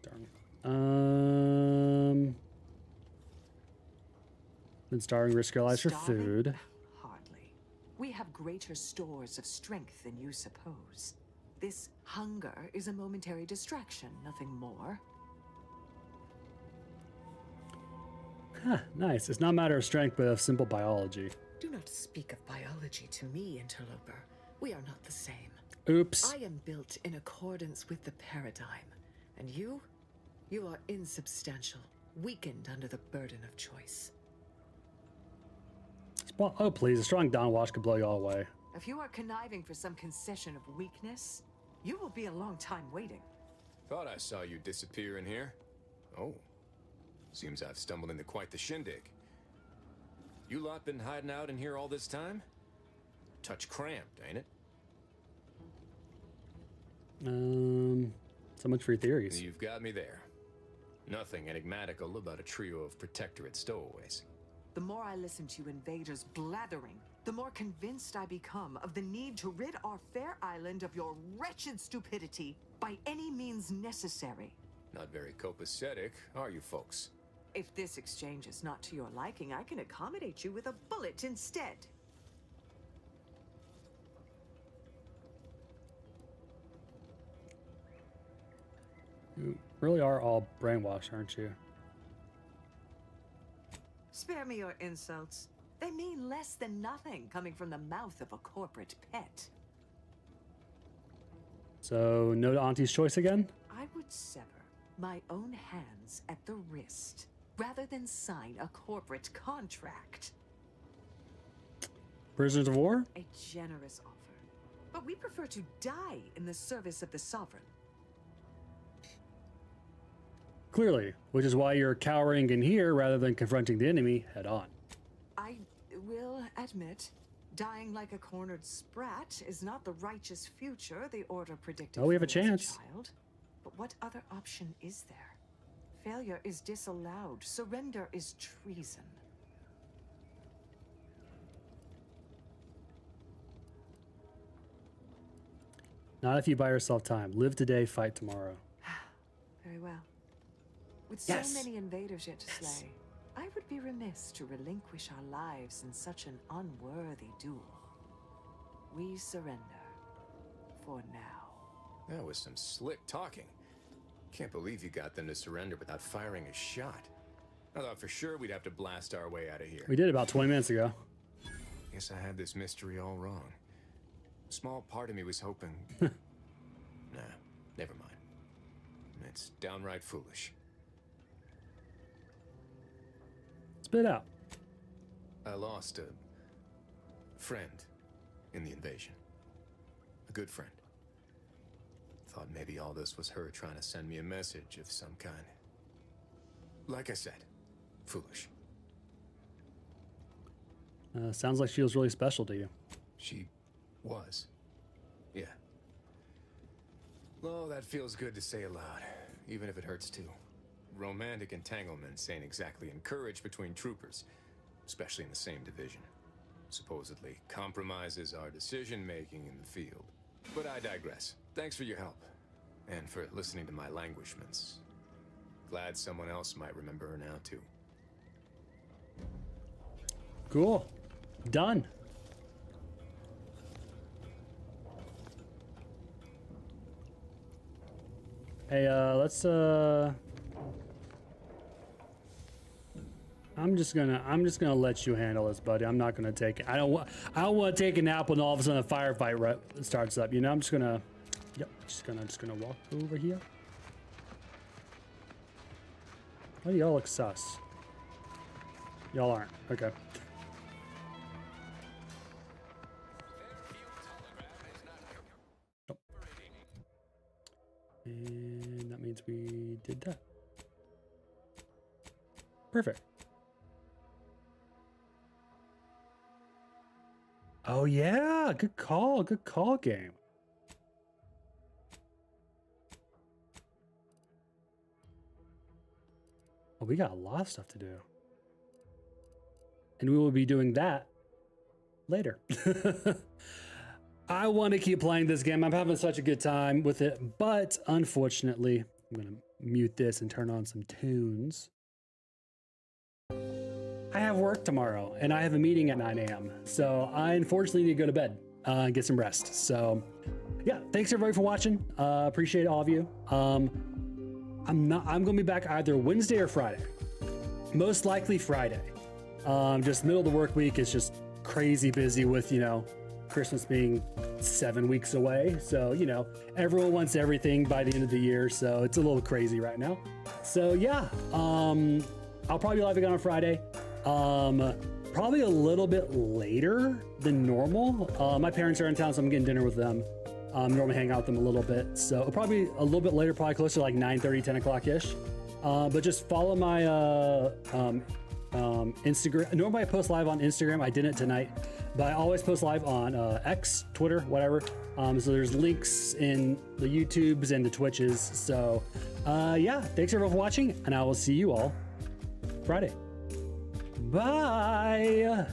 Speaker 1: Darn. Been starving, risk your lives for food.
Speaker 8: Hardly. We have greater stores of strength than you suppose. This hunger is a momentary distraction, nothing more.
Speaker 1: Huh, nice. It's not a matter of strength, but of simple biology.
Speaker 8: Do not speak of biology to me, interloper. We are not the same.
Speaker 1: Oops.
Speaker 8: I am built in accordance with the paradigm. And you are insubstantial, weakened under the burden of choice.
Speaker 1: Oh, please. A strong downwash could blow you all away.
Speaker 8: If you are conniving for some concession of weakness, you will be a long time waiting.
Speaker 3: Thought I saw you disappear in here. Oh. Seems I've stumbled into quite the shindig. You lot been hiding out in here all this time? Touch cramped, ain't it?
Speaker 1: So much for your theories.
Speaker 3: You've got me there. Nothing enigmatical about a trio of Protectorate stowaways.
Speaker 8: The more I listen to you invaders blathering, the more convinced I become of the need to rid our fair island of your wretched stupidity by any means necessary.
Speaker 3: Not very copacetic, are you folks?
Speaker 8: If this exchange is not to your liking, I can accommodate you with a bullet instead.
Speaker 1: You really are all brainwashed, aren't you?
Speaker 8: Spare me your insults. They mean less than nothing coming from the mouth of a corporate pet.
Speaker 1: So, no to Auntie's choice again?
Speaker 8: I would sever my own hands at the wrist rather than sign a corporate contract.
Speaker 1: Prisoners of war?
Speaker 8: A generous offer. But we prefer to die in the service of the Sovereign.
Speaker 1: Clearly, which is why you're cowering in here rather than confronting the enemy head on.
Speaker 8: I will admit, dying like a cornered sprat is not the righteous future the Order predicted.
Speaker 1: Oh, we have a
Speaker 8: for me as
Speaker 1: chance.
Speaker 8: Child. But what other option is there? Failure is disallowed. Surrender is treason.
Speaker 1: Not if you buy yourself time. Live today, fight tomorrow.
Speaker 8: Very well. With
Speaker 1: Yes.
Speaker 8: so many invaders yet to slay, I would be remiss to relinquish our lives in such an unworthy duel. We surrender. For now.
Speaker 3: That was some slick talking. Can't believe you got them to surrender without firing a shot. I thought for sure we'd have to blast our way out of here.
Speaker 1: We did about 20 minutes ago.
Speaker 3: Guess I had this mystery all wrong. A small part of me was hoping... Nah, never mind. It's downright foolish.
Speaker 1: Spit out.
Speaker 3: I lost a friend in the invasion. A good friend. Thought maybe all this was her trying to send me a message of some kind. Like I said, foolish.
Speaker 1: Sounds like she was really special to you.
Speaker 3: She was. Yeah. Oh, that feels good to say aloud, even if it hurts too. Romantic entanglements ain't exactly encouraged between troopers, especially in the same division. Supposedly compromises our decision-making in the field. But I digress. Thanks for your help, and for listening to my languishments. Glad someone else might remember her now, too.
Speaker 1: Cool. Done. Hey, let's I'm just gonna let you handle this, buddy. I'm not gonna take it. I don't want to take a nap when all of a sudden a firefight starts up. You know, I'm just gonna walk over here. Why do y'all look sus? Y'all aren't. Okay. Oh. And that means we did that. Perfect. Oh yeah, good call game. Well, we got a lot of stuff to do. And we will be doing that later. I want to keep playing this game. I'm having such a good time with it, but unfortunately, I'm going to mute this and turn on some tunes. I have work tomorrow and I have a meeting at 9 a.m. So I unfortunately need to go to bed and get some rest. So yeah, thanks everybody for watching. Appreciate all of you. I'm going to be back either Wednesday or Friday. Most likely Friday. Just middle of the work week is just crazy busy with, you know, Christmas being 7 weeks away. So, you know, everyone wants everything by the end of the year. So it's a little crazy right now. So yeah, I'll probably be live again on Friday. Probably a little bit later than normal. My parents are in town, so I'm getting dinner with them. Normally hang out with them a little bit. So probably a little bit later, probably closer to like 9:30, 10 o'clock-ish. But just follow my Instagram. Normally I post live on Instagram. I didn't tonight, but I always post live on X, Twitter, whatever. So there's links in the YouTubes and the Twitches. So yeah, thanks everyone for watching, and I will see you all Friday. Bye.